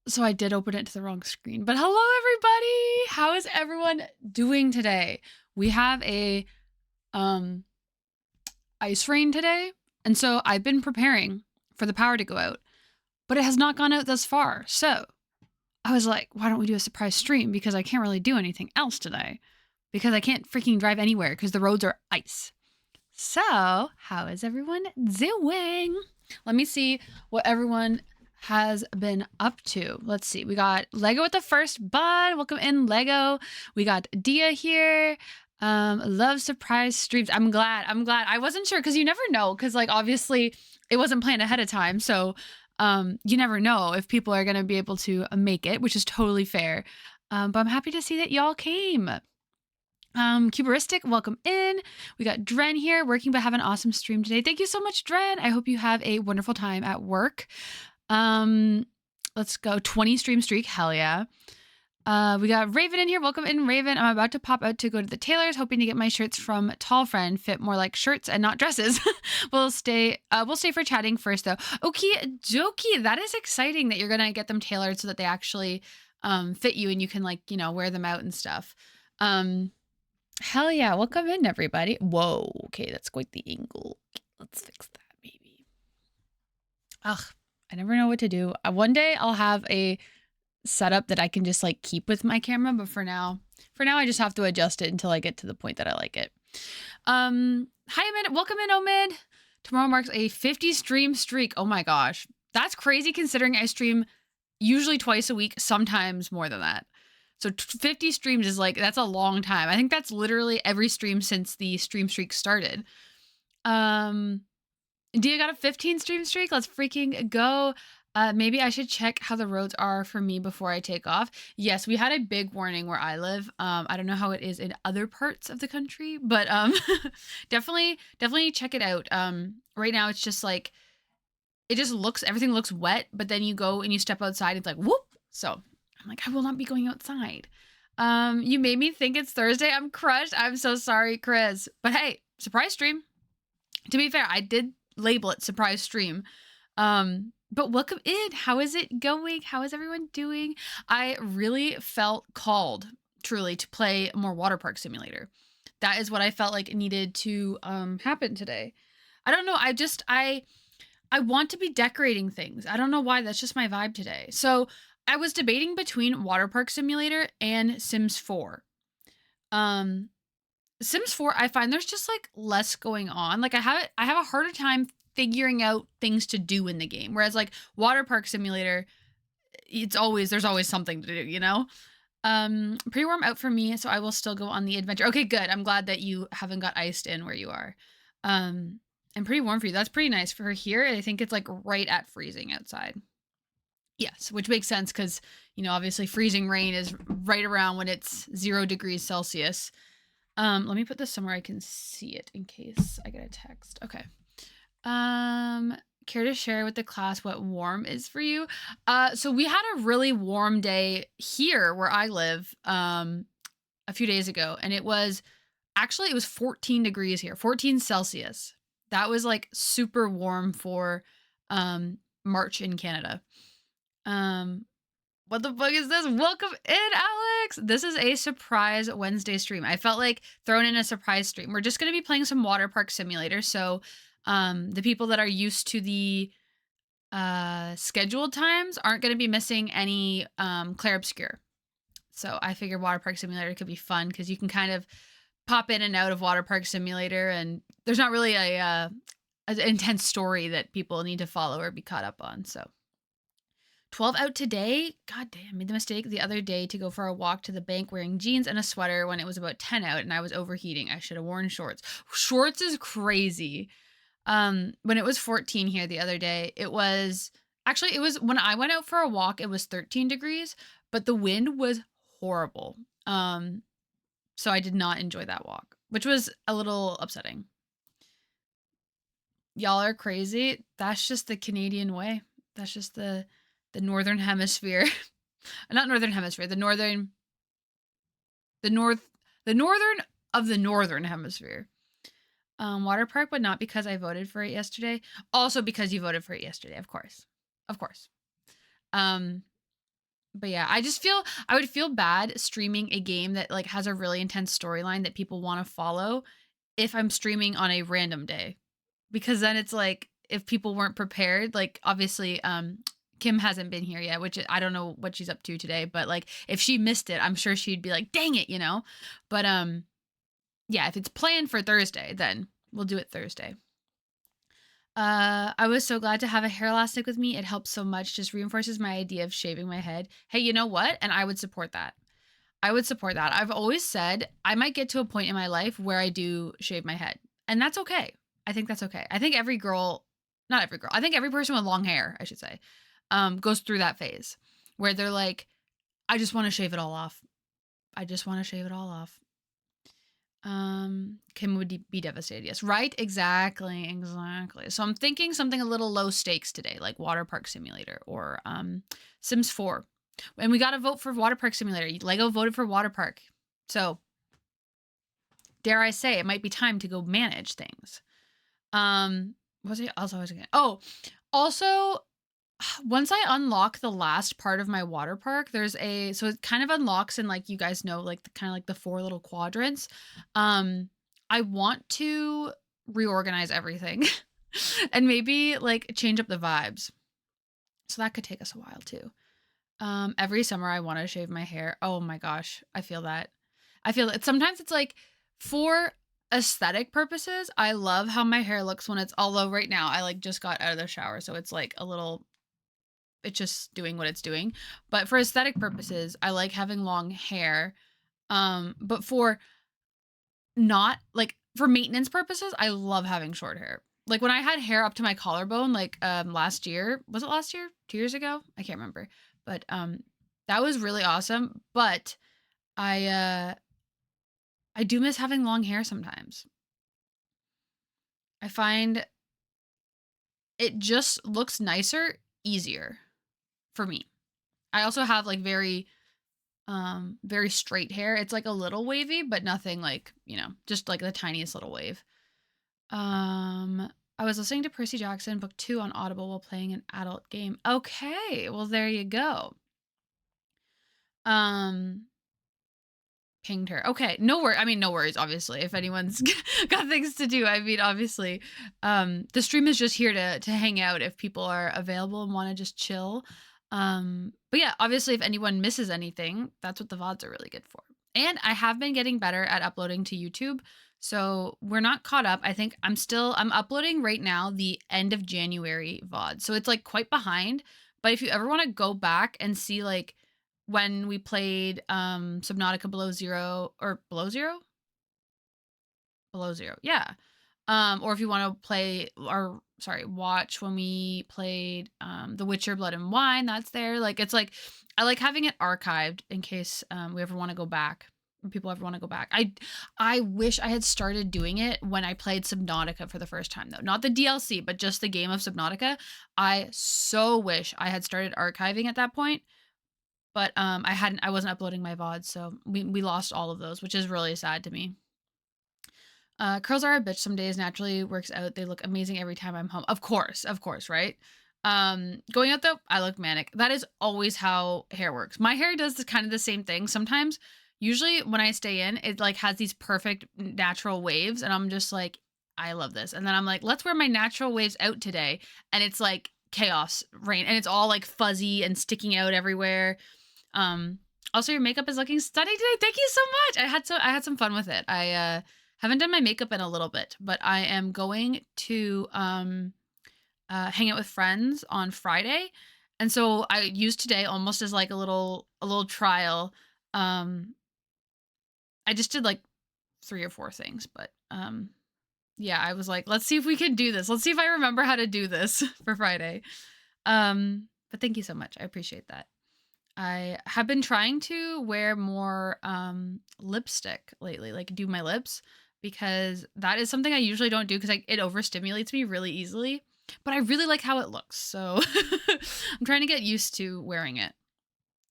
So I did open it to the wrong screen. But hello, everybody. How is everyone doing today? We have a um ice rain today, and so I've been preparing for the power to go out, but it has not gone out thus far. So I was like, why don't we do a surprise stream? Because I can't really do anything else today because I can't freaking drive anywhere because the roads are ice. So how is everyone doing? Let me see what everyone has been up to. Let's see. We got Lego with the first bud. Welcome in, Lego. We got Dia here. Love surprise streams. I'm glad. I wasn't sure because you never know. Because like obviously it wasn't planned ahead of time. So you never know if people are gonna be able to make it, which is totally fair. But I'm happy to see that y'all came. Cuberistic, welcome in. We got Dren here working, but have an awesome stream today. Thank you so much, Dren. I hope you have a wonderful time at work. Let's go 20 stream streak. Hell yeah. We got Raven in here. Welcome in, Raven. I'm about to pop out to go to the tailor's, hoping to get my shirts from Tall Friend fit more like shirts and not dresses. We'll stay for chatting first though. Okie dokie. That is exciting that you're gonna get them tailored so that they actually fit you and you can like, wear them out and stuff. Hell yeah. Welcome in, everybody. Whoa. Okay, that's quite the angle. Let's fix that, maybe. Ugh, I never know what to do. One day I'll have a setup that I can just like keep with my camera, but for now I just have to adjust it until I get to the point that I like it. Hi, Omid. Welcome in, Omid. Tomorrow marks a 50 stream streak. Oh my gosh. That's crazy considering I stream usually twice a week, sometimes more than that. So 50 streams is like, that's a long time. I think that's literally every stream since the stream streak started. Dia got a 15 stream streak. Let's freaking go. Maybe I should check how the roads are for me before I take off. Yes, we had a big warning where I live. I don't know how it is in other parts of the country, but definitely check it out. Right now it's just like, everything looks wet, but then you go and you step outside, it's like, whoop. So I'm like, I will not be going outside. You made me think it's Thursday. I'm crushed. I'm so sorry, Chris. But hey, surprise stream. To be fair, I did label it surprise stream. But welcome in. How is it going? How is everyone doing? I really felt called, truly, to play more Waterpark Simulator. That is what I felt like needed to happen today. I don't know. I want to be decorating things. I don't know why. That's just my vibe today. So I was debating between Waterpark Simulator and Sims 4. Sims 4, I find there's just like less going on. Like I have a harder time figuring out things to do in the game. Whereas like Waterpark Simulator, there's always something to do, Pretty warm out for me, so I will still go on the adventure. Okay, good. I'm glad that you haven't got iced in where you are. And pretty warm for you. That's pretty nice for here. I think it's like right at freezing outside. Yes, which makes sense because, obviously freezing rain is right around when it's 0 degrees Celsius. Let me put this somewhere I can see it in case I get a text. Okay. Care to share with the class what warm is for you? So we had a really warm day here where I live, a few days ago, and it was 14 degrees here, 14 Celsius. That was like super warm for, March in Canada. What the fuck is this? Welcome in, Alex. This is a surprise Wednesday stream. I felt like throwing in a surprise stream. We're just going to be playing some Waterpark Simulator. So, the people that are used to the scheduled times aren't going to be missing any Clair Obscur. So I figured Waterpark Simulator could be fun because you can kind of pop in and out of Waterpark Simulator, and there's not really an intense story that people need to follow or be caught up on. So 12 out today. God damn, made the mistake the other day to go for a walk to the bank wearing jeans and a sweater when it was about 10 out and I was overheating. I should have worn shorts. Shorts is crazy. When it was 14 here the other day, it was when I went out for a walk, it was 13 degrees, but the wind was horrible. So I did not enjoy that walk, which was a little upsetting. Y'all are crazy. That's just the Canadian way. That's just the northern hemisphere. Not northern hemisphere, the northern of the northern hemisphere. Waterpark, but not because I voted for it yesterday. Also because you voted for it yesterday, of course. But yeah, I would feel bad streaming a game that like has a really intense storyline that people want to follow if I'm streaming on a random day. Because then it's like if people weren't prepared, like obviously Kim hasn't been here yet, which I don't know what she's up to today, but like if she missed it, I'm sure she'd be like, "Dang it," you know? But yeah, if it's planned for Thursday, then we'll do it Thursday. I was so glad to have a hair elastic with me. It helps so much. Just reinforces my idea of shaving my head. Hey, you know what? And I would support that. I would support that. I've always said I might get to a point in my life where I do shave my head. And that's okay. I think that's okay. I think every girl, not every girl, I think every person with long hair, I should say, goes through that phase where they're like, I just want to shave it all off. I just want to shave it all off. Kim would be devastated. Yes, right? Exactly. So I'm thinking something a little low stakes today, like Waterpark Simulator or Sims 4. And we got to vote for Waterpark Simulator. Lego voted for Waterpark. So dare I say it might be time to go manage things. What was it also again? Oh, also once I unlock the last part of my water park, so it kind of unlocks in like you guys know, like kind of like the 4 little quadrants. I want to reorganize everything and maybe like change up the vibes. So that could take us a while too. Every summer I want to shave my hair. Oh my gosh, I feel that. Sometimes it's like for aesthetic purposes, I love how my hair looks when although right now I like just got out of the shower, so it's like it's just doing what it's doing. But for aesthetic purposes, I like having long hair. But for maintenance purposes, I love having short hair. Like when I had hair up to my collarbone, like last year, was it last year? 2 years ago? I can't remember. But that was really awesome. But I do miss having long hair sometimes. I find it just looks nicer, easier for me. I also have like very straight hair. It's like a little wavy, but nothing like, just like the tiniest little wave. I was listening to Percy Jackson book 2 on Audible while playing an adult game. Okay, well there you go. Pinged her. Okay, no worries, obviously. If anyone's got things to do, obviously. The stream is just here to hang out if people are available and want to just chill. But yeah, obviously if anyone misses anything, that's what the VODs are really good for. And I have been getting better at uploading to YouTube. So we're not caught up. I think I'm uploading right now the end of January VOD. So it's like quite behind. But if you ever want to go back and see like when we played Subnautica Below Zero or Below Zero? Below Zero, yeah. Or if you want to watch when we played The Witcher Blood and Wine, that's there. Like it's like I like having it archived in case we ever want to go back. Or people ever want to go back. I wish I had started doing it when I played Subnautica for the first time though. Not the DLC, but just the game of Subnautica. I so wish I had started archiving at that point. But I wasn't uploading my VODs, so we lost all of those, which is really sad to me. Curls are a bitch some days, naturally works out. They look amazing every time I'm home. Of course, right? Going out though, I look manic. That is always how hair works. My hair does kind of the same thing. Sometimes, usually when I stay in, it like has these perfect natural waves and I'm just like, I love this. And then I'm like, let's wear my natural waves out today. And it's like chaos rain and it's all like fuzzy and sticking out everywhere. Also your makeup is looking stunning today. Thank you so much. I had some fun with it. I haven't done my makeup in a little bit, but I am going to hang out with friends on Friday. And so I used today almost as like a little trial. I just did like 3 or 4 things, but yeah, I was like, let's see if we can do this. Let's see if I remember how to do this for Friday. But thank you so much. I appreciate that. I have been trying to wear more lipstick lately, like do my lips, because that is something I usually don't do because it overstimulates me really easily. But I really like how it looks, so I'm trying to get used to wearing it.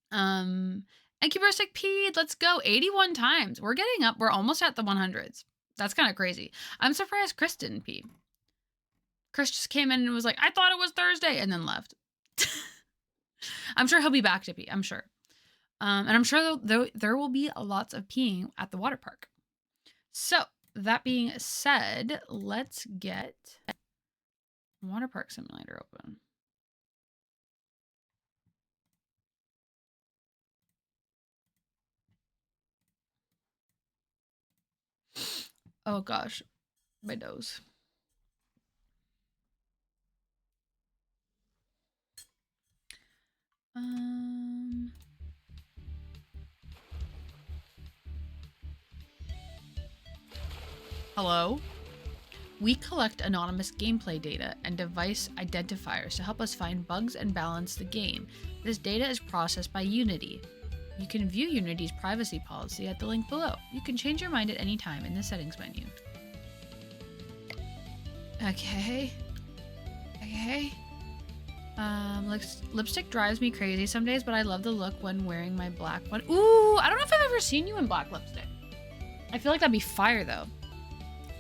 And Cuberstic Pede, let's go. 81 times. We're getting up. We're almost at the 100s. That's kind of crazy. I'm surprised Chris didn't pee. Chris just came in and was like, I thought it was Thursday, and then left. I'm sure he'll be back to pee. I'm sure. And I'm sure there will be lots of peeing at the water park. So that being said, let's get Waterpark Simulator open. Oh gosh, my nose. Hello? We collect anonymous gameplay data and device identifiers to help us find bugs and balance the game. This data is processed by Unity. You can view Unity's privacy policy at the link below. You can change your mind at any time in the settings menu. Okay. Lipstick drives me crazy some days, but I love the look when wearing my black one. Ooh, I don't know if I've ever seen you in black lipstick. I feel like that'd be fire though.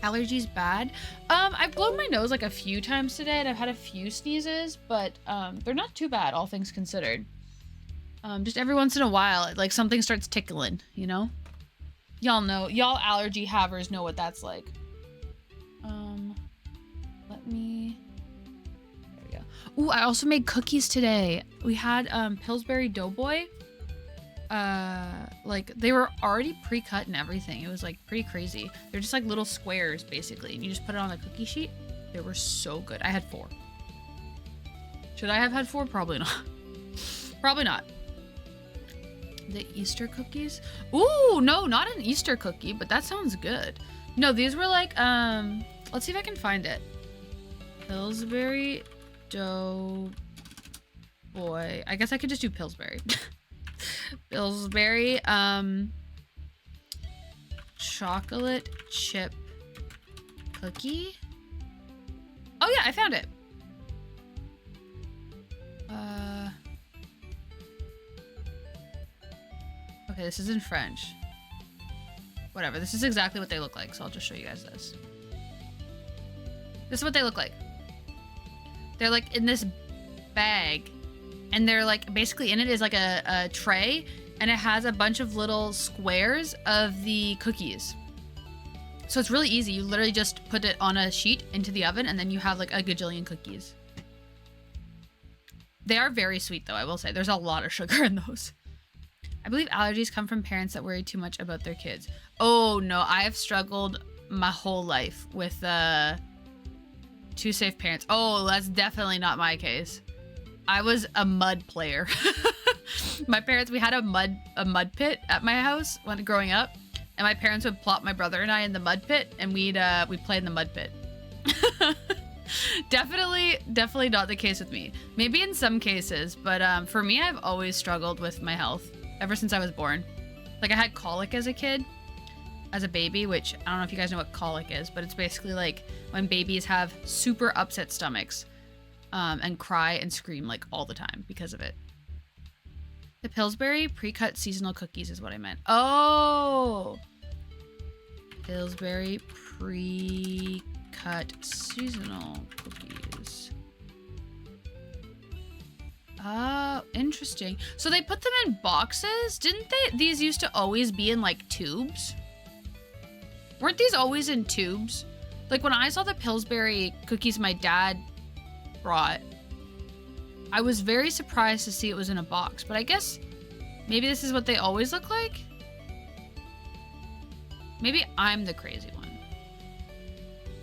Allergies bad. I've blown my nose like a few times today and I've had a few sneezes, but they're not too bad, all things considered. Just every once in a while, like something starts tickling, you know? Y'all know, y'all allergy havers know what that's like. There we go. Ooh, I also made cookies today. We had Pillsbury Doughboy. Like they were already pre-cut and everything. It was like pretty crazy. They're just like little squares basically, and you just put it on the cookie sheet. They were so good. I had 4. Should I have had 4? Probably not. Probably not. The Easter cookies? Ooh, no, not an Easter cookie, but that sounds good. No, these were like, let's see if I can find it. Pillsbury Doughboy. I guess I could just do Pillsbury. Pillsbury, chocolate chip cookie. Oh yeah, I found it. Okay, this is in French. Whatever, this is exactly what they look like, so I'll just show you guys this. This is what they look like. They're like in this bag, and they're like, basically in it is like a tray, and it has a bunch of little squares of the cookies. So it's really easy. You literally just put it on a sheet into the oven, and then you have like a gajillion cookies. They are very sweet though, I will say. There's a lot of sugar in those. I believe allergies come from parents that worry too much about their kids. Oh no, I have struggled my whole life with too safe parents. Oh, that's definitely not my case. I was a mud player. My parents, we had a mud pit at my house when growing up, and my parents would plop my brother and I in the mud pit, and we'd play in the mud pit. Definitely not the case with me. Maybe in some cases, but for me, I've always struggled with my health ever since I was born. Like I had colic as a kid, as a baby, which I don't know if you guys know what colic is, but it's basically like when babies have super upset stomachs and cry and scream like all the time because of it. The Pillsbury pre-cut seasonal cookies is what I meant. Oh! Pillsbury pre-cut seasonal cookies. Oh, interesting. So they put them in boxes? Didn't they? These used to always be in like tubes? Weren't these always in tubes? Like when I saw the Pillsbury cookies my dad brought, I was very surprised to see it was in a box, but I guess maybe this is what they always look like? Maybe I'm the crazy one.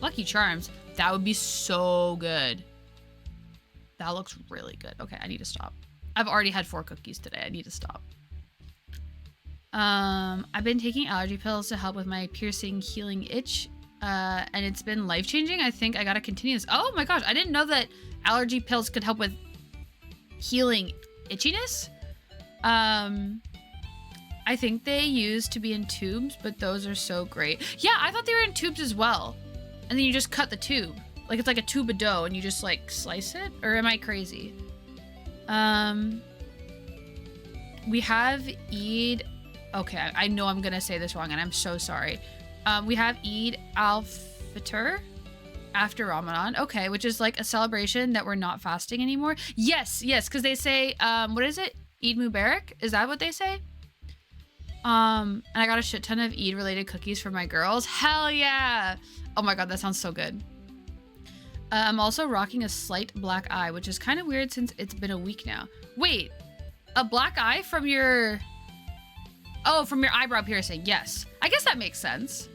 Lucky Charms. That would be so good. That looks really good. Okay, I need to stop. I've already had 4 cookies today. I need to stop. I've been taking allergy pills to help with my piercing healing itch, and it's been life-changing. I think I gotta continue this. Oh my gosh, I didn't know that allergy pills could help with healing itchiness. I think they used to be in tubes, but those are so great. Yeah, I thought they were in tubes as well. And then you just cut the tube. Like it's like a tube of dough and you just like slice it? Or am I crazy? We have Eid. Okay, I know I'm gonna say this wrong and I'm so sorry. We have Eid al-Fitr after Ramadan. Okay, which is like a celebration that we're not fasting anymore. Yes, because they say, what is it? Eid Mubarak? Is that what they say? And I got a shit ton of Eid related cookies for my girls. Hell yeah! Oh my god, that sounds so good. I'm also rocking a slight black eye, which is kind of weird since it's been a week now. Wait, a black eye from your... Oh, from your eyebrow piercing. Yes. I guess that makes sense.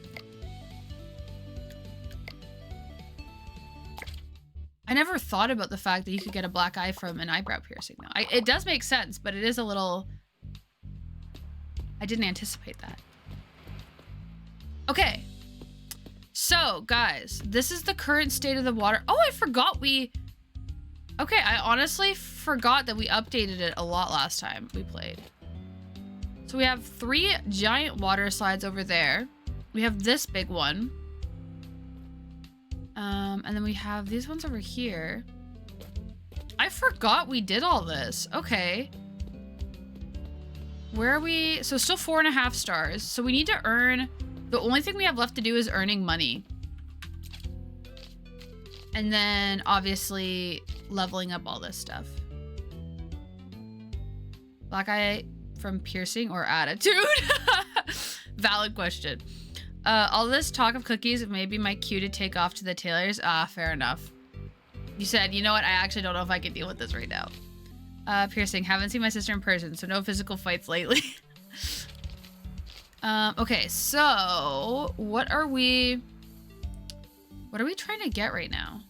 I never thought about the fact that you could get a black eye from an eyebrow piercing, though. It does make sense, but it is a little... I didn't anticipate that. Okay. So, guys, this is the current state of the water. Oh, I forgot we... Okay, I honestly forgot that we updated it a lot last time we played. So we have 3 giant water slides over there. We have this big one. And then we have these ones over here. I forgot we did all this. Okay. Where are we? So still 4.5 stars. So we need to earn... The only thing we have left to do is earning money. And then, obviously, leveling up all this stuff. Black eye from piercing or attitude? Valid question. All this talk of cookies, it may be my cue to take off to the tailors. Ah, fair enough. You said, you know what? I actually don't know if I can deal with this right now. Piercing. Haven't seen my sister in person, so no physical fights lately. Okay, so what are we trying to get right now?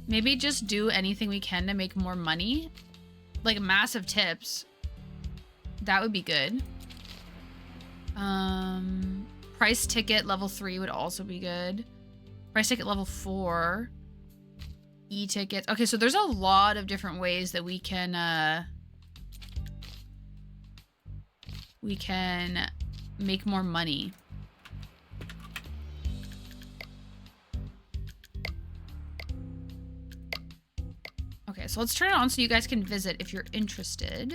Maybe just do anything we can to make more money. Like massive tips. That would be good. Price ticket level 3 would also be good. Price ticket level 4. E-tickets. Okay, so there's a lot of different ways that we can make more money. Okay, so let's turn it on so you guys can visit if you're interested.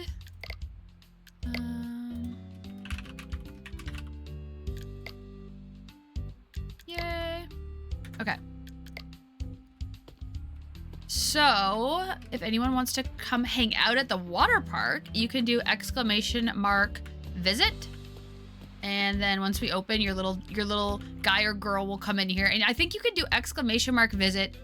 Yay. Okay. So, if anyone wants to come hang out at the water park, you can do !visit. And then once we open, your little guy or girl will come in here. And I think you can do !visit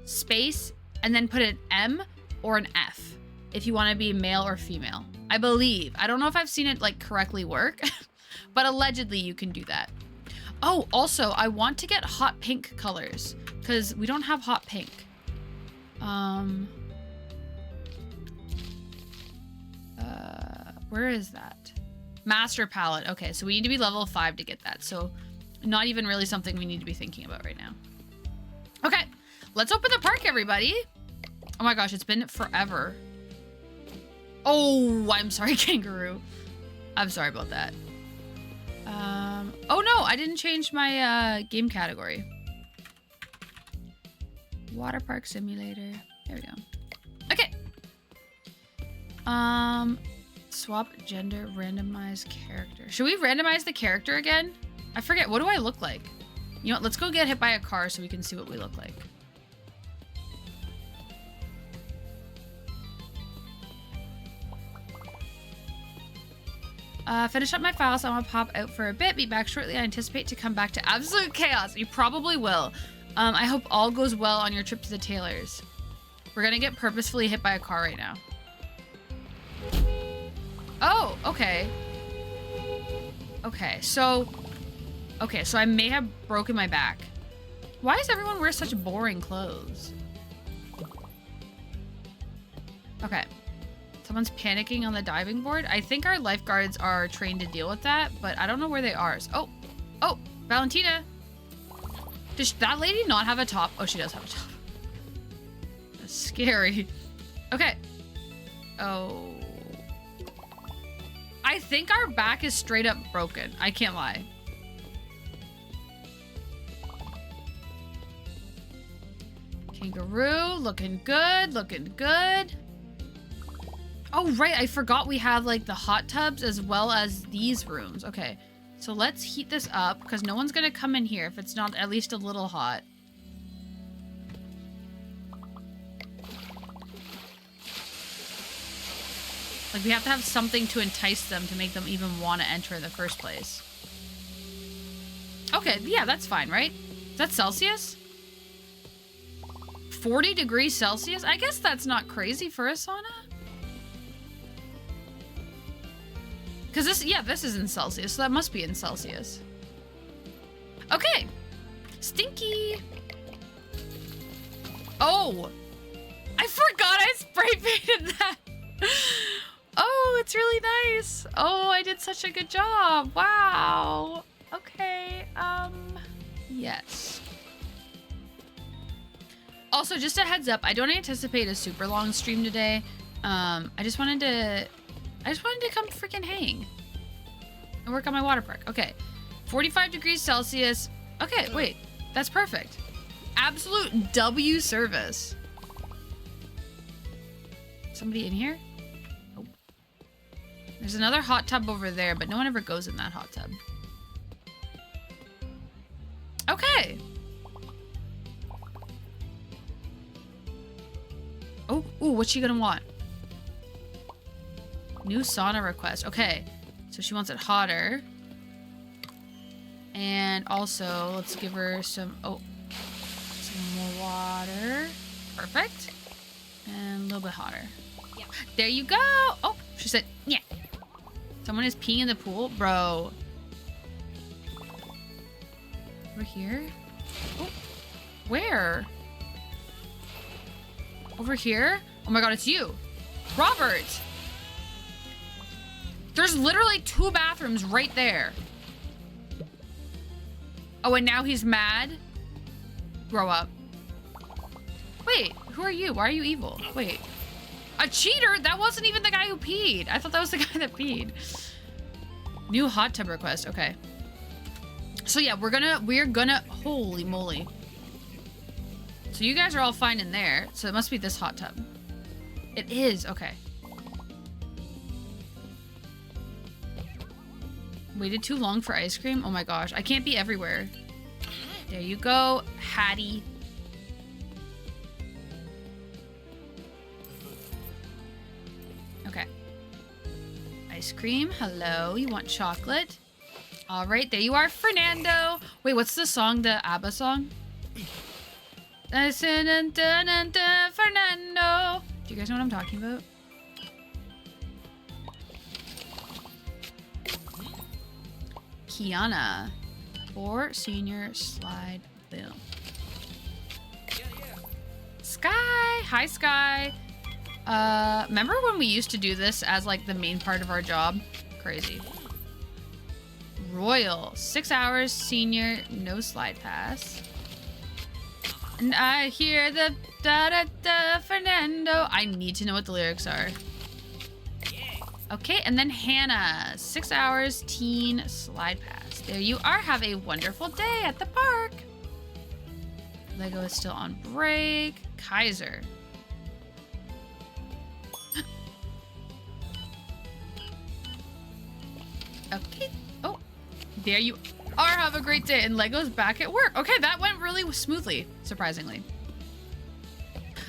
space and then put an M or an F if you want to be male or female. I believe. I don't know if I've seen it like correctly work, but allegedly you can do that. Oh, also, I want to get hot pink colors because we don't have hot pink. Where is that? Master palette. Okay, so we need to be level 5 to get that. So not even really something we need to be thinking about right now. Okay, let's open the park, everybody. Oh my gosh, it's been forever. Oh, I'm sorry, kangaroo. I'm sorry about that. Oh no, I didn't change my game category. Waterpark Simulator. There we go. Okay. Swap gender, randomize character. Should we randomize the character again? I forget. What do I look like? You know what? Let's go get hit by a car so we can see what we look like. Finish up my files. I want to pop out for a bit. Be back shortly. I anticipate to come back to absolute chaos. You probably will. I hope all goes well on your trip to the tailors. We're gonna get purposefully hit by a car right now. Oh, okay. Okay, so I may have broken my back. Why does everyone wear such boring clothes? Okay. Someone's panicking on the diving board. I think our lifeguards are trained to deal with that, but I don't know where they are. Oh, Valentina. Does that lady not have a top? Oh, she does have a top. That's scary. Okay. Oh. I think our back is straight up broken. I can't lie. Kangaroo, looking good, looking good. Oh, right, I forgot we have, like, the hot tubs as well as these rooms. Okay, so let's heat this up, because no one's gonna come in here if it's not at least a little hot. Like, we have to have something to entice them to make them even want to enter in the first place. Okay, yeah, that's fine, right? Is that Celsius? 40 degrees Celsius? I guess that's not crazy for a sauna. Because this, yeah, this is in Celsius, so that must be in Celsius. Okay. Stinky. Oh. I forgot I spray painted that. Oh, it's really nice. Oh, I did such a good job. Wow. Okay, yes. Also, just a heads up, I don't anticipate a super long stream today. I just wanted to come freaking hang and work on my water park. Okay, 45 degrees Celsius. Okay, wait, that's perfect. Absolute W service. Somebody in here? Oh. There's another hot tub over there, but no one ever goes in that hot tub. Okay. Oh, ooh, what's she gonna want? New sauna request. Okay, so she wants it hotter. And also, let's give her some more water. Perfect. And a little bit hotter. Yeah. There you go. Oh, she said, yeah. Someone is peeing in the pool? Bro. Over here? Oh, where? Over here? Oh my god, it's you. Robert! There's literally 2 bathrooms right there. Oh, and now he's mad? Grow up. Wait, who are you? Why are you evil? Wait. A cheater? That wasn't even the guy who peed. I thought that was the guy that peed. New hot tub request. Okay. So yeah, we're gonna, holy moly. So you guys are all fine in there. So it must be this hot tub. It is, okay. Waited too long for ice cream? Oh my gosh, I can't be everywhere. There you go, Hattie. Okay. Ice cream, hello, you want chocolate? All right, there you are, Fernando. Wait, what's the song, the ABBA song? Fernando. Do you guys know what I'm talking about? Kiana. 4 senior slide boom. Sky. Hi, Sky. Remember when we used to do this as like the main part of our job? Crazy. Royal. 6 hours senior, no slide pass. And I hear the da-da-da Fernando. I need to know what the lyrics are. Okay, and then Hannah. 6 hours teen slide pass. There you are. Have a wonderful day at the park. Lego is still on break. Kaiser. Okay. Oh, there you are. Have a great day. And Lego's back at work. Okay, that went really smoothly, surprisingly.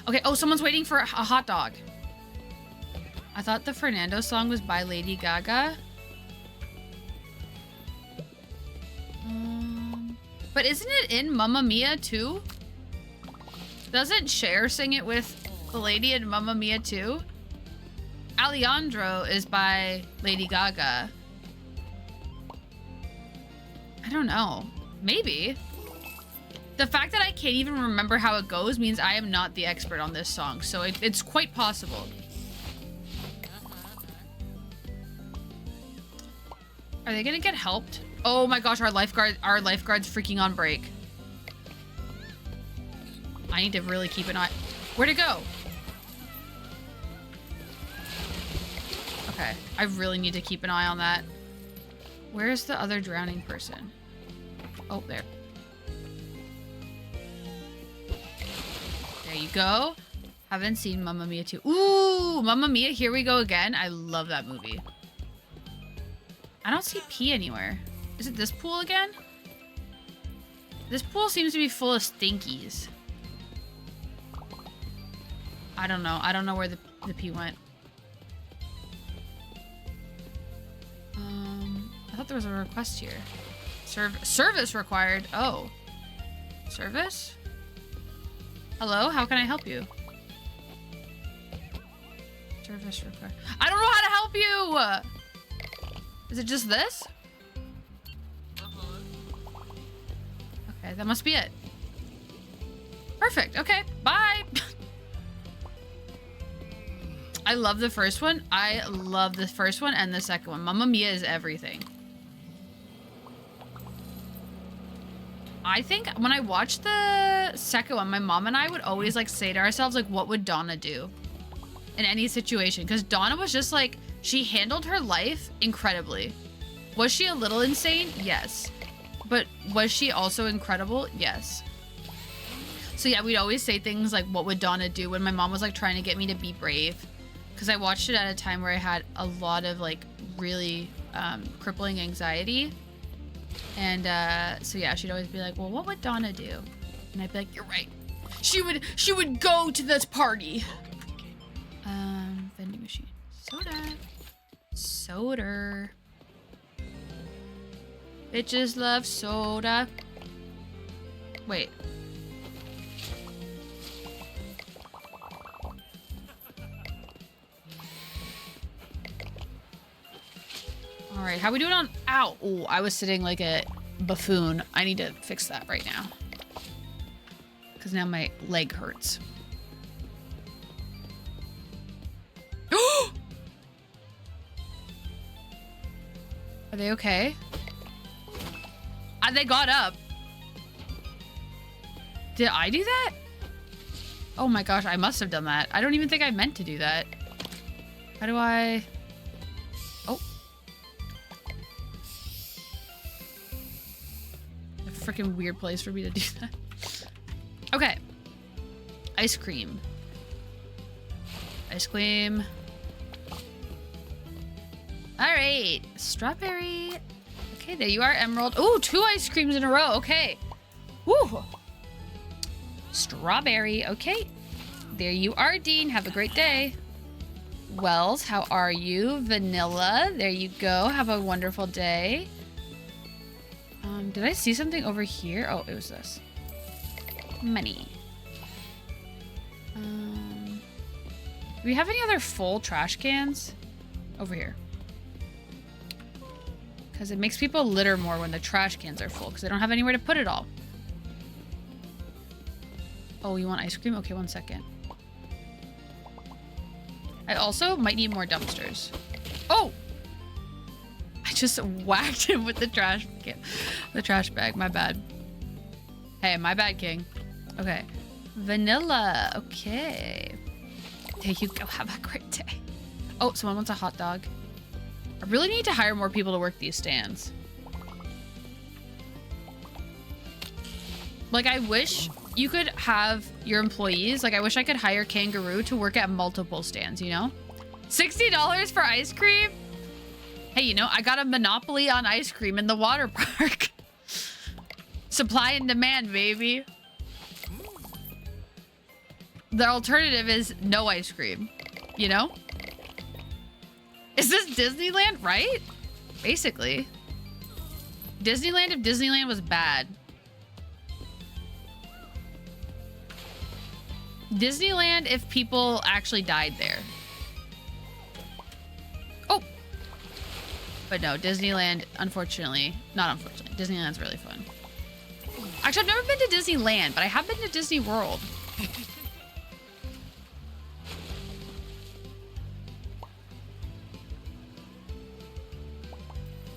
Okay, oh, someone's waiting for a hot dog. I thought the Fernando song was by Lady Gaga. But isn't it in Mamma Mia too? Doesn't Cher sing it with the lady in Mamma Mia too? Alejandro is by Lady Gaga. I don't know. Maybe. The fact that I can't even remember how it goes means I am not the expert on this song, so it's quite possible. Are they gonna get helped? Oh my gosh, our lifeguard's freaking on break. I need to really keep an eye. Where'd it go? Okay, I really need to keep an eye on that. Where's the other drowning person? Oh, there. There you go. Haven't seen Mamma Mia 2. Ooh, Mamma Mia, Here We Go Again. I love that movie. I don't see pee anywhere. Is it this pool again? This pool seems to be full of stinkies. I don't know. I don't know where the pee went. there was a request here. Service required. Oh. Service? Hello, how can I help you? Service required. I don't know how to help you! Is it just this? Okay, that must be it. Perfect, okay, bye! I love the first one. I love the first one and the second one. Mamma Mia is everything. I think when I watched the second one, my mom and I would always like say to ourselves, like, what would Donna do in any situation? Because Donna was just like, she handled her life incredibly. Was she a little insane? Yes. But was she also incredible? Yes. So yeah, we'd always say things like, what would Donna do, when my mom was like trying to get me to be brave. Because I watched it at a time where I had a lot of like really crippling anxiety. And so yeah, she'd always be like, well, what would Donna do? And I'd be like, you're right. She would go to this party. Vending machine. Soda. Bitches love soda. Wait. All right, how we doing on, ow. Oh, I was sitting like a buffoon. I need to fix that right now. Because now my leg hurts. Are they okay? They got up. Did I do that? Oh my gosh, I must have done that. I don't even think I meant to do that. How do I... Oh. A freaking weird place for me to do that. Okay. Ice cream. Ice cream. All right. Strawberry. Okay, there you are, Emerald. Oh, 2 ice creams in a row. Okay. Woo. Strawberry. Okay. There you are, Dean. Have a great day. Wells, how are you? Vanilla. There you go. Have a wonderful day. Did I see something over here? Oh, it was this. Money. Do we have any other full trash cans? Over here. Because it makes people litter more when the trash cans are full, because they don't have anywhere to put it all. Oh, you want ice cream? Okay, 1 second. I also might need more dumpsters. Oh! I just whacked him with the trash can. The trash bag, my bad. Hey, my bad, King. Okay. Vanilla. Okay. There you go. Have a great day. Oh, someone wants a hot dog. I really need to hire more people to work these stands. Like, I wish you could have your employees, like, I wish I could hire Kangaroo to work at multiple stands, you know? $60 for ice cream? Hey, you know, I got a monopoly on ice cream in the water park. Supply and demand, baby. The alternative is no ice cream, you know? Is this Disneyland, right? Basically. Disneyland if Disneyland was bad. Disneyland if people actually died there. Oh! But no, Disneyland, unfortunately, not unfortunately, Disneyland's really fun. Actually, I've never been to Disneyland, but I have been to Disney World.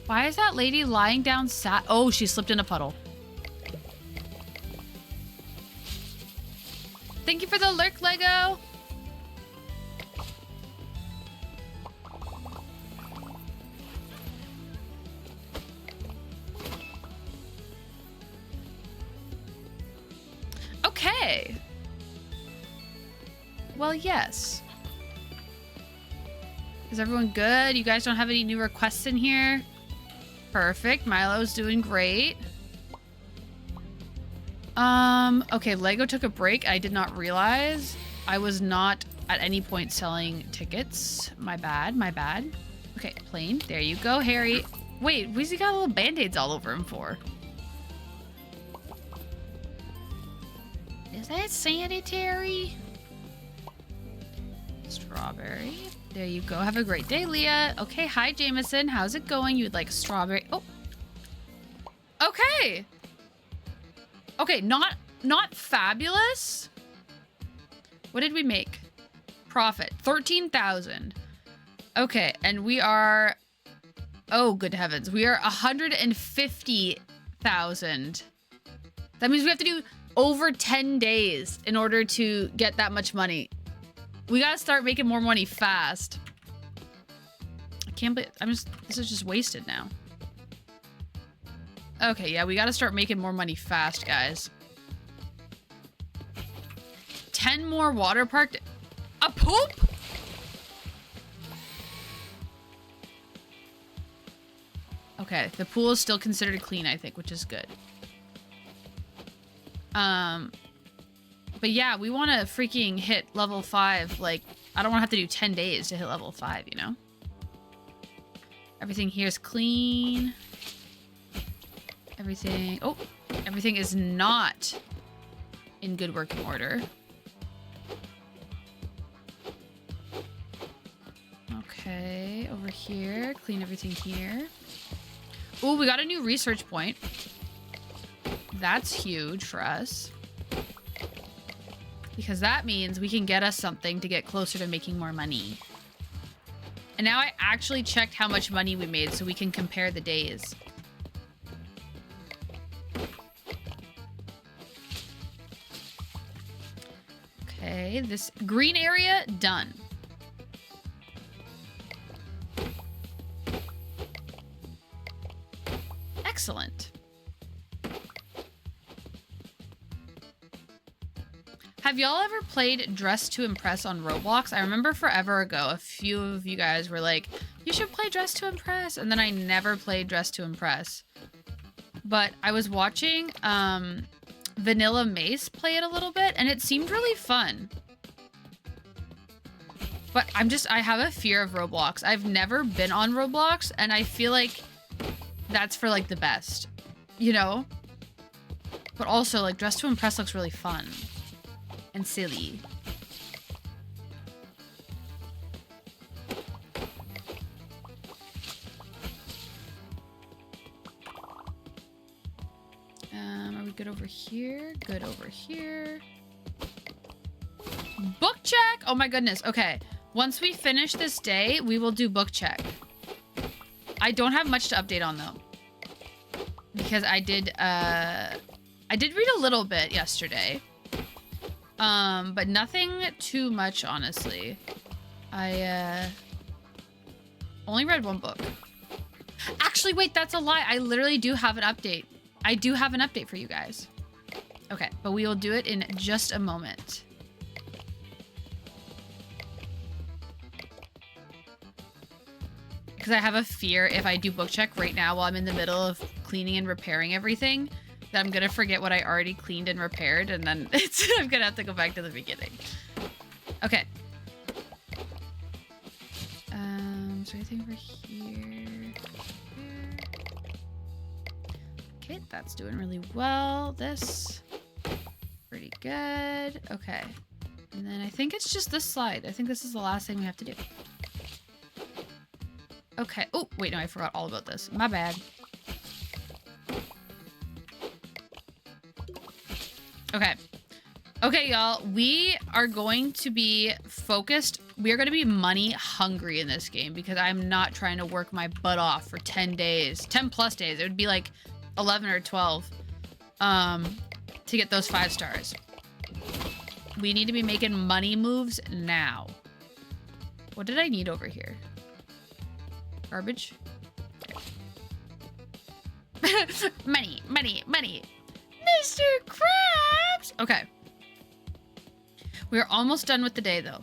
Why is that lady lying down sad? Oh, she slipped in a puddle. Thank you for the lurk, Lego. Okay. Well, yes. Is everyone good? You guys don't have any new requests in here? Perfect. Milo's doing great. Okay, Lego took a break. I did not realize I was not at any point selling tickets. My bad, my bad. Okay, plane. There you go, Harry. Wait, what's he got little band-aids all over him for? Is that sanitary? Strawberry. There you go. Have a great day, Leah. Okay, hi, Jameson. How's it going? You'd like strawberry? Oh. Okay. Okay, not fabulous. What did we make? Profit. 13,000. Okay, and we are... Oh, good heavens. We are 150,000. That means we have to do over 10 days in order to get that much money. We gotta start making more money fast. I can't believe... This is just wasted now. Okay, yeah, we gotta start making more money fast, guys. 10 more water park... A poop? Okay, the pool is still considered clean, I think, which is good. But yeah, we want to freaking hit level 5. Like, I don't want to have to do 10 days to hit level 5, you know? Everything here is clean. Everything... Oh, everything is not in good working order. Okay, over here. Clean everything here. Oh, we got a new research point. That's huge for us. Because that means we can get us something to get closer to making more money. And now I actually checked how much money we made so we can compare the days. Okay, this green area, done. Excellent. Have y'all ever played Dress to Impress on Roblox? I remember forever ago, a few of you guys were like, you should play Dress to Impress. And then I never played Dress to Impress. But I was watching Vanilla Mace play it a little bit, and it seemed really fun. But I have a fear of Roblox. I've never been on Roblox, and I feel like that's for, like, the best, you know? But also, like, Dress to Impress looks really fun and silly. Are we good over here? Good over here. Book check! Oh my goodness. Okay. Once we finish this day, we will do book check. I don't have much to update on, though. Because I did read a little bit yesterday. But nothing too much, honestly. I, only read one book. Actually, wait, that's a lie. I literally do have an update. I do have an update for you guys. Okay, but we will do it in just a moment. Because I have a fear if I do book check right now while I'm in the middle of cleaning and repairing everything, that I'm going to forget what I already cleaned and repaired, and then I'm going to have to go back to the beginning. Okay. Is there anything over here? Okay, that's doing really well. This, pretty good. Okay. And then I think it's just this slide. I think this is the last thing we have to do. Okay. Oh, wait, no, I forgot all about this. My bad. Okay. Okay, y'all. We are going to be focused. We are going to be money hungry in this game because I'm not trying to work my butt off for 10 days. 10 plus days. It would be like 11 or 12 to get those 5 stars. We need to be making money moves now. What did I need over here? Garbage? Money, money, money. Mr. Krabs! Okay. We're almost done with the day, though.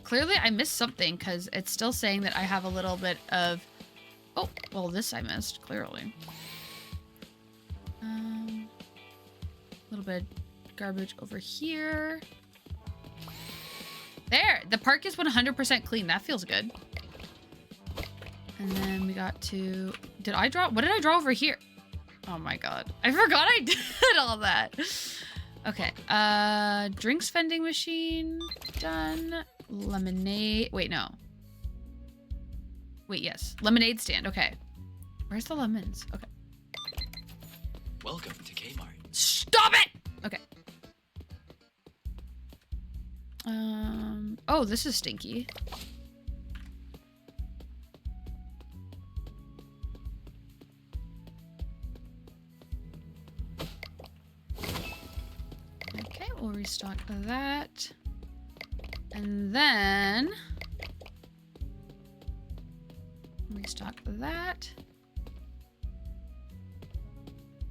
Clearly, I missed something, because it's still saying that I have a little bit of... Oh, well, this I missed, clearly. A little bit of garbage over here. There! The park is 100% clean. That feels good. And then we got to, what did I draw over here? Oh my God. I forgot I did all that. Okay. Drinks vending machine, done. Lemonade, wait, no. Wait, yes. Lemonade stand, okay. Where's the lemons? Okay. Welcome to Kmart. Stop it! Okay. Oh, this is stinky. Okay, we'll restock that. And then restock that.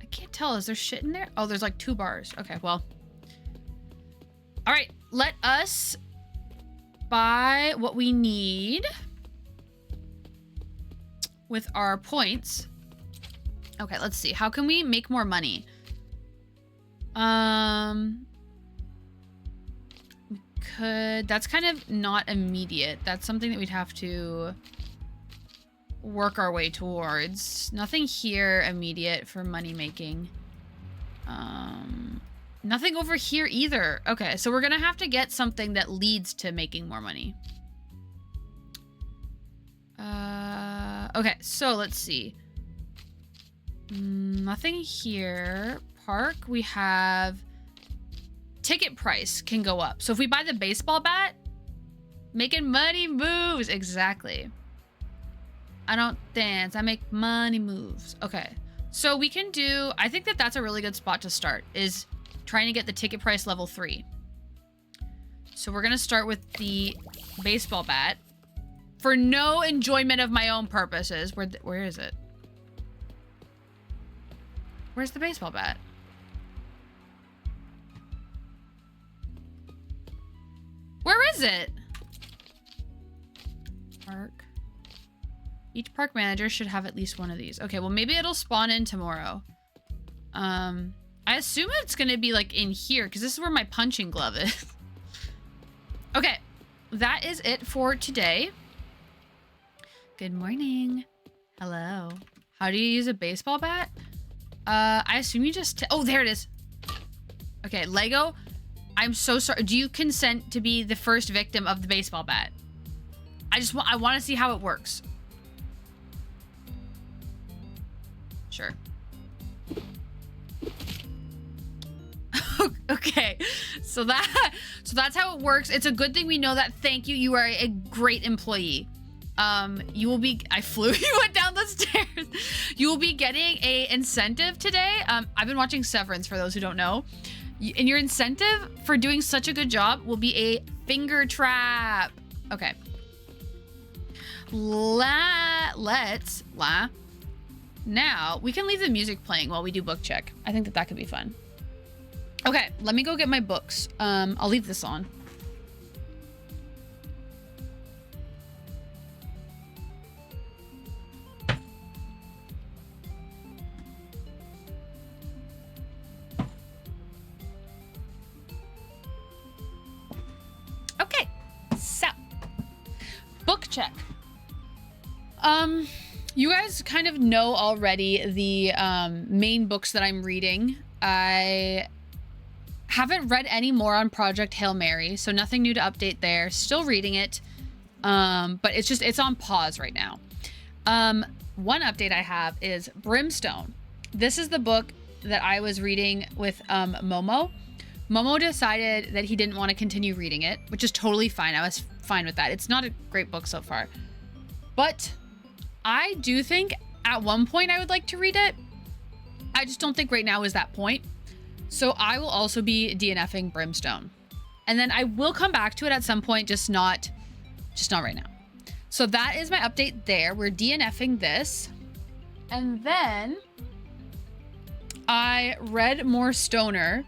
I can't tell. Is there shit in there? Oh, there's like 2 bars. Okay, well. All right, let us buy what we need with our points. Okay, let's see. How can we make more money? We could, that's kind of not immediate. That's something that we'd have to work our way towards. Nothing here immediate for money making. Nothing over here either. Okay, so we're gonna have to get something that leads to making more money. Okay, so let's see. Nothing here. Park, we have ticket price can go up. So if we buy the baseball bat, making money moves. Exactly. I don't dance, I make money moves. Okay, so we can do, I think that that's a really good spot to start, is trying to get the ticket price level 3. So we're gonna start with the baseball bat for no enjoyment of my own purposes. Where is it? Where's the baseball bat? Where is it? Park. Each park manager should have at least one of these. Okay, well maybe it'll spawn in tomorrow. I assume it's gonna be like in here because this is where my punching glove is. Okay, that is it for today. Good morning. Hello. How do you use a baseball bat? I assume you just, oh, there it is. Okay, Lego, I'm so sorry. Do you consent to be the first victim of the baseball bat? I want to see how it works. Sure. Okay, so that's how it works. It's a good thing we know that. Thank you. You are a great employee. You will be, I flew, you went down the stairs. You will be getting a incentive today. I've been watching Severance, for those who don't know. And your incentive for doing such a good job will be a finger trap. Okay. Now, we can leave the music playing while we do book check. I think that could be fun. Okay, let me go get my books. I'll leave this on. Okay, so book check. You guys kind of know already the main books that I'm reading. I haven't read any more on Project Hail Mary, so nothing new to update there. Still reading it, but it's on pause right now. One update I have is Brimstone. This is the book that I was reading with Momo. Momo decided that he didn't want to continue reading it, which is totally fine. I was fine with that. It's not a great book so far, but I do think at one point I would like to read it. I just don't think right now is that point. So I will also be DNFing Brimstone. And then I will come back to it at some point, just not right now. So that is my update there. We're DNFing this. And then I read more Stoner,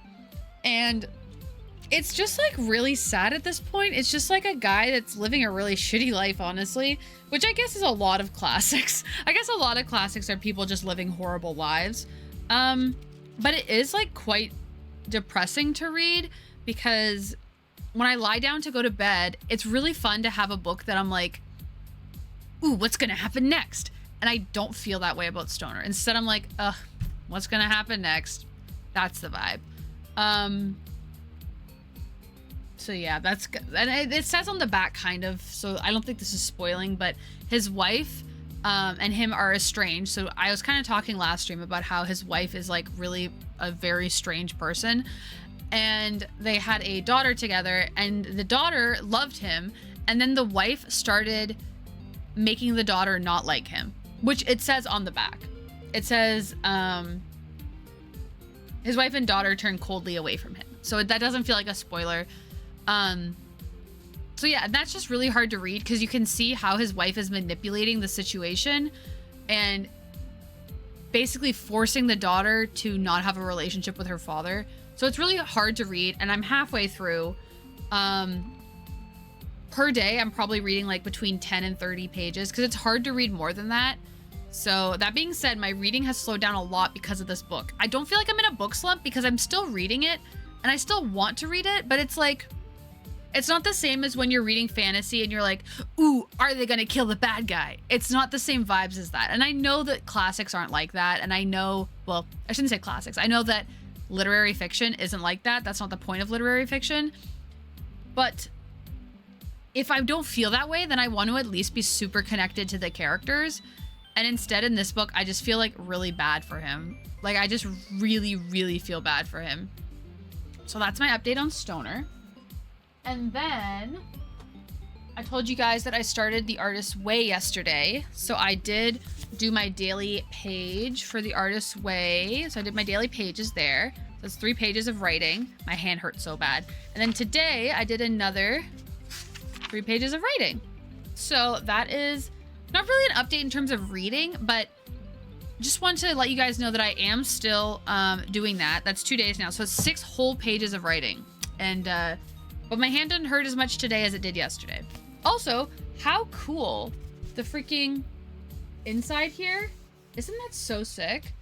and it's just like really sad at this point. It's just like a guy that's living a really shitty life, honestly, which I guess is a lot of classics. I guess a lot of classics are people just living horrible lives. But it is like quite depressing to read, because when I lie down to go to bed, it's really fun to have a book that I'm like, ooh, what's gonna happen next? And I don't feel that way about Stoner. Instead, I'm like, ugh, what's gonna happen next? That's the vibe. So yeah, that's good. And it says on the back kind of, so I don't think this is spoiling, but his wife and him are estranged. So I was kind of talking last stream about how his wife is like really a very strange person, and they had a daughter together, and the daughter loved him, and then the wife started making the daughter not like him, which it says on the back. It says his wife and daughter turned coldly away from him. So that doesn't feel like a spoiler. So yeah, that's just really hard to read because you can see how his wife is manipulating the situation and basically forcing the daughter to not have a relationship with her father. So it's really hard to read, and I'm halfway through. Per day, I'm probably reading like between 10 and 30 pages because it's hard to read more than that. So that being said, my reading has slowed down a lot because of this book. I don't feel like I'm in a book slump because I'm still reading it and I still want to read it, but it's like, it's not the same as when you're reading fantasy and you're like, ooh, are they gonna kill the bad guy? It's not the same vibes as that. And I know that classics aren't like that. And I know, well, I shouldn't say classics. I know that literary fiction isn't like that. That's not the point of literary fiction. But if I don't feel that way, then I want to at least be super connected to the characters. And instead in this book, I just feel like really bad for him. Like I just really, really feel bad for him. So that's my update on Stoner. And then I told you guys that I started the Artist's Way yesterday. So I did do my daily page for the Artist's Way. So I did my daily pages there. So that's 3 pages of writing. My hand hurts so bad. And then today I did another 3 pages of writing. So that is not really an update in terms of reading, but just want to let you guys know that I am still doing that. That's 2 days now. So it's 6 whole pages of writing. And, but my hand didn't hurt as much today as it did yesterday. Also, how cool the freaking inside here. Isn't that so sick?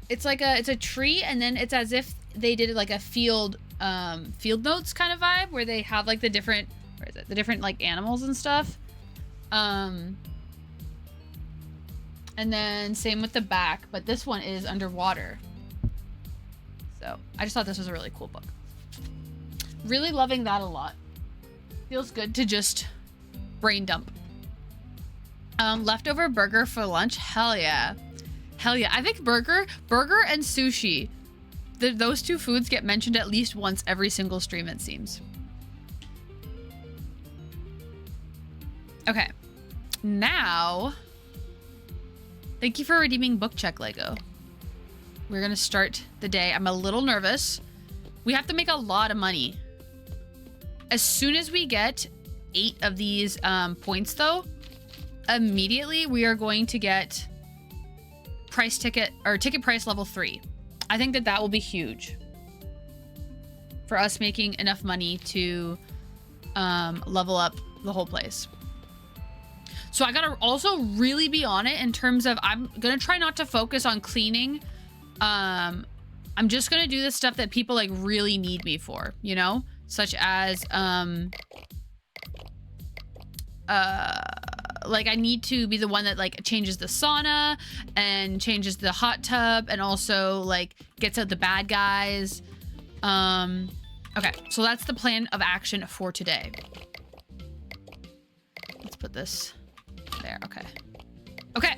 It's like it's a tree, and then it's as if they did like a field notes kind of vibe where they have like the different, where is it? The different like animals and stuff. And then same with the back, but this one is underwater. So I just thought this was a really cool book. Really loving that a lot. Feels good to just brain dump. Leftover burger for lunch. Hell yeah. Hell yeah. I think burger and sushi. Those 2 foods get mentioned at least once every single stream, it seems. Okay. Now, thank you for redeeming book check, Lego. We're going to start the day. I'm a little nervous. We have to make a lot of money. As soon as we get 8 of these points, though, immediately we are going to get ticket price level 3. I think that will be huge for us making enough money to level up the whole place. So I gotta also really be on it in terms of, I'm gonna try not to focus on cleaning. I'm just gonna do the stuff that people like really need me for, you know? Such as, like I need to be the one that like changes the sauna and changes the hot tub and also like gets out the bad guys. Okay, so that's the plan of action for today. Let's put this there. Okay. Okay.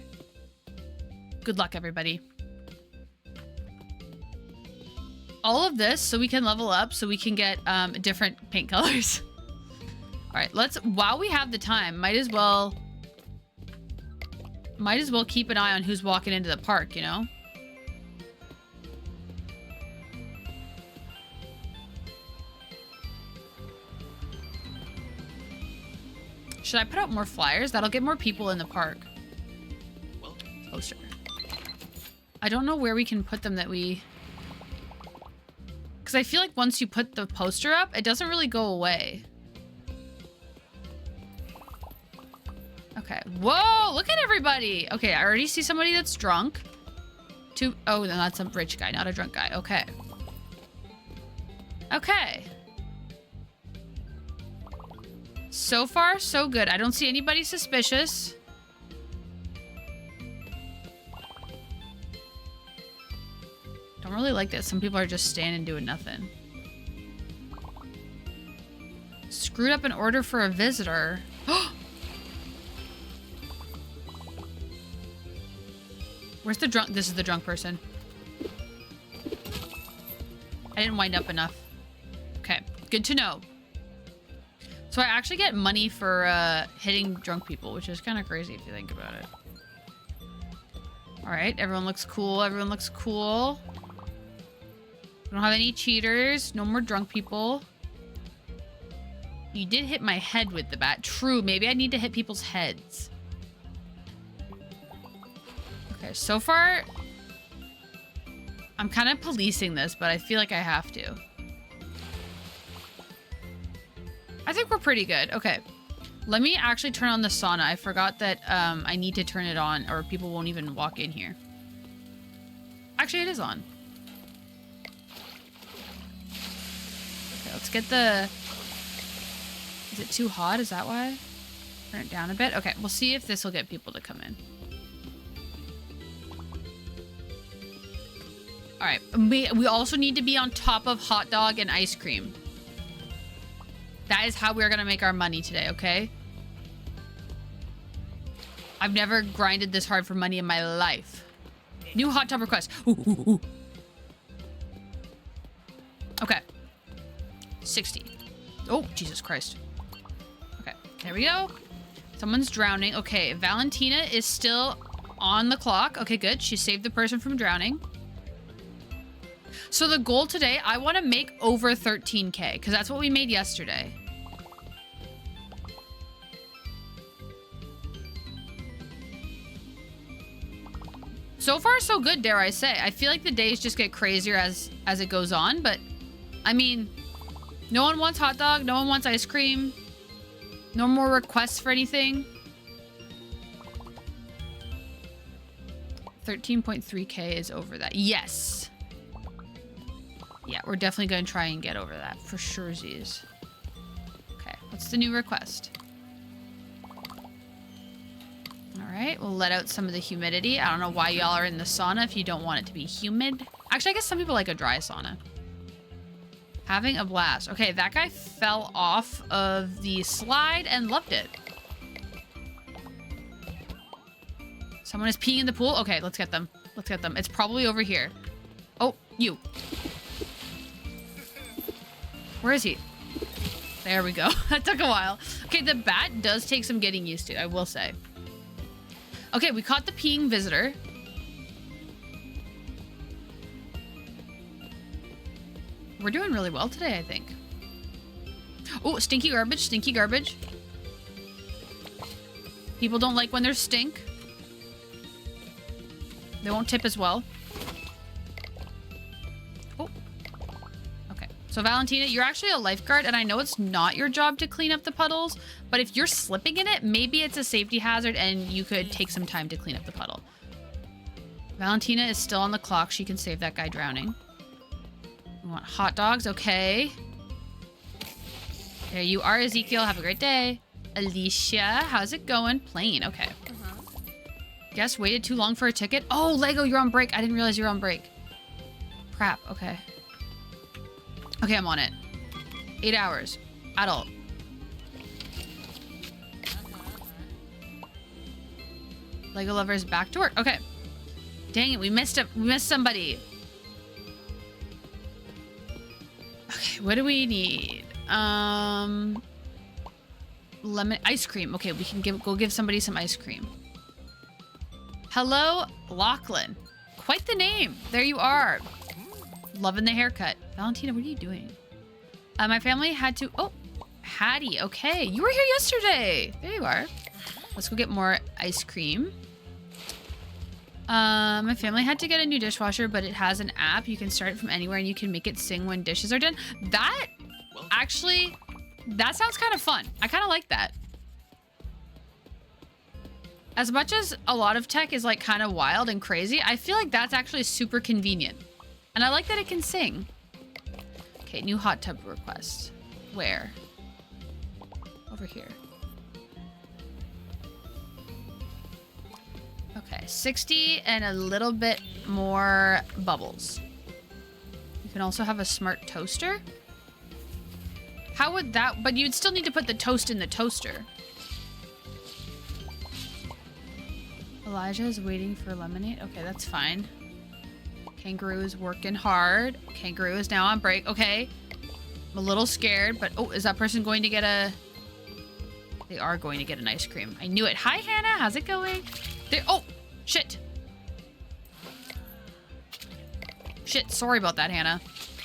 Good luck, everybody. All of this so we can level up, so we can get different paint colors. All right, while we have the time, might as well keep an eye on who's walking into the park, you know? Should I put out more flyers? That'll get more people in the park. Poster. I don't know where we can put them that we... Because I feel like once you put the poster up, it doesn't really go away. Okay. Whoa, look at everybody. Okay, I already see somebody that's drunk. Oh, no, that's a rich guy, not a drunk guy. Okay. Okay. So far, so good. I don't see anybody suspicious. Don't really like that some people are just standing doing nothing. Screwed up an order for a visitor. Where's the drunk? This is the drunk person. I didn't wind up enough. Okay, good to know. So I actually get money for hitting drunk people, which is kind of crazy if you think about it. All right, everyone looks cool. Everyone looks cool. We don't have any cheaters. No more drunk people. You did hit my head with the bat. True, maybe I need to hit people's heads. Okay, so far, I'm kind of policing this, but I feel like I have to. I think we're pretty good. Okay, let me actually turn on the sauna. I forgot that I need to turn it on or people won't even walk in here. Actually, it is on. Okay, let's get the... Is it too hot? Is that why? Turn it down a bit. Okay, we'll see if this will get people to come in. All right, we also need to be on top of hot dog and ice cream. That is how we're gonna make our money today, okay? I've never grinded this hard for money in my life. New hot tub request. Ooh, ooh, ooh. Okay. 60. Oh, Jesus Christ. Okay, there we go. Someone's drowning. Okay, Valentina is still on the clock. Okay, good. She saved the person from drowning. So the goal today, I want to make over 13K because that's what we made yesterday. So far, so good, dare I say. I feel like the days just get crazier as it goes on, but I mean, no one wants hot dog, no one wants ice cream, no more requests for anything. 13.3K is over that. Yes. Yeah, we're definitely going to try and get over that for sure, Z's. Okay, what's the new request? All right, we'll let out some of the humidity. I don't know why y'all are in the sauna if you don't want it to be humid. Actually, I guess some people like a dry sauna. Having a blast. Okay, that guy fell off of the slide and loved it. Someone is peeing in the pool. Okay, let's get them. Let's get them. It's probably over here. Oh, you. Where is he? There we go. That took a while. Okay, the bat does take some getting used to, I will say. Okay, we caught the peeing visitor. We're doing really well today, I think. Oh, stinky garbage, stinky garbage. People don't like when there's stink. They won't tip as well. Oh. Okay. So Valentina, you're actually a lifeguard, and I know it's not your job to clean up the puddles, but if you're slipping in it, maybe it's a safety hazard and you could take some time to clean up the puddle. Valentina is still on the clock. She can save that guy drowning. We want hot dogs. Okay. There you are, Ezekiel. Have a great day. Alicia, how's it going? Plane. Okay. Guess waited too long for a ticket. Oh, Lego, you're on break. I didn't realize you were on break. Crap. Okay. Okay, I'm on it. 8 hours. Adult. Lego lovers back to work. Okay. Dang it, we missed it. We missed somebody. Okay, what do we need? Lemon ice cream. Okay, we can go give somebody some ice cream. Hello, Lachlan. Quite the name. There you are. Loving the haircut. Valentina, what are you doing? My family had to... Oh, Hattie. Okay, you were here yesterday. There you are. Let's go get more ice cream. My family had to get a new dishwasher, but it has an app. You can start it from anywhere and you can make it sing when dishes are done. That actually, that sounds kind of fun. I kind of like that. As much as a lot of tech is like kind of wild and crazy, I feel like that's actually super convenient. And I like that it can sing. Okay, new hot tub request. Where? Over over here. Okay, 60 and a little bit more bubbles. You can also have a smart toaster. How would that, but you'd still need to put the toast in the toaster. Elijah is waiting for lemonade. Okay, that's fine. Kangaroo is working hard. Kangaroo is now on break. Okay. I'm a little scared, but oh, is that person going to get a... They are going to get an ice cream. I knew it. Hi, Hannah. How's it going? Oh, shit. Shit. Sorry about that, Hannah.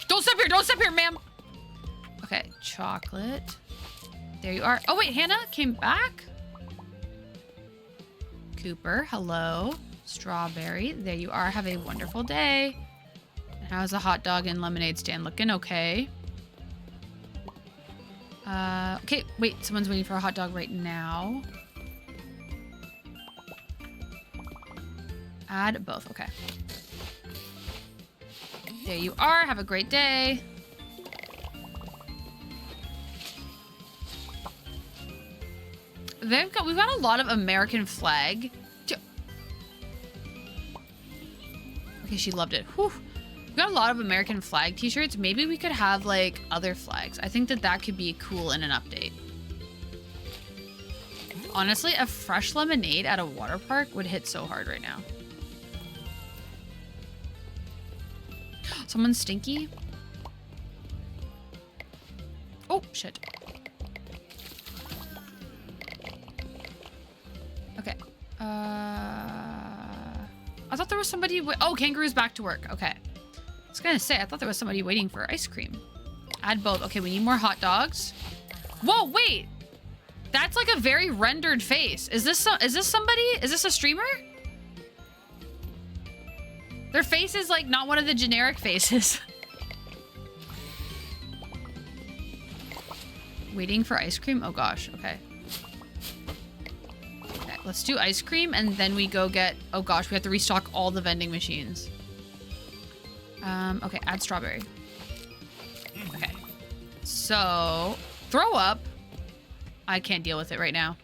Don't step here. Don't step here, ma'am. Okay. Chocolate. There you are. Oh, wait. Hannah came back? Cooper. Hello. Strawberry. There you are. Have a wonderful day. How's the hot dog and lemonade stand looking? Okay. Okay. Wait. Someone's waiting for a hot dog right now. Add both. Okay. There you are. Have a great day. We've got a lot of American flag. Okay, she loved it. Whew. We've got a lot of American flag t-shirts. Maybe we could have like other flags. I think that could be cool in an update. Honestly, a fresh lemonade at a water park would hit so hard right now. Someone's stinky. Oh, shit. Okay. I thought there was somebody... Oh, Kangaroo's back to work. Okay. I was gonna say, I thought there was somebody waiting for ice cream. Add both. Okay, we need more hot dogs. Whoa, wait! That's like a very rendered face. Is this somebody? Is this a streamer? Their face is like not one of the generic faces. Waiting for ice cream? Oh gosh, okay. Okay, let's do ice cream and then we go get... Oh gosh, we have to restock all the vending machines. Okay, add strawberry. Okay. So, throw up. I can't deal with it right now.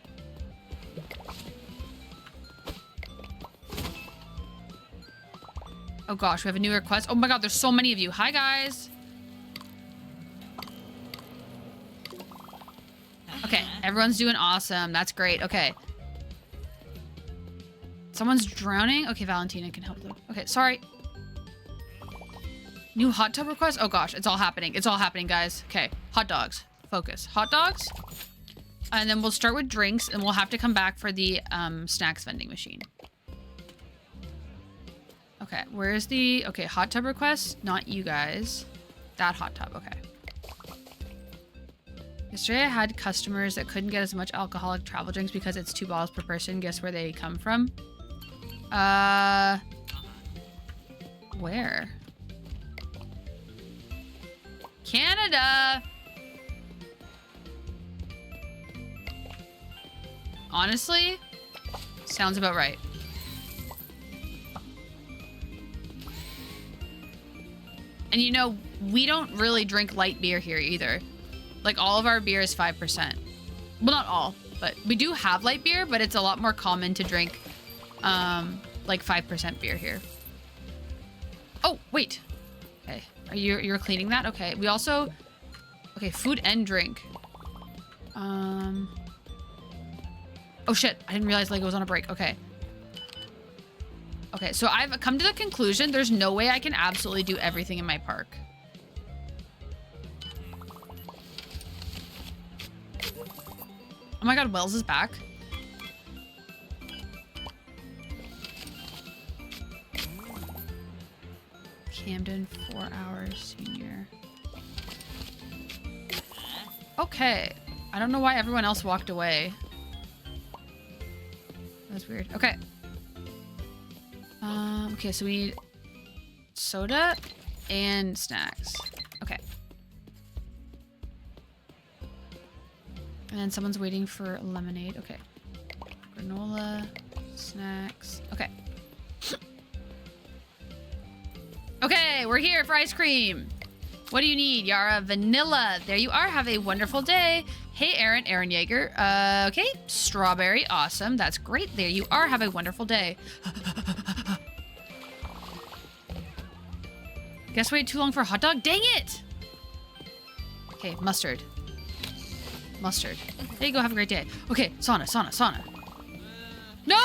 Oh gosh, we have a new request. Oh my god, there's so many of you. Hi guys. Okay, everyone's doing awesome. That's great. Okay. Someone's drowning. Okay, Valentina can help them. Okay, sorry. New hot tub request? Oh gosh, it's all happening. It's all happening, guys. Okay, hot dogs. Focus. Hot dogs. And then we'll start with drinks and we'll have to come back for the snacks vending machine. Okay, where's the... Okay, hot tub request? Not you guys. That hot tub, okay. Yesterday I had customers that couldn't get as much alcoholic travel drinks because it's 2 bottles per person. Guess where they come from? Where? Canada! Honestly, sounds about right. And you know, we don't really drink light beer here either. Like all of our beer is 5%. Well, not all, but we do have light beer, but it's a lot more common to drink like 5% beer here. Oh, wait. Okay. You're cleaning that? Okay. We also... Okay, food and drink. Oh shit, I didn't realize Lego was on a break. Okay. Okay, so I've come to the conclusion there's no way I can absolutely do everything in my park. Oh my god, Wells is back. Camden, 4 hours, senior. Okay. I don't know why everyone else walked away. That's weird. Okay. Okay, so we need soda and snacks. Okay. And then someone's waiting for lemonade. Okay. Granola, snacks. Okay. Okay, we're here for ice cream. What do you need, Yara? Vanilla. There you are. Have a wonderful day. Hey, Aaron Yeager. Okay, strawberry, awesome. That's great. There you are. Have a wonderful day. Guess wait too long for a hot dog? Dang it! Okay, mustard. Mustard. There you go. Have a great day. Okay, sauna. No!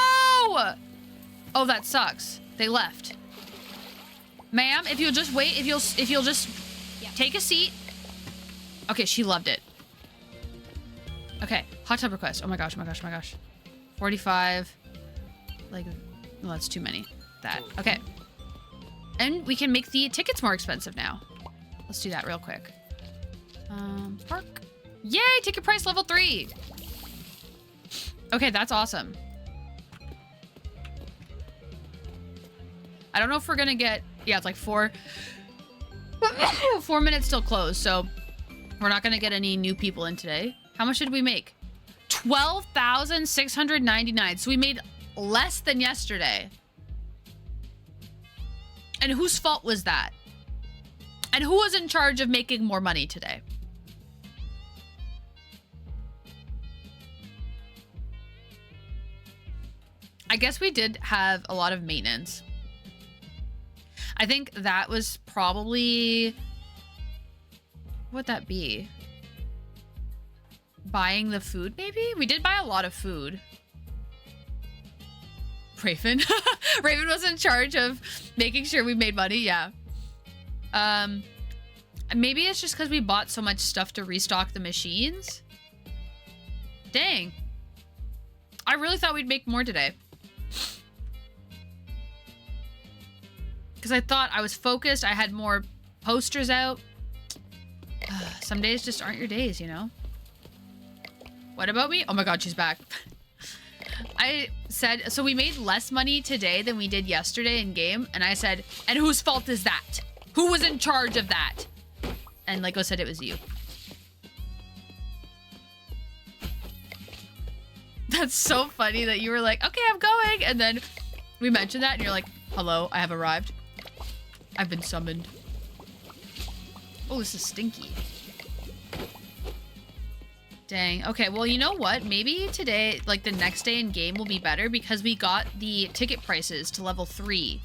Oh, that sucks. They left. Ma'am, if you'll just wait, if you'll just take a seat. Okay, she loved it. Okay, hot tub request. Oh my gosh. 45. Like, well, that's too many. That. Okay. And we can make the tickets more expensive now. Let's do that real quick. Park. Yay, ticket price level 3. Okay, that's awesome. I don't know if we're gonna get, yeah, it's like 4 minutes till close, so we're not gonna get any new people in today. How much did we make? 12,699. So we made less than yesterday. And whose fault was that? And who was in charge of making more money today? I guess we did have a lot of maintenance. I think that was probably... What would that be? Buying the food, maybe? We did buy a lot of food. Raven. Raven was in charge of making sure we made money, yeah. Maybe it's just because we bought so much stuff to restock the machines. Dang. I really thought we'd make more today. Because I thought I was focused, I had more posters out. Some days just aren't your days, you know? What about me? Oh my god, she's back. I said, so we made less money today than we did yesterday in game, and I said, and whose fault is that? Who was in charge of that? And Lego said it was you. That's so funny that you were like, okay, I'm going, and then we mentioned that, and you're like, hello, I have arrived. I've been summoned. Oh, this is stinky. Dang. Okay, well, you know what? Maybe today, like the next day in game will be better because we got the ticket prices to level 3.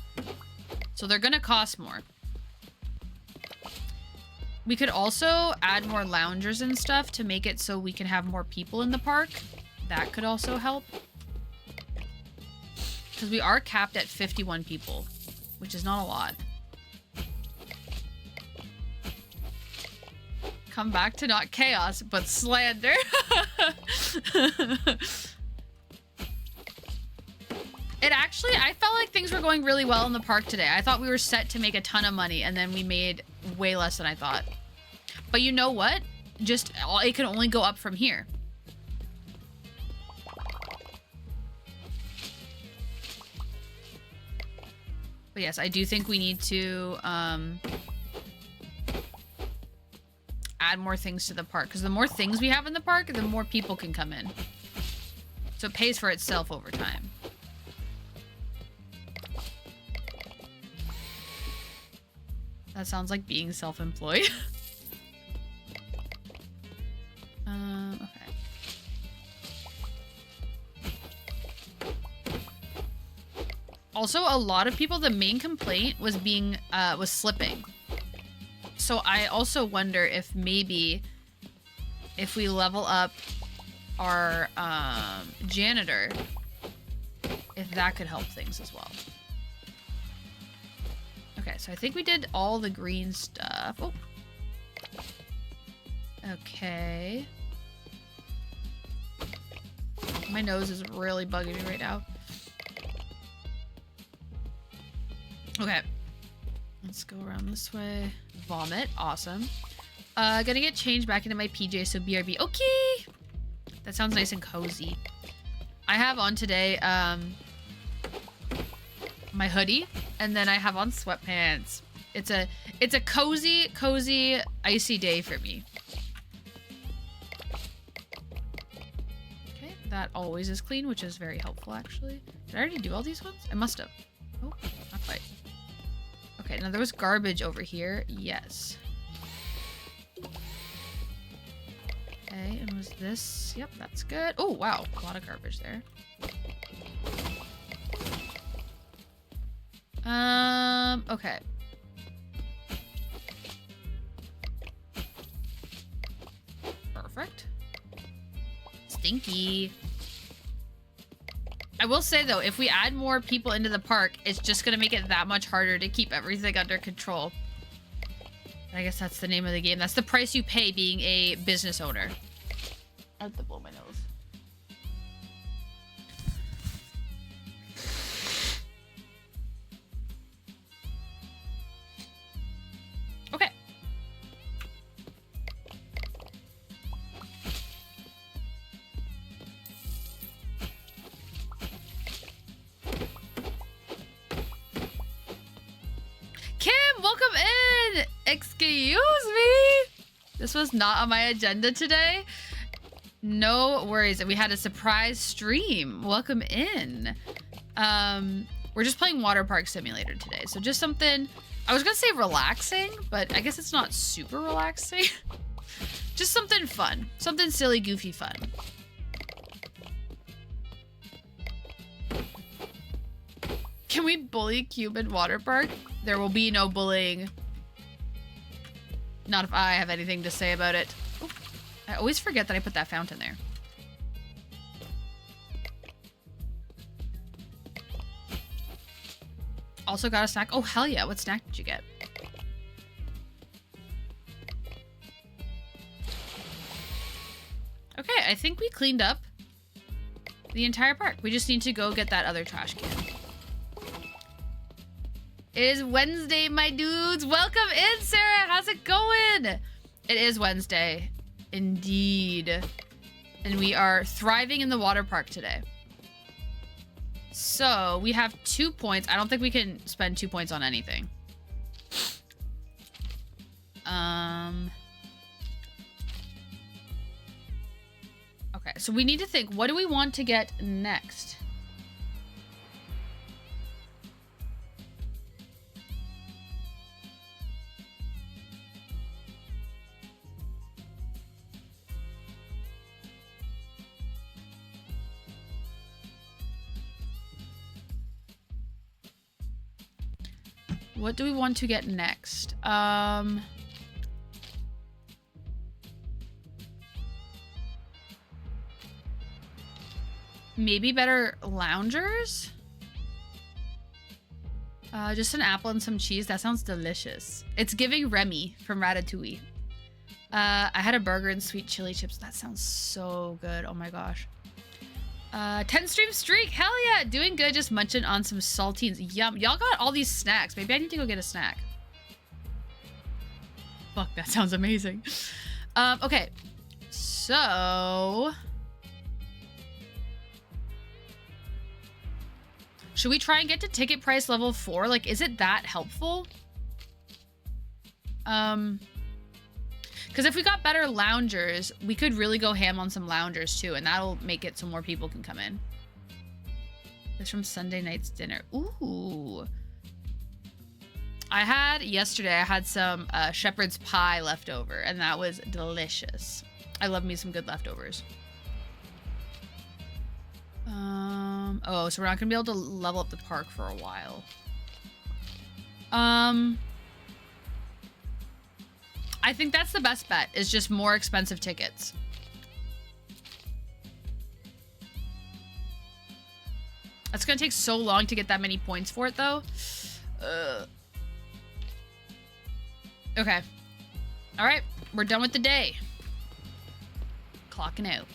So they're gonna cost more. We could also add more loungers and stuff to make it so we can have more people in the park. That could also help. Because we are capped at 51 people, which is not a lot. Come back to not chaos, but slander. It actually, I felt like things were going really well in the park today. I thought we were set to make a ton of money, and then we made way less than I thought. But you know what? Just, it can only go up from here. But yes, I do think we need to, add more things to the park, because the more things we have in the park, the more people can come in. So it pays for itself over time. That sounds like being self-employed. Okay. Also, a lot of people, the main complaint was being, was slipping. So I also wonder if maybe if we level up our janitor, if that could help things as well. Okay, so I think we did all the green stuff. Oh. Okay. My nose is really bugging me right now. Okay. Let's go around this way. Vomit. Awesome. Gonna get changed back into my PJ, so BRB. Okay! That sounds nice and cozy. I have on today, my hoodie, and then I have on sweatpants. It's a cozy, icy day for me. Okay, that always is clean, which is very helpful, actually. Did I already do all these ones? I must have. Oh, not quite. Okay, now there was garbage over here. Yes. Okay, and was this? Yep, that's good. Oh, wow. A lot of garbage there. Okay. Perfect. Stinky. I will say, though, if we add more people into the park, it's just going to make it that much harder to keep everything under control. I guess that's the name of the game. That's the price you pay being a business owner. I have to blow my nose. Okay. Kim, welcome in! Excuse me! This was not on my agenda today. No worries. We had a surprise stream. Welcome in. We're just playing Waterpark Simulator today. So just something, I was gonna say relaxing, but I guess it's not super relaxing. Just something fun. Something silly, goofy fun. Can we bully Cube in Waterpark? There will be no bullying. Not if I have anything to say about it. Oh, I always forget that I put that fountain there. Also got a snack. Oh, hell yeah. What snack did you get? Okay, I think we cleaned up the entire park. We just need to go get that other trash can. It is Wednesday, my dudes. Welcome in, Sarah. How's it going? It is Wednesday. Indeed. And we are thriving in the water park today. So we have 2 points. I don't think we can spend 2 points on anything. Okay, so we need to think, what do we want to get next? What do we want to get next? Maybe better loungers? Just an apple and some cheese. That sounds delicious. It's giving Remy from Ratatouille. I had a burger and sweet chili chips. That sounds so good. Oh my gosh. 10 stream streak. Hell yeah. Doing good. Just munching on some saltines. Yum. Y'all got all these snacks. Maybe I need to go get a snack. Fuck, that sounds amazing. Okay. So... should we try and get to ticket price level 4? Like, is it that helpful? Because if we got better loungers, we could really go ham on some loungers too, and that'll make it so more people can come in. This from Sunday night's dinner. Ooh. Yesterday, I had some shepherd's pie left over, and that was delicious. I love me some good leftovers. Oh, so we're not gonna be able to level up the park for a while. I think that's the best bet, is just more expensive tickets. It's gonna take so long to get that many points for it, though. Okay. All right, we're done with the day. Clocking out.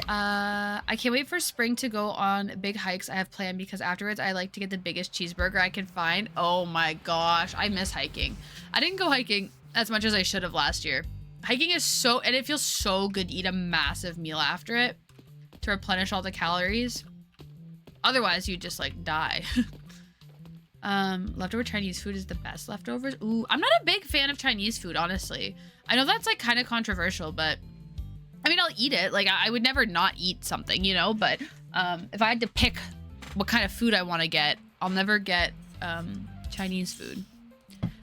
I can't wait for spring to go on big hikes I have planned, because afterwards I like to get the biggest cheeseburger I can find. Oh my gosh, I miss hiking. I didn't go hiking as much as I should have last year. Hiking is so, and it feels so good to eat a massive meal after it to replenish all the calories. Otherwise, you just like die. Leftover Chinese food is the best leftovers. Ooh, I'm not a big fan of Chinese food, honestly. I know that's like kind of controversial, but I mean, I'll eat it. Like, I would never not eat something, you know? But if I had to pick what kind of food I want to get, I'll never get Chinese food.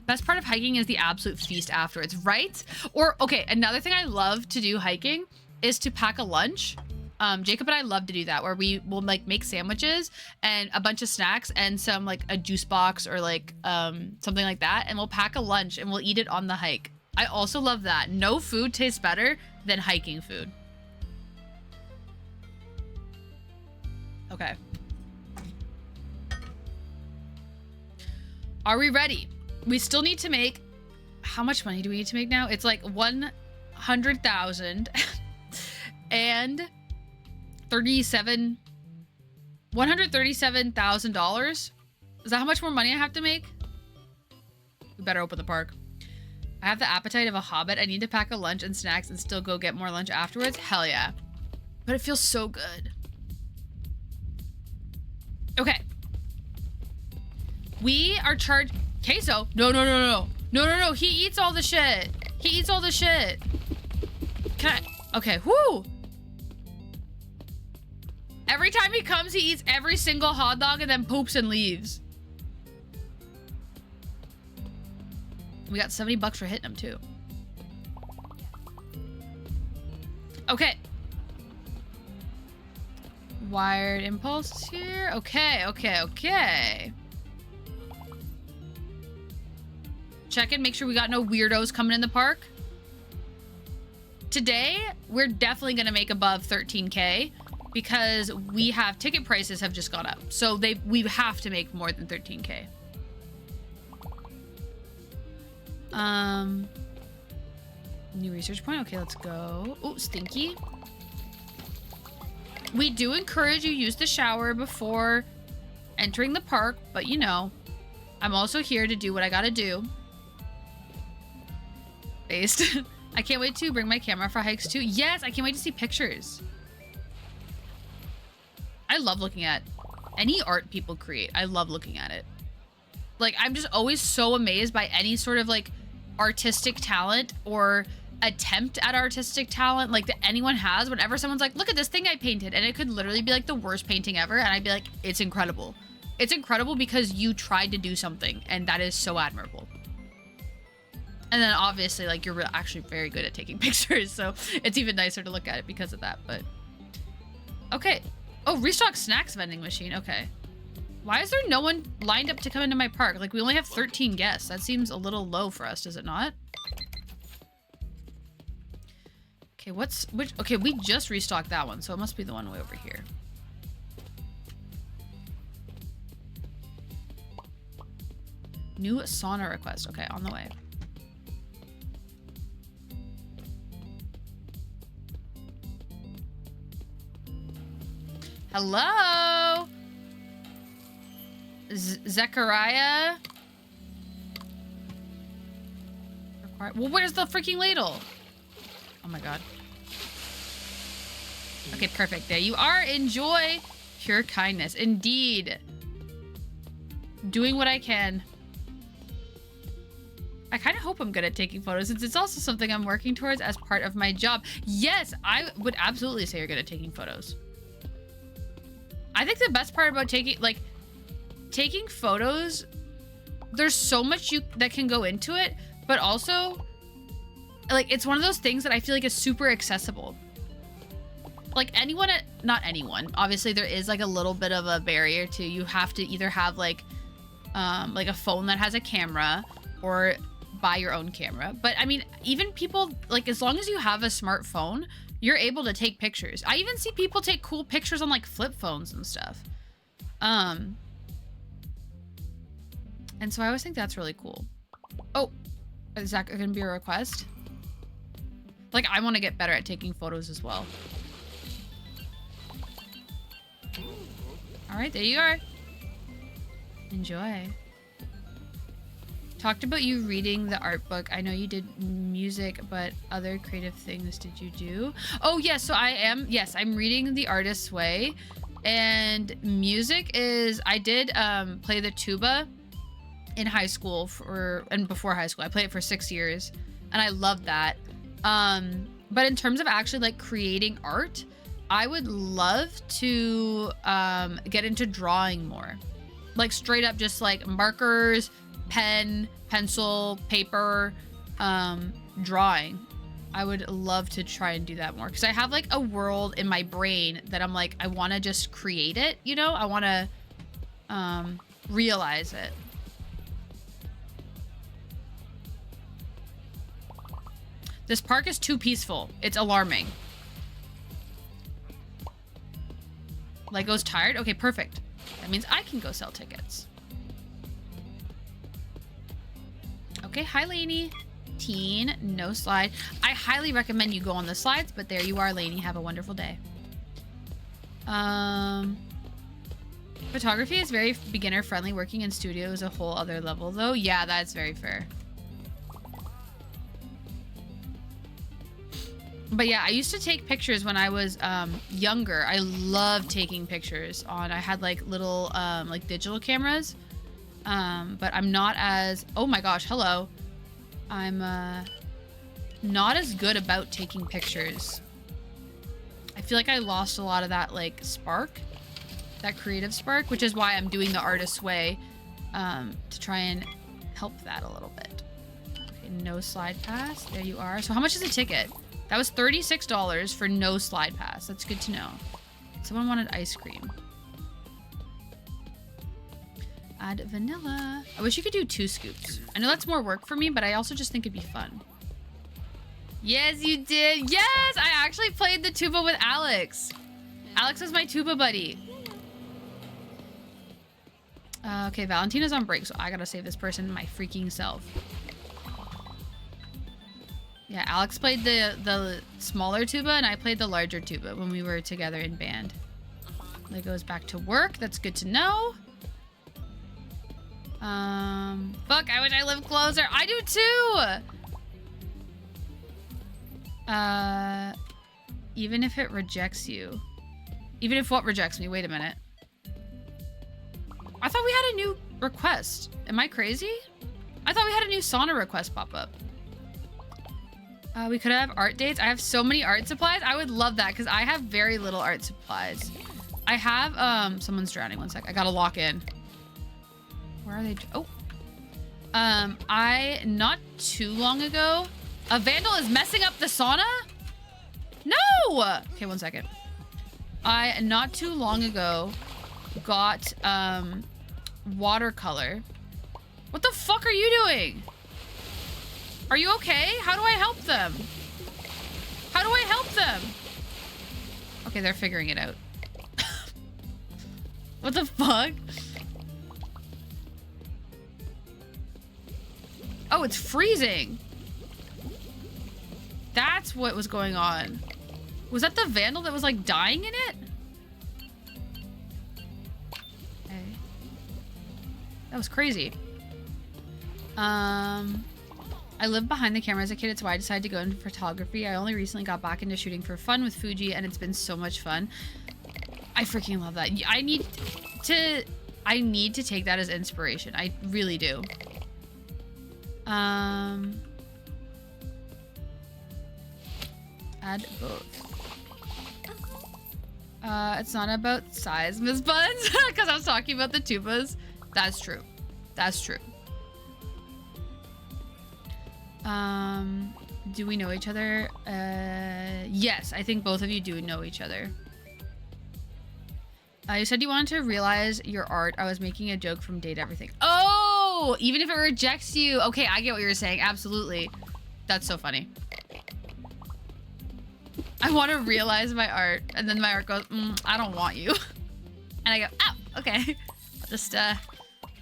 But best part of hiking is the absolute feast afterwards, right? Or, okay, another thing I love to do hiking is to pack a lunch. Jacob and I love to do that, where we will like make sandwiches and a bunch of snacks and some like a juice box or like something like that, and we'll pack a lunch and we'll eat it on the hike. I also love that. No food tastes better than hiking food. Okay. Are we ready? We still need to make, how much money do we need to make now? It's like 100,000 and $137,000. Is that how much more money I have to make? We better open the park. I have the appetite of a hobbit. I need to pack a lunch and snacks and still go get more lunch afterwards. Hell yeah. But it feels so good. Okay. We are charged. Queso? No. He eats all the shit. He eats all the shit. Can I? Okay. Whoo. Every time he comes, he eats every single hot dog and then poops and leaves. We got $70 for hitting him too. Okay. Wired impulse here. Okay. Check and make sure we got no weirdos coming in the park. Today, we're definitely gonna make above 13K because we have ticket prices have just gone up. So we have to make more than 13K. New research point. Okay, let's go. Oh, stinky. We do encourage you use the shower before entering the park, but you know, I'm also here to do what I gotta do. Based. I can't wait to bring my camera for hikes too. Yes, I can't wait to see pictures. I love looking at any art people create. I love looking at it. Like, I'm just always so amazed by any sort of like artistic talent or attempt at artistic talent like that anyone has. Whenever someone's like, look at this thing I painted, and it could literally be like the worst painting ever, and I'd be like, it's incredible. It's incredible because you tried to do something, and that is so admirable. And then obviously like you're actually very good at taking pictures, so it's even nicer to look at it because of that. But okay. Oh, restock snacks vending machine. Okay. Why is there no one lined up to come into my park? Like, we only have 13 guests. That seems a little low for us, does it not? Okay, okay, we just restocked that one, so it must be the one way over here. New sauna request. Okay, on the way. Hello? Zechariah? Well, where's the freaking ladle? Oh my god. Okay, perfect. There you are. Enjoy. Pure kindness. Indeed. Doing what I can. I kind of hope I'm good at taking photos, since it's also something I'm working towards as part of my job. Yes, I would absolutely say you're good at taking photos. I think the best part about taking photos, there's so much that can go into it, but also like it's one of those things that I feel like is super accessible. Like not anyone, obviously there is like a little bit of a barrier to, you have to either have like a phone that has a camera or buy your own camera. But I mean, even people, like, as long as you have a smartphone, you're able to take pictures. I even see people take cool pictures on like flip phones and stuff. And so I always think that's really cool. Oh, is that gonna be a request? Like, I want to get better at taking photos as well. All right, there you are. Enjoy. Talked about you reading the art book. I know you did music, but other creative things did you do? Oh yes, so I'm reading The Artist's Way, and music is, I did play the tuba in high school and before high school. I played it for 6 years and I loved that. But in terms of actually like creating art, I would love to get into drawing more. Like straight up just like markers, pen, pencil, paper, drawing. I would love to try and do that more because I have like a world in my brain that I'm like, I want to just create it, you know? I want to realize it. This park is too peaceful. It's alarming. Lego's tired? Okay, perfect. That means I can go sell tickets. Okay, hi, Lainey. Teen, no slide. I highly recommend you go on the slides, but there you are, Lainey. Have a wonderful day. Photography is very beginner friendly. Working in studio is a whole other level, though. Yeah, that's very fair. But yeah, I used to take pictures when I was younger. I loved taking pictures I had like little like digital cameras. But I'm not as, oh my gosh, hello. I'm not as good about taking pictures. I feel like I lost a lot of that like spark, that creative spark, which is why I'm doing the artist's way to try and help that a little bit. Okay, no slide pass. There you are. So how much is a ticket? That was $36 for no slide pass. That's good to know. Someone wanted ice cream. Add vanilla. I wish you could do 2 scoops. I know that's more work for me, but I also just think it'd be fun. Yes, you did. Yes, I actually played the tuba with Alex. Alex was my tuba buddy. Okay, Valentina's on break, so I gotta save this person my freaking self. Yeah, Alex played the smaller tuba and I played the larger tuba when we were together in band. Lego's back to work. That's good to know. Fuck, I wish I lived closer. I do too! Even if it rejects you. Even if what rejects me? Wait a minute. I thought we had a new request. Am I crazy? I thought we had a new sauna request pop up. We could have art dates. I have so many art supplies. I would love that because I have very little art supplies. I have, someone's drowning. One sec. I gotta lock in. Where are they? Oh. Not too long ago, a vandal is messing up the sauna? No! Okay, one second. I, not too long ago, got, watercolor. What the fuck are you doing? Are you okay? How do I help them? How do I help them? Okay, they're figuring it out. What the fuck? Oh, it's freezing. That's what was going on. Was that the vandal that was like dying in it? Okay. That was crazy. I lived behind the camera as a kid. It's why I decided to go into photography. I only recently got back into shooting for fun with Fuji, and it's been so much fun. I freaking love that. I need to take that as inspiration. I really do. Add both. It's not about size, Miss Buns, because I was talking about the tubas. That's true. That's true. Do we know each other? Yes, I think both of you do know each other. You said you wanted to realize your art. I was making a joke from Date Everything. Oh, even if it rejects you. Okay, I get what you're saying. Absolutely. That's so funny. I want to realize my art. And then my art goes, I don't want you. And I go, oh, okay. I'll just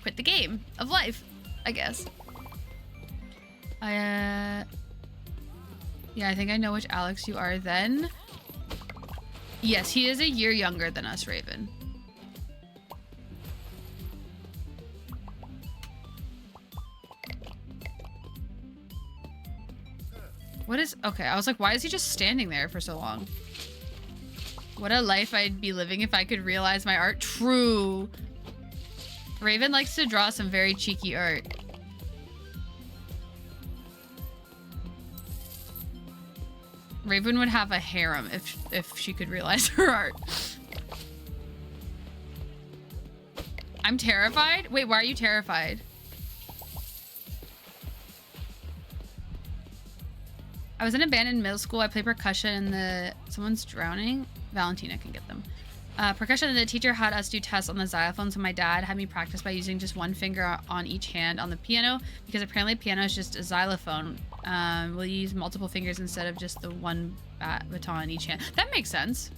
quit the game of life, I guess. Yeah, I think I know which Alex you are then. Yes, he is a year younger than us, Raven. What is... Okay, I was like, why is he just standing there for so long? What a life I'd be living if I could realize my art. True. Raven likes to draw some very cheeky art. Raven would have a harem if she could realize her art. I'm terrified? Wait, why are you terrified? I was in a band in middle school. I played percussion and someone's drowning. Valentina can get them. Percussion, and the teacher had us do tests on the xylophone, so my dad had me practice by using just one finger on each hand on the piano, because apparently piano is just a xylophone. We'll use multiple fingers instead of just the one baton in each hand. That makes sense.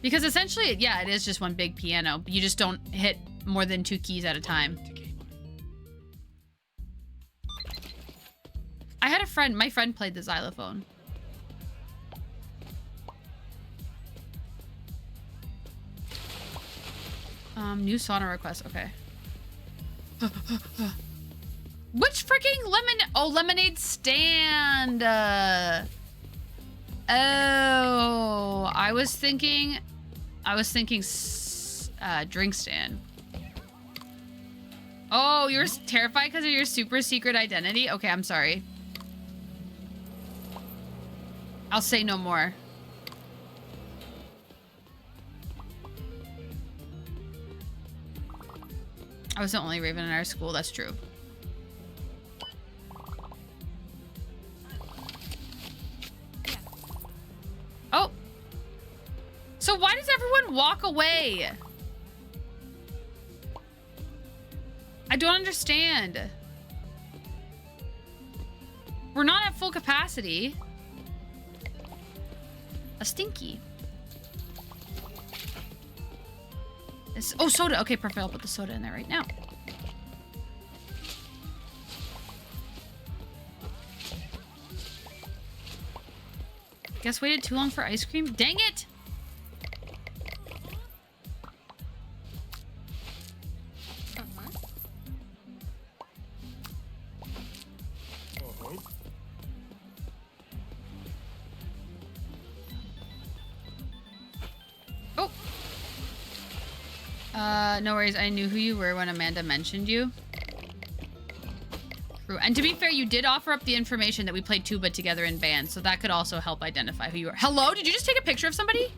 Because essentially, yeah, it is just one big piano. You just don't hit more than 2 keys at a time. I had a friend, my friend played the xylophone. New sauna request, okay. Which freaking lemonade stand? Oh, I was thinking drink stand. Oh, you're terrified because of your super secret identity? Okay, I'm sorry. I'll say no more. I was the only Raven in our school, that's true. Oh. So why does everyone walk away? I don't understand. We're not at full capacity. A stinky. Oh, soda. Okay, perfect. I'll put the soda in there right now. Guess waited too long for ice cream? Dang it! No worries. I knew who you were when Amanda mentioned you. True. And to be fair, you did offer up the information that we played tuba together in band, so that could also help identify who you are. Hello? Did you just take a picture of somebody?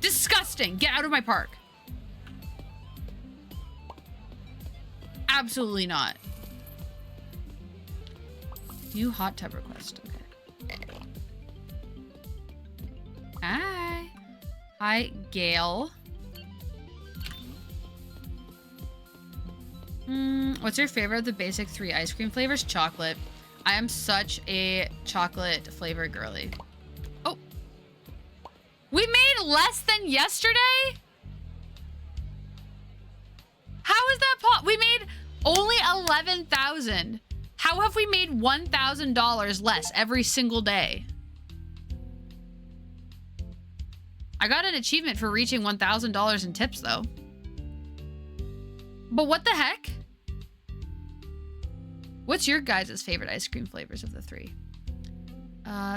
Disgusting. Get out of my park. Absolutely not. New hot tub request. Okay. Hi. Hi, Gail. What's your favorite of the basic 3 ice cream flavors? Chocolate. I am such a chocolate flavor girly. Oh. We made less than yesterday? How is that we made only 11,000. How have we made $1,000 less every single day? I got an achievement for reaching $1,000 in tips though. But what the heck? What's your guys' favorite ice cream flavors of the 3?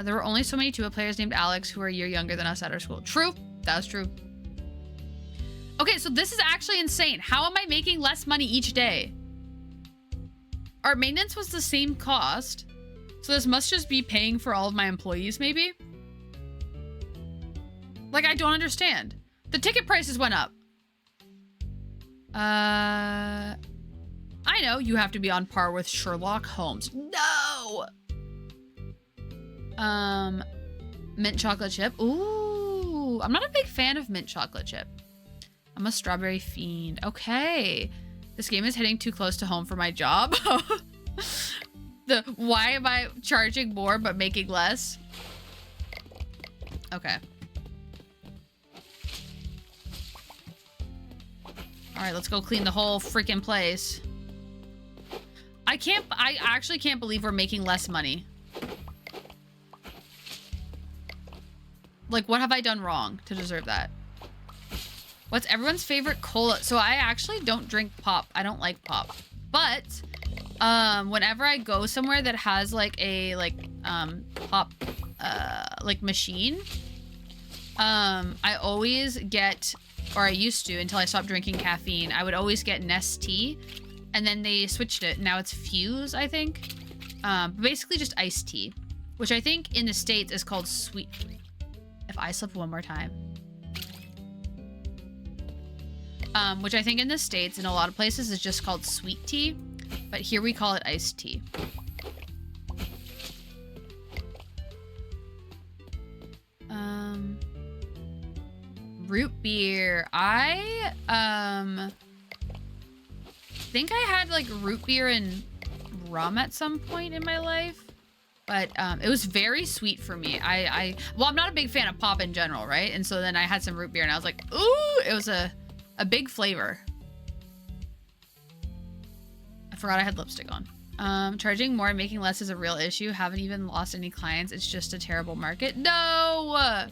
There were only so many tuba players named Alex who are a year younger than us at our school. True. That was true. Okay, so this is actually insane. How am I making less money each day? Our maintenance was the same cost. So this must just be paying for all of my employees, maybe? Like, I don't understand. The ticket prices went up. I know you have to be on par with Sherlock Holmes. No! Mint chocolate chip. Ooh, I'm not a big fan of mint chocolate chip. I'm a strawberry fiend. Okay. This game is hitting too close to home for my job. Why am I charging more but making less? Okay. All right, let's go clean the whole freaking place. I actually can't believe we're making less money. Like, what have I done wrong to deserve that? What's everyone's favorite cola? So I actually don't drink pop. I don't like pop. But whenever I go somewhere that has like a pop like machine, I always get, or I used to until I stopped drinking caffeine, I would always get Nestea, and then they switched it. Now it's Fuse, I think. Basically just iced tea, which I think in the States is called sweet. If I slip one more time. Which I think in the States, in a lot of places, is just called sweet tea. But here we call it iced tea. Root beer. I think I had like root beer and rum at some point in my life, but it was very sweet for me. Well, I'm not a big fan of pop in general, right? And so then I had some root beer and I was like, ooh, it was a big flavor. I forgot I had lipstick on. Charging more and making less is a real issue. Haven't even lost any clients. It's just a terrible market. No!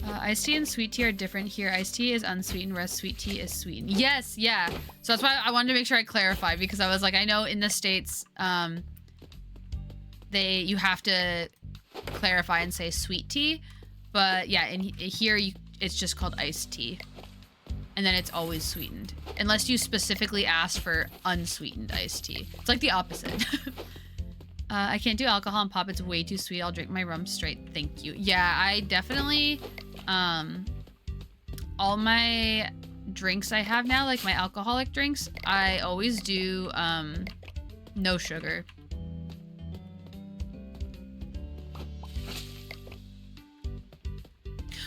Iced tea and sweet tea are different here. Iced tea is unsweetened, whereas sweet tea is sweetened. Yes, yeah. So that's why I wanted to make sure I clarify, because I was like, I know in the States, you have to clarify and say sweet tea, but yeah, in here it's just called iced tea, and then it's always sweetened unless you specifically ask for unsweetened iced tea. It's like the opposite. I can't do alcohol and pop. It's way too sweet. I'll drink my rum straight. Thank you. Yeah, I definitely, all my drinks I have now, like my alcoholic drinks, I always do, no sugar.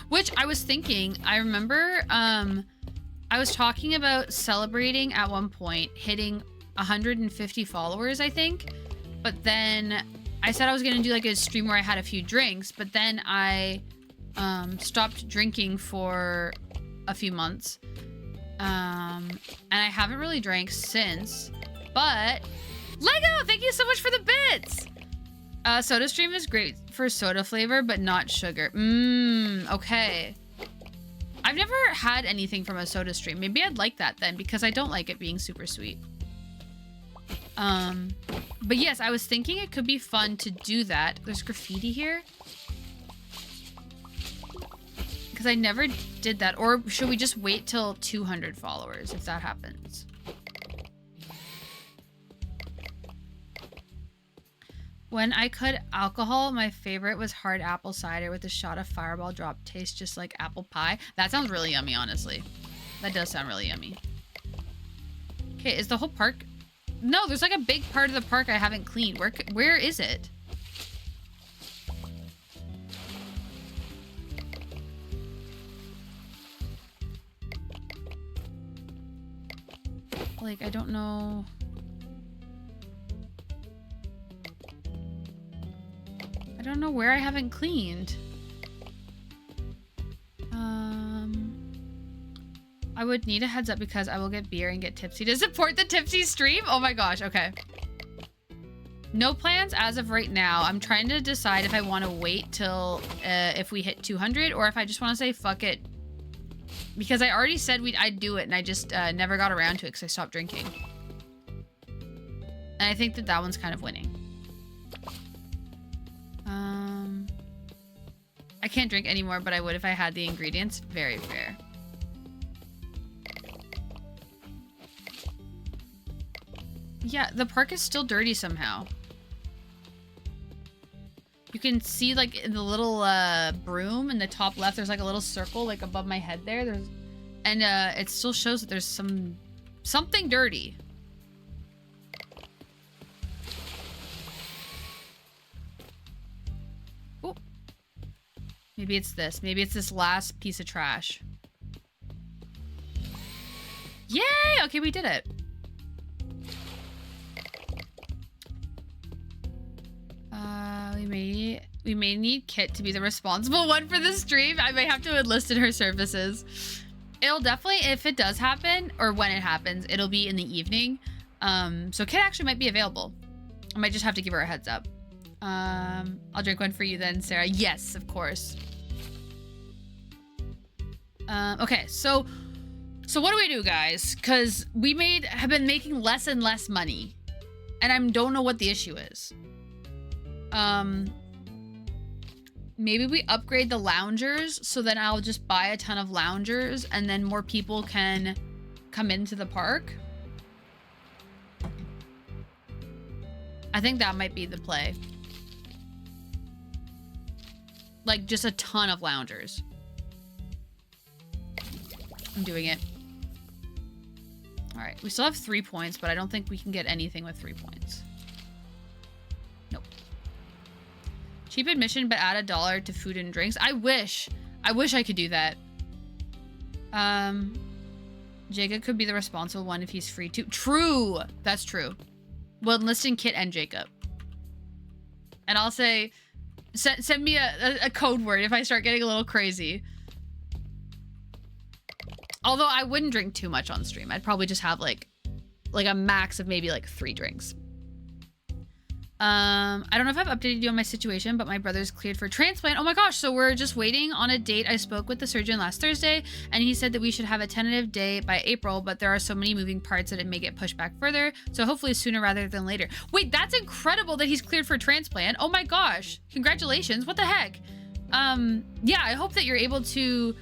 Which I was thinking, I remember, I was talking about celebrating at one point, hitting 150 followers, I think. But then I said I was gonna do like a stream where I had a few drinks, but then I stopped drinking for a few months. And I haven't really drank since, but Lego, thank you so much for the bits. SodaStream is great for soda flavor, but not sugar. Okay. I've never had anything from a SodaStream. Maybe I'd like that then, because I don't like it being super sweet. But yes, I was thinking it could be fun to do that. There's graffiti here. Because I never did that. Or should we just wait till 200 followers if that happens? When I cut alcohol, my favorite was hard apple cider with a shot of Fireball drop. Tastes just like apple pie. That sounds really yummy, honestly. That does sound really yummy. Okay, is the whole park... No, there's like a big part of the park I haven't cleaned. Where is it? Like, I don't know... I don't know where I haven't cleaned. I would need a heads up because I will get beer and get tipsy to support the tipsy stream. Oh my gosh, okay. No plans as of right now. I'm trying to decide if I want to wait till if we hit 200 or if I just want to say fuck it. Because I already said I'd do it and I just never got around to it because I stopped drinking. And I think that one's kind of winning. I can't drink anymore, but I would if I had the ingredients. Very fair. Yeah, the park is still dirty somehow. You can see like in the little broom in the top left, there's like a little circle like above my head there. And it still shows that there's something dirty. Oh. Maybe it's this. Maybe it's this last piece of trash. Yay! Okay, we did it. We may need Kit to be the responsible one for the stream. I may have to enlist in her services. It'll definitely, if it does happen, or when it happens, it'll be in the evening. So Kit actually might be available. I might just have to give her a heads up. I'll drink one for you then, Sarah. Yes, of course. Okay, so what do we do, guys? Because we have been making less and less money, and I don't know what the issue is. Maybe we upgrade the loungers, so then I'll just buy a ton of loungers, and then more people can come into the park. I think that might be the play. Like, just a ton of loungers. I'm doing it. All right, we still have 3 points, but I don't think we can get anything with 3 points. Cheap admission, but add $1 to food and drinks. I wish I could do that. Jacob could be the responsible one if he's free too. True. That's true. Well, enlisting Kit and Jacob. And I'll say, send me a code word if I start getting a little crazy. Although I wouldn't drink too much on stream. I'd probably just have like a max of maybe like 3 drinks. I don't know if I've updated you on my situation, but my brother's cleared for transplant. Oh my gosh, so we're just waiting on a date. I spoke with the surgeon last Thursday, and he said that we should have a tentative date by April, but there are so many moving parts that it may get pushed back further, so hopefully sooner rather than later. Wait, that's incredible that he's cleared for transplant. Oh my gosh, congratulations. What the heck? Yeah, I hope that you're able to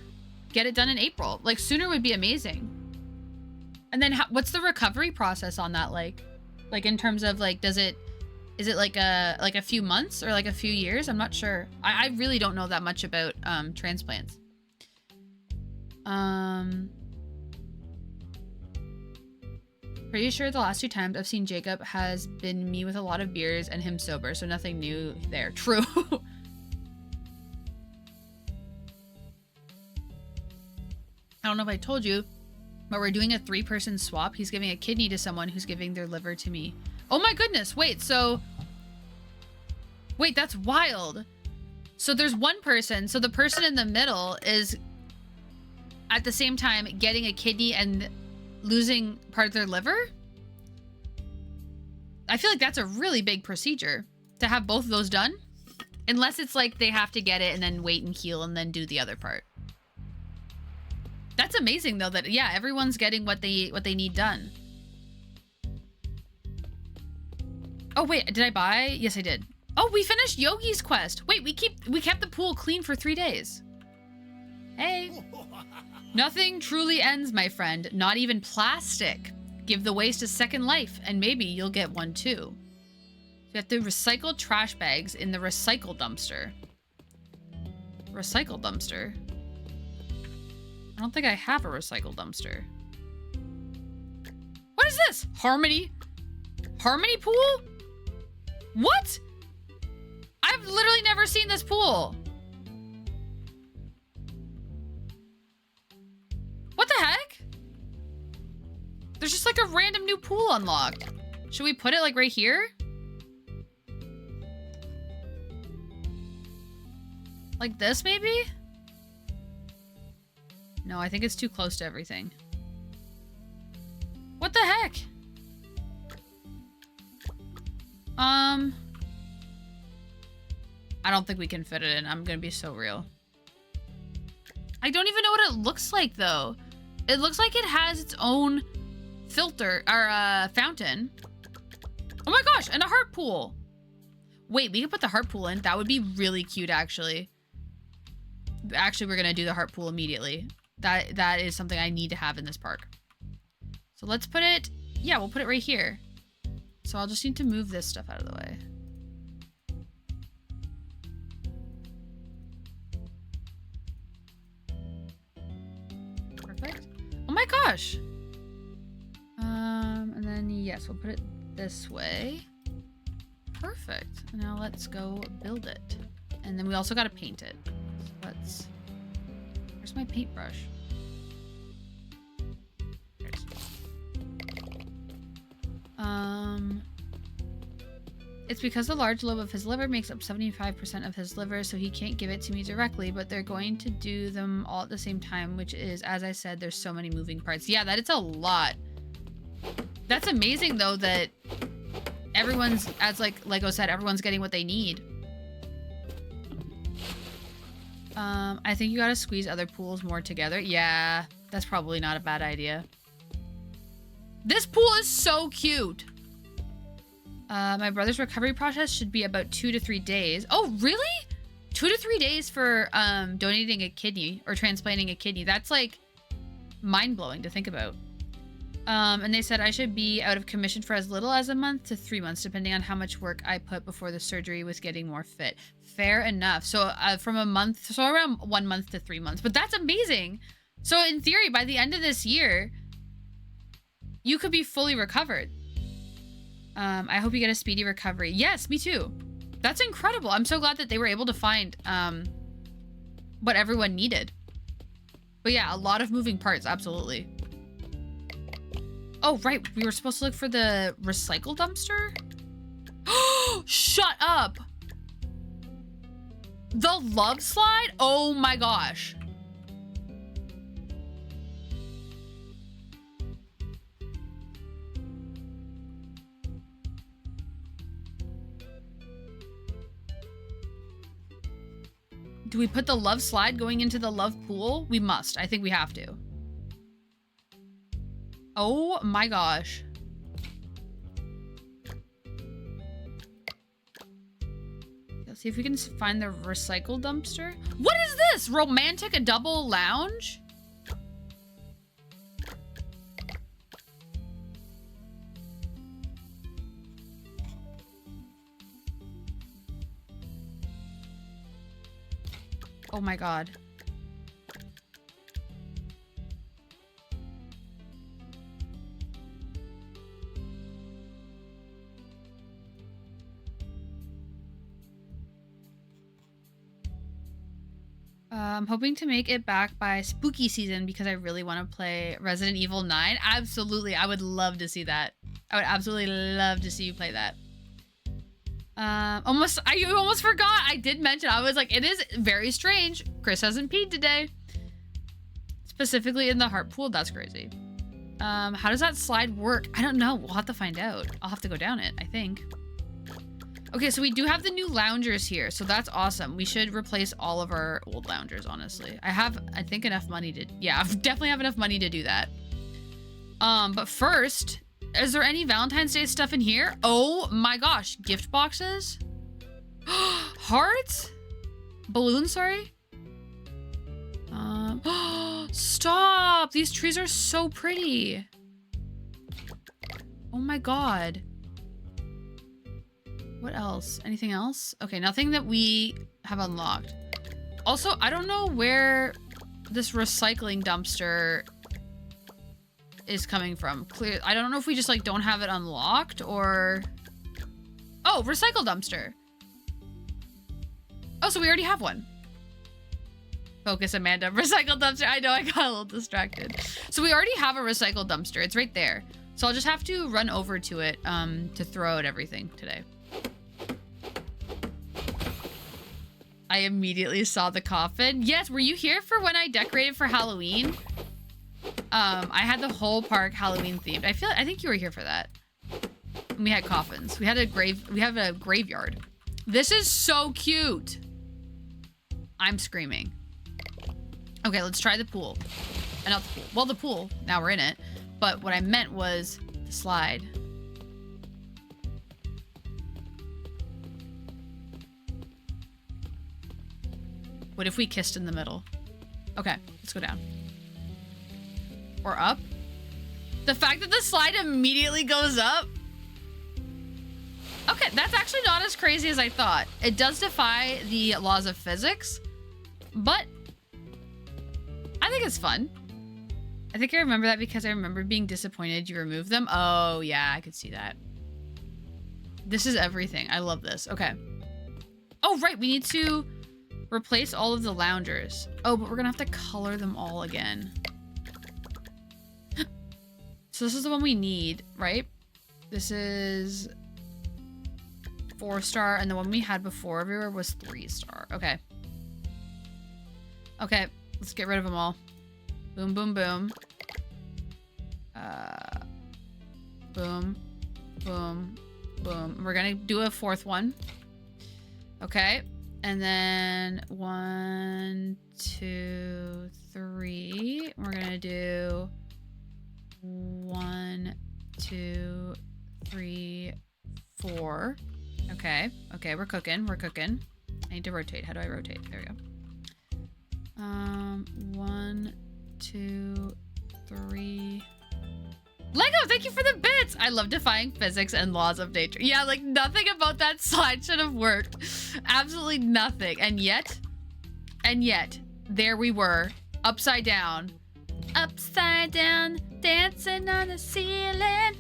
get it done in April. Like, sooner would be amazing. And then what's the recovery process on that like? Like, in terms of like, is it like a few months or like a few years? I'm not sure. I really don't know that much about transplants. Pretty sure the last 2 times I've seen Jacob has been me with a lot of beers and him sober, so nothing new there. True. I don't know if I told you, but we're doing a 3-person swap. He's giving a kidney to someone who's giving their liver to me. Oh my goodness. Wait, that's wild. So there's one person. So the person in the middle is at the same time getting a kidney and losing part of their liver. I feel like that's a really big procedure to have both of those done. Unless it's like they have to get it and then wait and heal and then do the other part. That's amazing though that, yeah, everyone's getting what they need done. Oh wait, did I buy? Yes, I did. Oh, we finished Yogi's quest. Wait, we kept the pool clean for 3 days. Hey. Nothing truly ends, my friend. Not even plastic. Give the waste a second life, and maybe you'll get one too. You have to recycle trash bags in the recycle dumpster. Recycle dumpster? I don't think I have a recycle dumpster. What is this? Harmony? Harmony pool? What? I've literally never seen this pool. What the heck? There's just like a random new pool unlocked. Should we put it like right here? Like this maybe? No, I think it's too close to everything. What the heck? I don't think we can fit it in. I'm gonna be so real. I don't even know what it looks like though. It looks like it has its own filter or fountain. Oh my gosh, and a heart pool. Wait, we could put the heart pool in. That would be really cute actually. Actually, we're gonna do the heart pool immediately. That is something I need to have in this park. So let's put it, yeah, we'll put it right here. So I'll just need to move this stuff out of the way. Perfect. Oh my gosh. And then yes, we'll put it this way. Perfect. Now let's go build it. And then we also got to paint it. So let's, where's my paintbrush? It's because the large lobe of his liver makes up 75% of his liver, so he can't give it to me directly, but they're going to do them all at the same time, which is, as I said, there's so many moving parts. Yeah, that is a lot. That's amazing, though, that everyone's, as like Lego said, everyone's getting what they need. I think you gotta squeeze other pools more together. Yeah, that's probably not a bad idea. This pool is so cute. My brother's recovery process should be about 2 to 3 days. Oh, really? 2 to 3 days for donating a kidney or transplanting a kidney. That's like mind-blowing to think about. And they said I should be out of commission for as little as a month to 3 months, depending on how much work I put before the surgery with getting more fit. Fair enough. So from a month, so around 1 month to 3 months. But that's amazing. So in theory, by the end of this year, you could be fully recovered. I hope you get a speedy recovery. Yes, me too. That's incredible. I'm so glad that they were able to find what everyone needed. But yeah, a lot of moving parts, absolutely. Oh, right. We were supposed to look for the recycle dumpster? Shut up! The love slide? Oh my gosh. Do we put the love slide going into the love pool? We must. I think we have to. Oh my gosh. Let's see if we can find the recycle dumpster. What is this? Romantic double lounge? Oh my god. I'm hoping to make it back by spooky season because I really want to play Resident Evil 9. Absolutely. I would love to see that. I would absolutely love to see you play that. I almost forgot. I did mention, I was like, it is very strange. Chris hasn't peed today. Specifically in the heart pool. That's crazy. How does that slide work? I don't know. We'll have to find out. I'll have to go down it, I think. Okay, so we do have the new loungers here, so that's awesome. We should replace all of our old loungers, honestly. I think, enough money to... Yeah, I definitely have enough money to do that. But first, is there any Valentine's Day stuff in here? Oh my gosh, gift boxes? Hearts? Balloons, sorry? Stop! These trees are so pretty. Oh my god. What else? Anything else? Okay, nothing that we have unlocked. Also, I don't know where this recycling dumpster is coming from. I don't know if we just like don't have it unlocked or... Oh, recycle dumpster. Oh, so we already have one. Focus, Amanda. Recycle dumpster. I know, I got a little distracted. So we already have a recycle dumpster. It's right there. So I'll just have to run over to it to throw out everything today. I immediately saw the coffin. Yes, were you here for when I decorated for Halloween? I had the whole park Halloween themed. I think you were here for that. And we had coffins. We have a graveyard. This is so cute. I'm screaming. Okay, let's try the pool. Not the pool. Well, the pool. Now we're in it. But what I meant was the slide. What if we kissed in the middle? Okay, let's go down. Or up. The fact that the slide immediately goes up. Okay, that's actually not as crazy as I thought. It does defy the laws of physics, but I think it's fun. I think I remember that because I remember being disappointed you removed them. Oh, yeah, I could see that. This is everything. I love this. Okay. Oh, right. We need to replace all of the loungers. Oh, but we're gonna have to color them all again. So this is the one we need, right? This is 4-star, and the one we had before everywhere was 3-star. Okay. Okay, let's get rid of them all. Boom, boom, boom. Boom, boom, boom. We're gonna do a 4th one. Okay. And then 1, 2, 3. We're gonna do 1, 2, 3, 4. Okay. Okay, we're cooking. We're cooking. I need to rotate. How do I rotate? There we go. 1, 2, 3. Lego, thank you for the bits! I love defying physics and laws of nature. Yeah, like nothing about that slide should have worked. Absolutely nothing. And yet, there we were, upside down, dancing on the ceiling.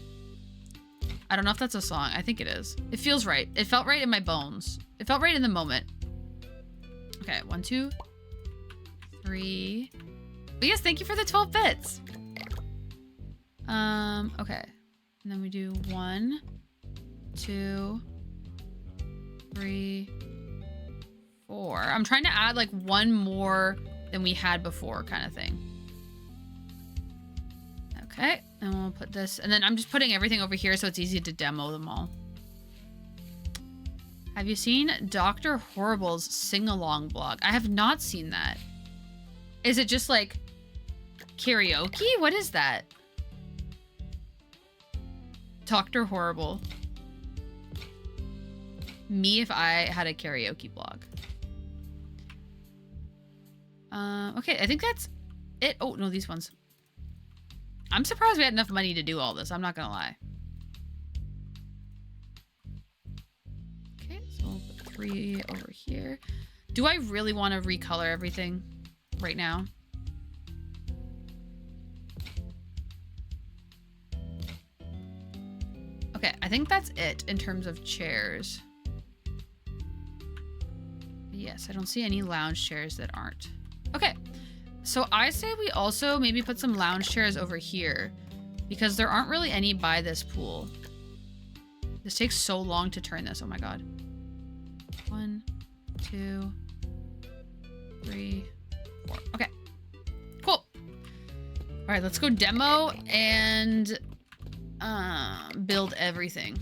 I don't know if that's a song. I think it is. It feels right. It felt right in my bones. It felt right in the moment. Okay, 1, 2, 3. But yes, thank you for the 12 bits. Okay. And then we do 1, 2, 3, 4. I'm trying to add like one more than we had before kind of thing. Okay, and we'll put this, and then I'm just putting everything over here so it's easy to demo them all. Have you seen Dr. Horrible's sing-along blog? I have not seen that. Is it just like karaoke? What is that? Dr. Horrible. Me if I had a karaoke blog. Okay, I think that's it. Oh, no, these ones. I'm surprised we had enough money to do all this. I'm not gonna lie. Okay, so we'll put 3 over here. Do I really want to recolor everything right now? Okay, I think that's it in terms of chairs. Yes, I don't see any lounge chairs that aren't. Okay, so I say we also maybe put some lounge chairs over here because there aren't really any by this pool. This takes so long to turn this. Oh my god. 1, 2, 3, 4. Okay, cool. All right, let's go demo and build everything.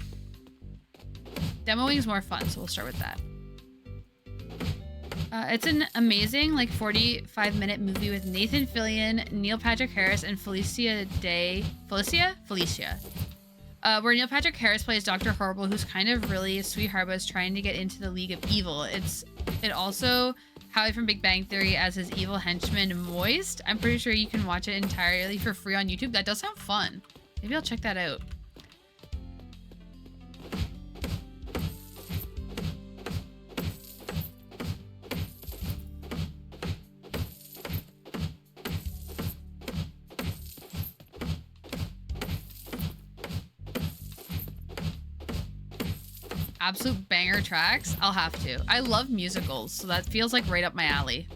Demoing is more fun, so we'll start with that. It's an amazing, like, 45-minute movie with Nathan Fillion, Neil Patrick Harris, and Felicia. Where Neil Patrick Harris plays Dr. Horrible, who's kind of really a sweetheart, but is trying to get into the League of Evil. It also Howie from Big Bang Theory as his evil henchman, Moist. I'm pretty sure you can watch it entirely for free on YouTube. That does sound fun. Maybe I'll check that out. Absolute banger tracks. I'll have to. I love musicals, so that feels like right up my alley.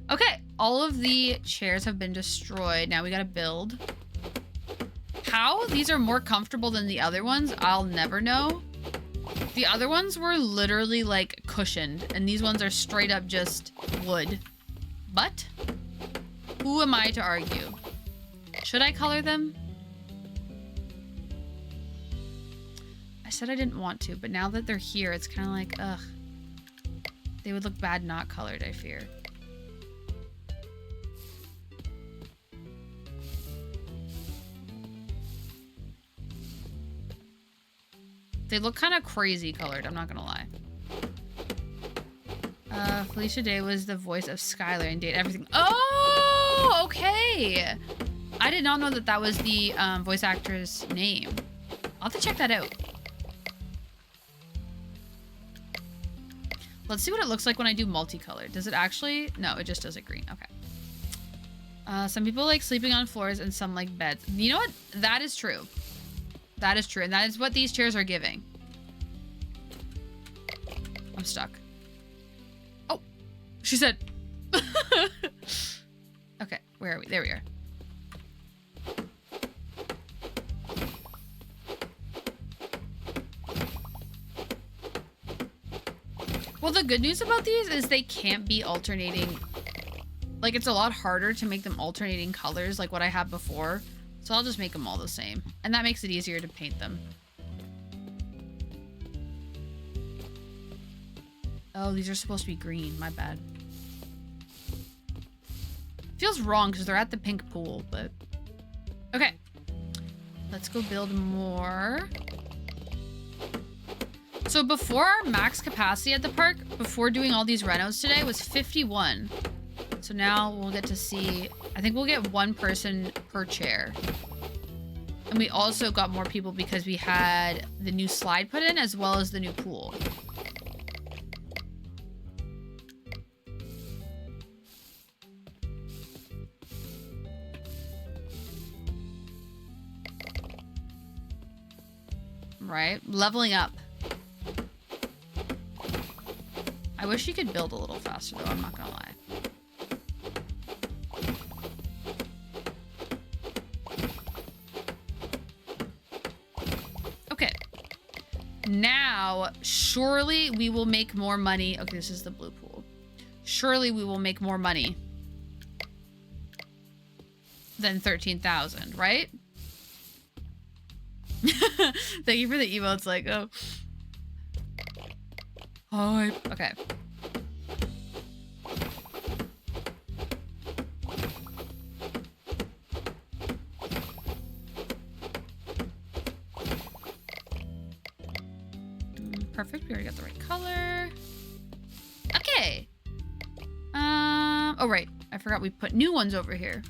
Okay, all of the chairs have been destroyed. Now we gotta build. How these are more comfortable than the other ones, I'll never know. The other ones were literally like cushioned, and these ones are straight up just wood. But who am I to argue? Should I color them? I said I didn't want to, but now that they're here, it's kind of like, ugh. They would look bad not colored, I fear. They look kind of crazy colored, I'm not gonna lie. Felicia Day was the voice of Skylar in Date Everything. Oh, okay. I did not know that that was the voice actor's name. I'll have to check that out. Let's see what it looks like when I do multicolored. Does it actually? No, it just does it green. Okay. Some people like sleeping on floors and some like beds. You know what? That is true. That is true. And that is what these chairs are giving. I'm stuck. Oh, she said. Okay, where are we? There we are. Well, the good news about these is they can't be alternating. Like, it's a lot harder to make them alternating colors like what I had before. So I'll just make them all the same. And that makes it easier to paint them. Oh, these are supposed to be green. My bad. Feels wrong because they're at the pink pool, but... Okay. Let's go build more. So before our max capacity at the park, before doing all these renos today, was 51. So now we'll get to see... I think we'll get one person per chair. And we also got more people because we had the new slide put in as well as the new pool. Right? Leveling up. I wish you could build a little faster though, I'm not gonna lie. Okay. Now, surely we will make more money. Okay, this is the blue pool. Surely we will make more money than 13,000, right? Thank you for the emotes, like, oh. Oh, okay. Perfect, we already got the right color. Okay. Oh right, I forgot we put new ones over here.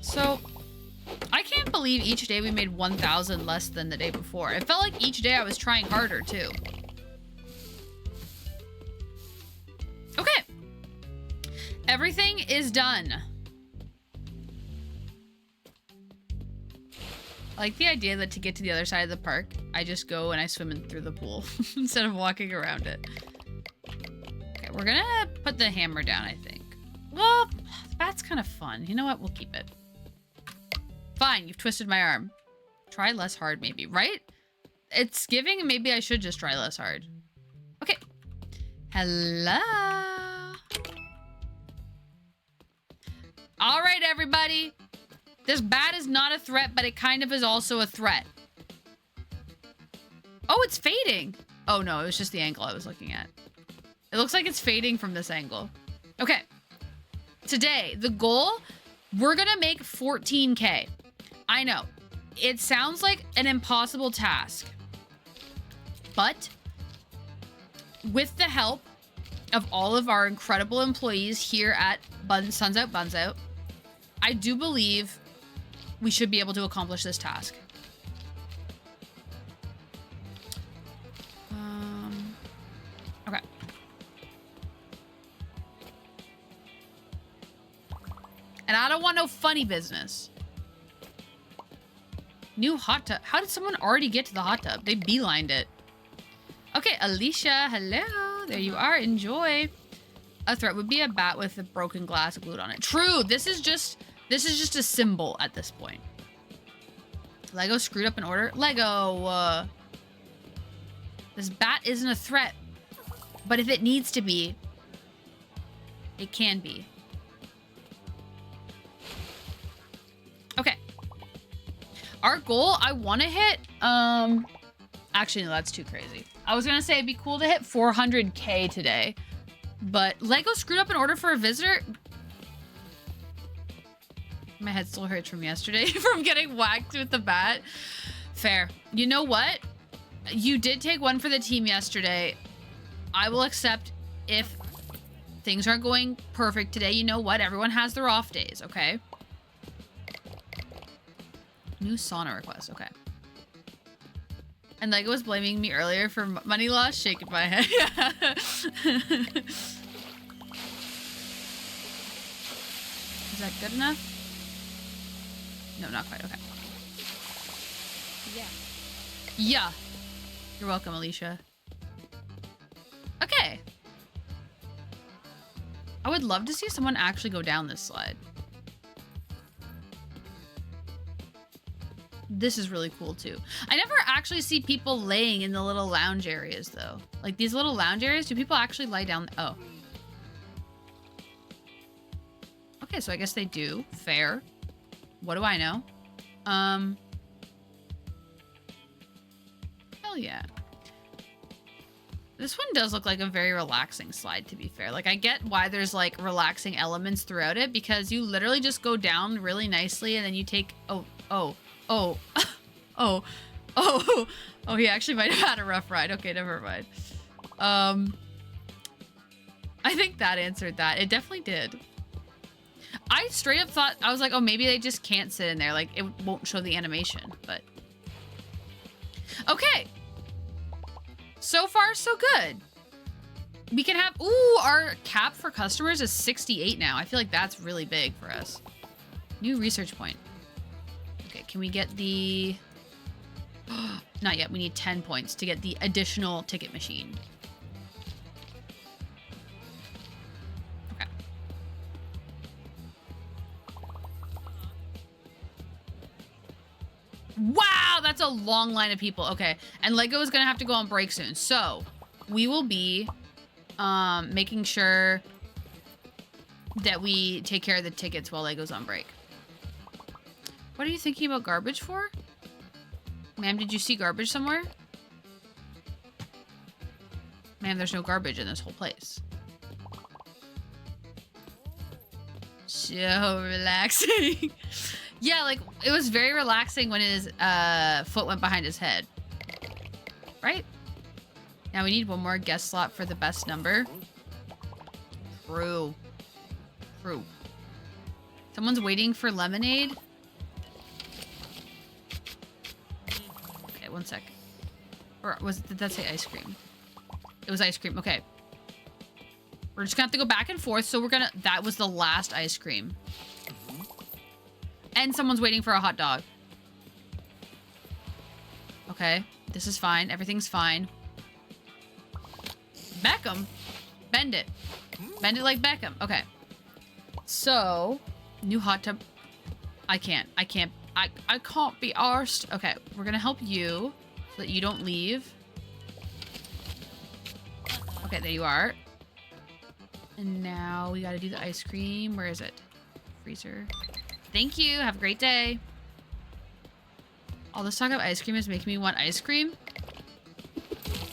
So, I can't believe each day we made 1,000 less than the day before. It felt like each day I was trying harder too. Okay. Everything is done. I like the idea that to get to the other side of the park, I just go and I swim in through the pool instead of walking around it. Okay, we're gonna put the hammer down, I think. Well, that's kind of fun. You know what? We'll keep it. Fine, you've twisted my arm. Try less hard, maybe, right? It's giving, maybe I should just try less hard. Okay. Hello. All right, everybody. This bat is not a threat, but it kind of is also a threat. Oh, it's fading. Oh, no, it was just the angle I was looking at. It looks like it's fading from this angle. Okay. Today, the goal, we're going to make 14K. I know. It sounds like an impossible task. But with the help of all of our incredible employees here at Suns Out Buns Out, I do believe we should be able to accomplish this task. Okay. And I don't want no funny business. New hot tub. How did someone already get to the hot tub? They beelined it. Okay, Alicia, hello. There you are. Enjoy. A threat would be a bat with a broken glass glued on it. True. This is just a symbol at this point. Lego screwed up an order. Lego. This bat isn't a threat, but if it needs to be, it can be. Okay. Our goal, I want to hit, actually, no, that's too crazy. I was going to say it'd be cool to hit 400K today, but Lego screwed up an order for a visitor. My head still hurts from yesterday from getting whacked with the bat. Fair. You know what? You did take one for the team yesterday. I will accept if things aren't going perfect today. You know what? Everyone has their off days, okay? New sauna request, okay. And Lego was blaming me earlier for money loss, shaking my head. Is that good enough? No, not quite, okay. Yeah. Yeah. You're welcome, Alicia. Okay. I would love to see someone actually go down this slide. This is really cool too. I never actually see people laying in the little lounge areas though. Like these little lounge areas, do people actually lie down? Oh. Okay, so I guess they do. Fair. What do I know? Hell yeah. This one does look like a very relaxing slide, to be fair. Like, I get why there's, like, relaxing elements throughout it, because you literally just go down really nicely, and then you take... Oh, he actually might have had a rough ride. Okay, never mind. I think that answered that. It definitely did. I straight up thought... I was like, oh, maybe they just can't sit in there. Like, it won't show the animation, but... Okay! So far, so good. We can have... Ooh, our cap for customers is 68 now. I feel like that's really big for us. New research point. Okay, can we get the... Not yet. We need 10 points to get the additional ticket machine. Okay. Wow, that's a long line of people. Okay, and Lego is gonna have to go on break soon, so we will be making sure that we take care of the tickets while Lego's on break. What are you thinking about garbage for? Ma'am, did you see garbage somewhere? Ma'am, there's no garbage in this whole place. So relaxing. Yeah, like, it was very relaxing when his foot went behind his head. Right? Now we need one more guest slot for the best number. True. True. Someone's waiting for lemonade. Okay, one sec. Or did that say ice cream? It was ice cream. Okay. We're just gonna have to go back and forth. So that was the last ice cream. And someone's waiting for a hot dog. Okay, this is fine. Everything's fine. Beckham? Bend it. Bend it like Beckham. Okay. So, new hot tub. I can't be arsed. Okay, we're gonna help you so that you don't leave. Okay, there you are. And now we gotta do the ice cream. Where is it? Freezer. Thank you. Have a great day. All this talk of ice cream is making me want ice cream.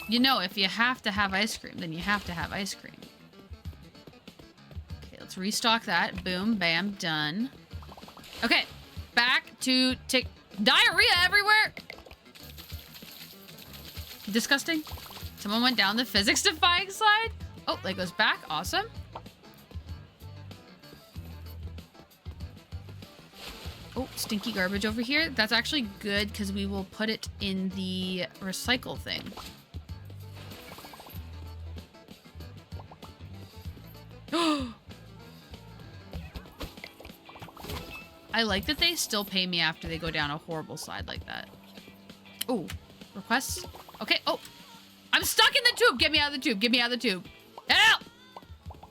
You know, if you have to have ice cream, then you have to have ice cream. Okay, let's restock that. Boom, bam, done. Okay, back to diarrhea everywhere. Disgusting. Someone went down the physics-defying slide. Oh, that goes back. Awesome. Oh, stinky garbage over here. That's actually good because we will put it in the recycle thing. I like that they still pay me after they go down a horrible slide like that. Oh, requests? Okay. Oh, I'm stuck in the tube. Get me out of the tube. Get me out of the tube. Help!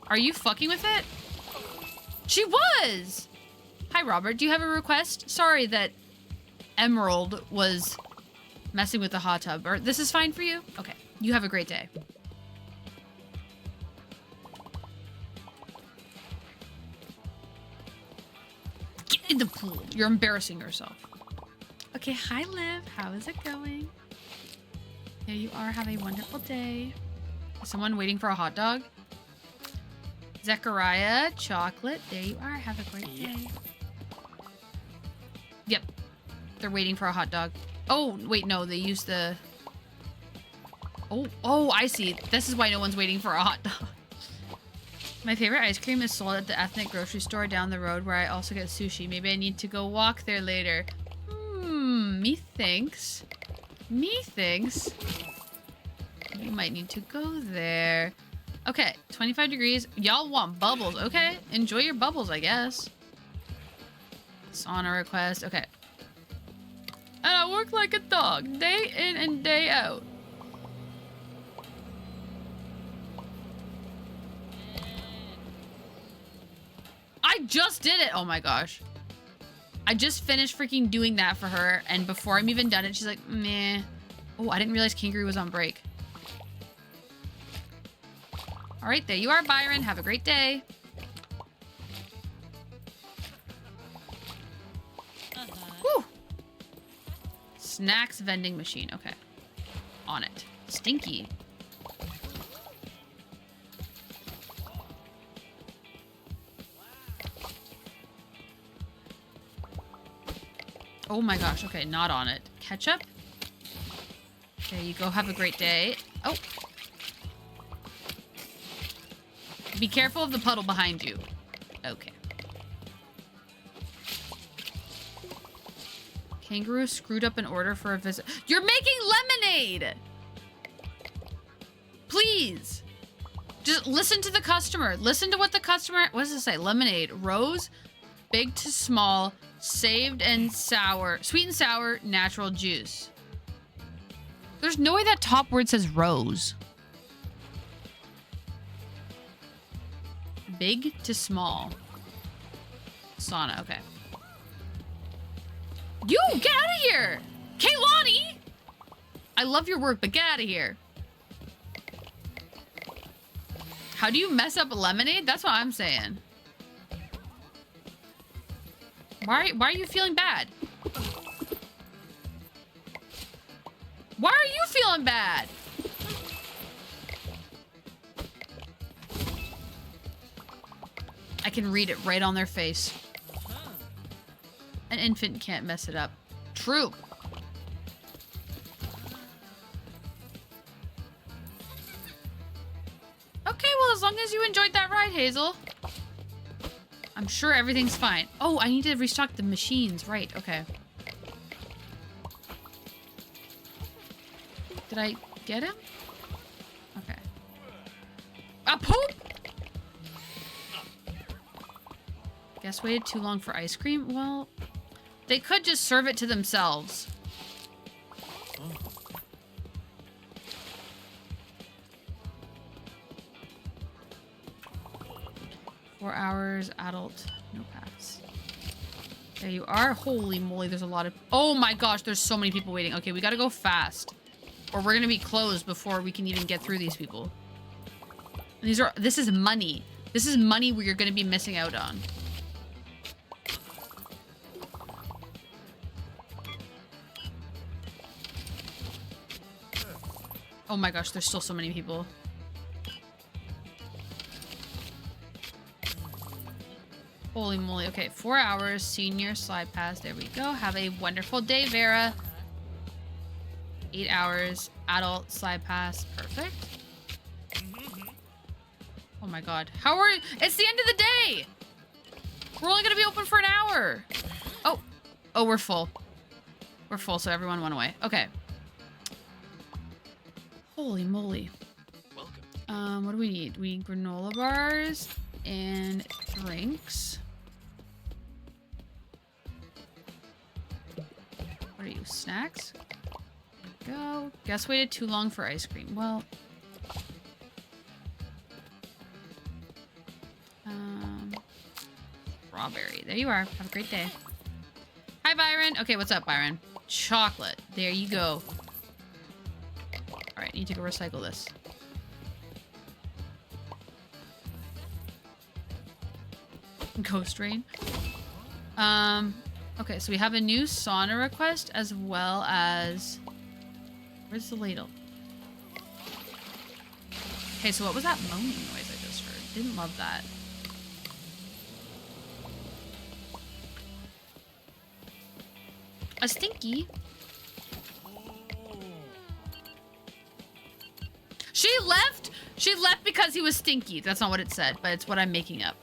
Are you fucking with it? She was! Hi, Robert. Do you have a request? Sorry that Emerald was messing with the hot tub. Or this is fine for you? Okay. You have a great day. Get in the pool. You're embarrassing yourself. Okay. Hi, Liv. How is it going? There you are. Have a wonderful day. Is someone waiting for a hot dog? Zechariah, chocolate. There you are. Have a great day. Yep. They're waiting for a hot dog. Oh, wait, no. They use the... Oh, I see. This is why no one's waiting for a hot dog. My favorite ice cream is sold at the ethnic grocery store down the road where I also get sushi. Maybe I need to go walk there later. Methinks. You might need to go there. Okay, 25 degrees. Y'all want bubbles. Okay, enjoy your bubbles, I guess. Sauna request. Okay. And I work like a dog, day in and day out. I just did it. Oh my gosh. I just finished freaking doing that for her, and before I'm even done it, she's like, meh. Oh, I didn't realize Kangaroo was on break. All right, there you are, Byron. Have a great day. Whew. Snacks vending machine. Okay. On it. Stinky. Oh my gosh. Okay, not on it. Ketchup. There you go. Have a great day. Oh. Be careful of the puddle behind you. Okay. Kangaroo screwed up an order for a visit. You're making lemonade! Please. Just listen to the customer. Listen to what the customer... What does it say? Lemonade. Rose, big to small, saved and sour. Sweet and sour, natural juice. There's no way that top word says rose. Big to small. Sauna, okay. You, get out of here! Kaylani! I love your work, but get out of here. How do you mess up lemonade? That's what I'm saying. Why are you feeling bad? Why are you feeling bad? I can read it right on their face. An infant can't mess it up. True. Okay, well, as long as you enjoyed that ride, Hazel. I'm sure everything's fine. Oh, I need to restock the machines. Right, okay. Did I get him? Okay. A poop! Guess waited too long for ice cream? Well, they could just serve it to themselves. 4 hours, adult, no pass. There you are. Holy moly, there's a lot of... Oh my gosh, there's so many people waiting. Okay, we gotta go fast. Or we're gonna be closed before we can even get through these people. And this is money. This is money where you're gonna be missing out on. Oh my gosh, there's still so many people. Holy moly. Okay, 4 hours, senior slide pass. There we go. Have a wonderful day, Vera. 8 hours, adult slide pass. Perfect. Oh my god. How are you? It's the end of the day! We're only gonna be open for an hour. Oh. Oh, we're full. We're full, so everyone went away. Okay. Holy moly. Welcome. What do we need? We need granola bars and drinks. What are you? Snacks? There we go. Guess waited too long for ice cream. Well. Strawberry. There you are. Have a great day. Hi, Byron. Okay, what's up, Byron? Chocolate. There you go. Alright, need to go recycle this. Ghost Rain. Okay, so we have a new sauna request as well as... Where's the ladle? Okay, so what was that moaning noise I just heard? Didn't love that. A stinky. She left? She left because he was stinky. That's not what it said, but it's what I'm making up.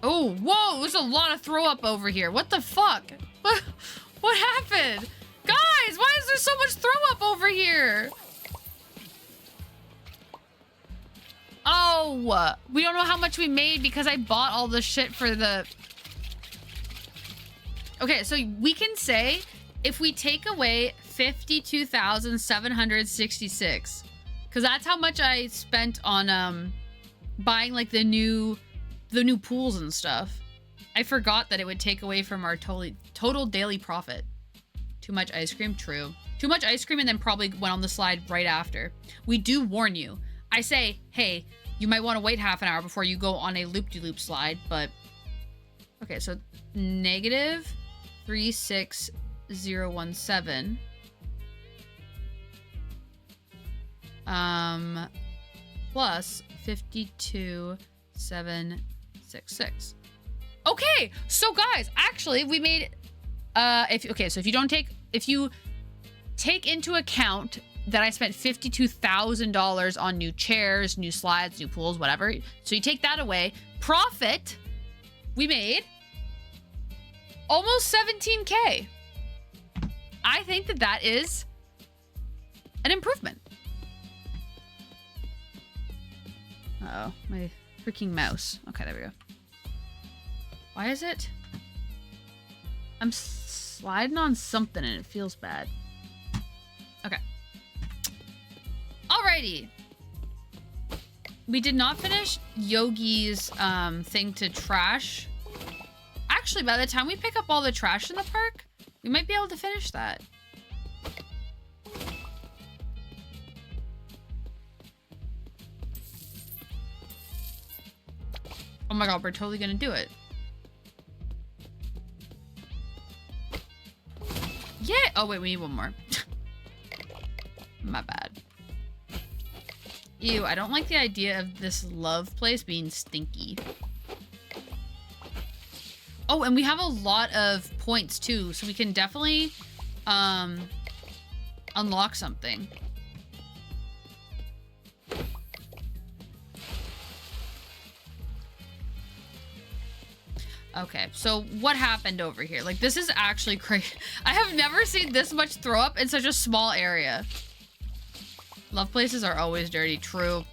Oh, whoa, there's a lot of throw up over here. What the fuck? What happened? Guys, why is there so much throw up over here? Oh, we don't know how much we made because I bought all the shit for the... Okay, so we can say if we take away 52,766, because that's how much I spent on buying like the new pools and stuff. I forgot that it would take away from our total daily profit. Too much ice cream? True. Too much ice cream and then probably went on the slide right after. We do warn you. I say, hey, you might want to wait half an hour before you go on a loop-de-loop slide, but... Okay, so negative 36017. Plus 52,766. Okay, so guys, actually, we made... if you take into account that I spent $52,000 on new chairs, new slides, new pools, whatever. So you take that away. Profit, we made almost 17K. I think that that is an improvement. Uh-oh, my freaking mouse. Okay, there we go. Why is it? I'm sliding on something and it feels bad. Okay. Alrighty. We did not finish Yogi's thing to trash. Actually, by the time we pick up all the trash in the park, we might be able to finish that. Oh my god, we're totally gonna do it. Yeah. Oh wait, we need one more. My bad. Ew, I don't like the idea of this love place being stinky. Oh, and we have a lot of points too, so we can definitely unlock something. Okay, so what happened over here? Like, this is actually crazy. I have never seen this much throw up in such a small area. Love places are always dirty, true.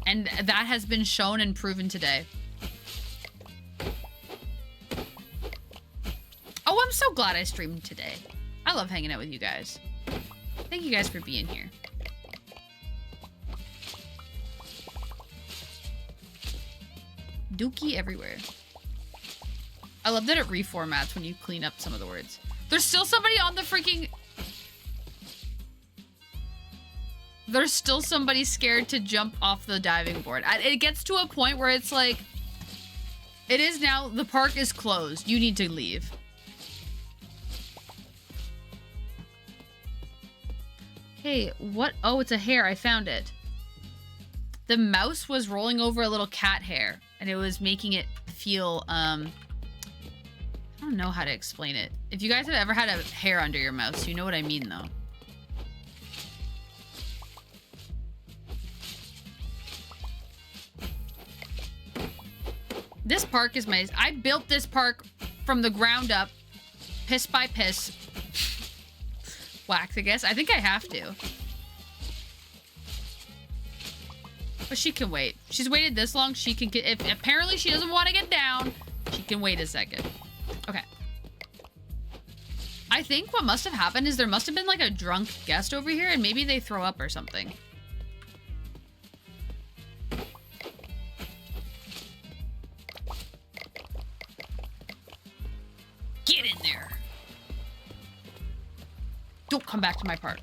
And that has been shown and proven today. Oh, I'm so glad I streamed today. I love hanging out with you guys. Thank you guys for being here. Dookie everywhere. I love that it reformats when you clean up some of the words. There's still somebody on the freaking... There's still somebody scared to jump off the diving board. It gets to a point where it's like... It is now, the park is closed. You need to leave. Hey, what? Oh, it's a hair. I found it. The mouse was rolling over a little cat hair. And it was making it feel, I don't know how to explain it. If you guys have ever had a hair under your mouse, you know what I mean, though. This park is my... I built this park from the ground up. Piss by piss. Wax, I guess. I think I have to. But she can wait. She's waited this long. She can get... If apparently she doesn't want to get down, she can wait a second. Okay. I think what must have happened is there must have been like a drunk guest over here and maybe they throw up or something. Get in there. Don't come back to my park.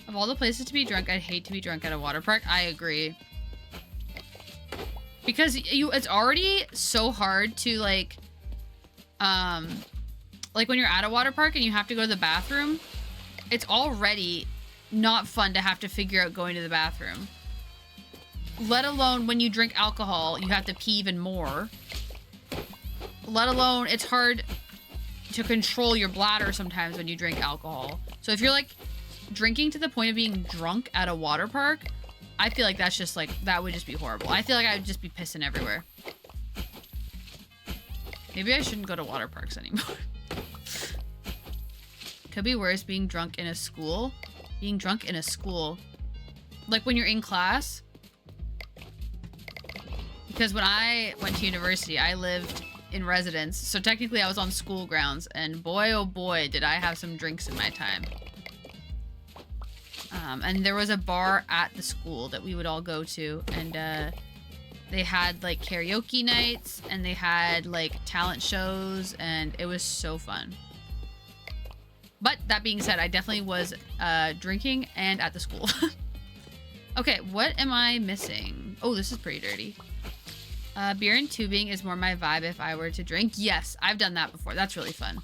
Of all the places to be drunk, I'd hate to be drunk at a water park. I agree. Because it's already so hard to like when you're at a water park and you have to go to the bathroom, it's already not fun to have to figure out going to the bathroom. Let alone when you drink alcohol, you have to pee even more. Let alone, it's hard to control your bladder sometimes when you drink alcohol. So if you're like drinking to the point of being drunk at a water park, I feel like that's just like, that would just be horrible. I feel like I would just be pissing everywhere. Maybe I shouldn't go to water parks anymore. Could be worse being drunk in a school. Being drunk in a school. Like when you're in class. Because when I went to university, I lived in residence. So technically I was on school grounds. And boy, oh boy, did I have some drinks in my time. And there was a bar at the school that we would all go to. And they had like karaoke nights. And they had like talent shows. And it was so fun. But that being said, I definitely was drinking and at the school. Okay, what am I missing? Oh, this is pretty dirty. Beer and tubing is more my vibe if I were to drink. Yes, I've done that before. That's really fun.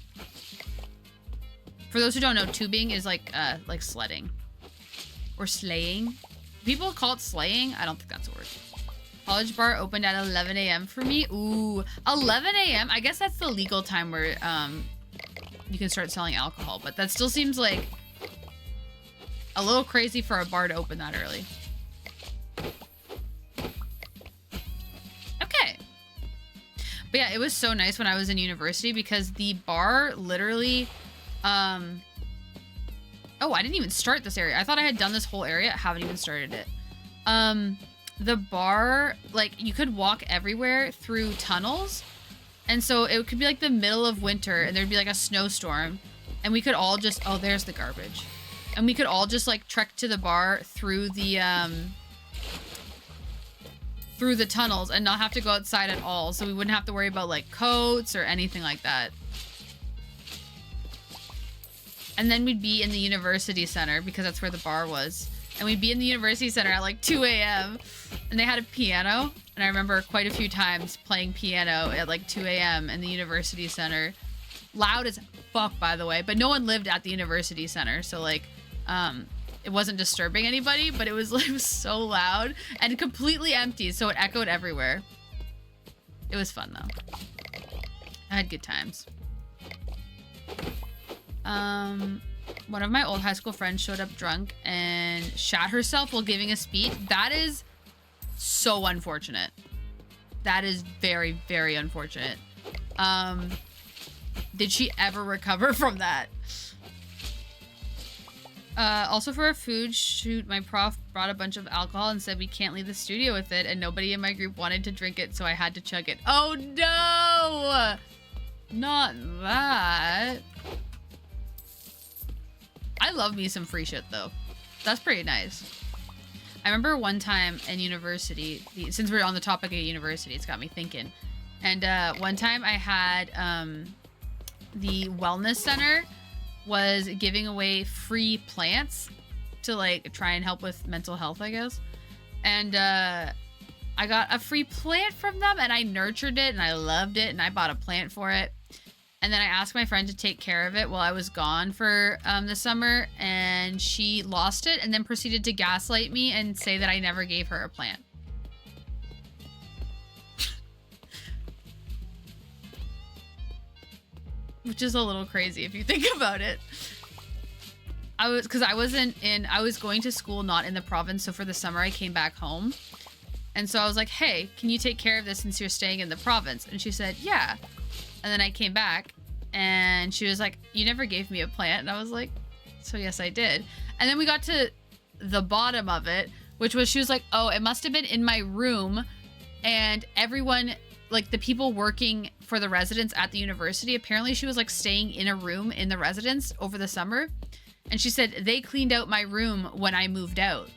For those who don't know, tubing is like sledding. Or sleighing. People call it sleighing. I don't think that's a word. College bar opened at 11 a.m. for me. Ooh, 11 a.m.? I guess that's the legal time where you can start selling alcohol. But that still seems like a little crazy for a bar to open that early. Okay. But yeah, it was so nice when I was in university because the bar literally, Oh, I didn't even start this area. I thought I had done this whole area. I haven't even started it. The bar, like, you could walk everywhere through tunnels. And so it could be like the middle of winter and there'd be like a snowstorm. And we could all just, oh, there's the garbage. And we could all just like trek to the bar through the tunnels and not have to go outside at all. So we wouldn't have to worry about like coats or anything like that. And then we'd be in the university center because that's where the bar was. And we'd be in the university center at like 2 a.m. and they had a piano. And I remember quite a few times playing piano at like 2 a.m. in the university center. Loud as fuck, by the way, but no one lived at the university center. So like, it wasn't disturbing anybody, but it was so loud and completely empty. So it echoed everywhere. It was fun though. I had good times. One of my old high school friends showed up drunk and shot herself while giving a speech. That is so unfortunate. That is very, very unfortunate. Did she ever recover from that? Also for a food shoot, my prof brought a bunch of alcohol and said we can't leave the studio with it, and nobody in my group wanted to drink it, so I had to chug it. Oh no! Not that. I love me some free shit though. That's pretty nice. I remember one time in university, since we're on the topic of university, it's got me thinking. And one time I had the wellness center was giving away free plants to like try and help with mental health, I guess. And I got a free plant from them and I nurtured it and I loved it and I bought a plant for it. And then I asked my friend to take care of it while I was gone for the summer, and she lost it and then proceeded to gaslight me and say that I never gave her a plant. Which is a little crazy if you think about it. I was going to school not in the province, so for the summer I came back home. And so I was like, hey, can you take care of this since you're staying in the province? And she said, yeah. And then I came back and she was like, you never gave me a plant. And I was like, so yes, I did. And then we got to the bottom of it, which was, she was like, oh, it must have been in my room. And everyone, like the people working for the residents at the university, apparently she was like staying in a room in the residence over the summer. And she said, they cleaned out my room when I moved out.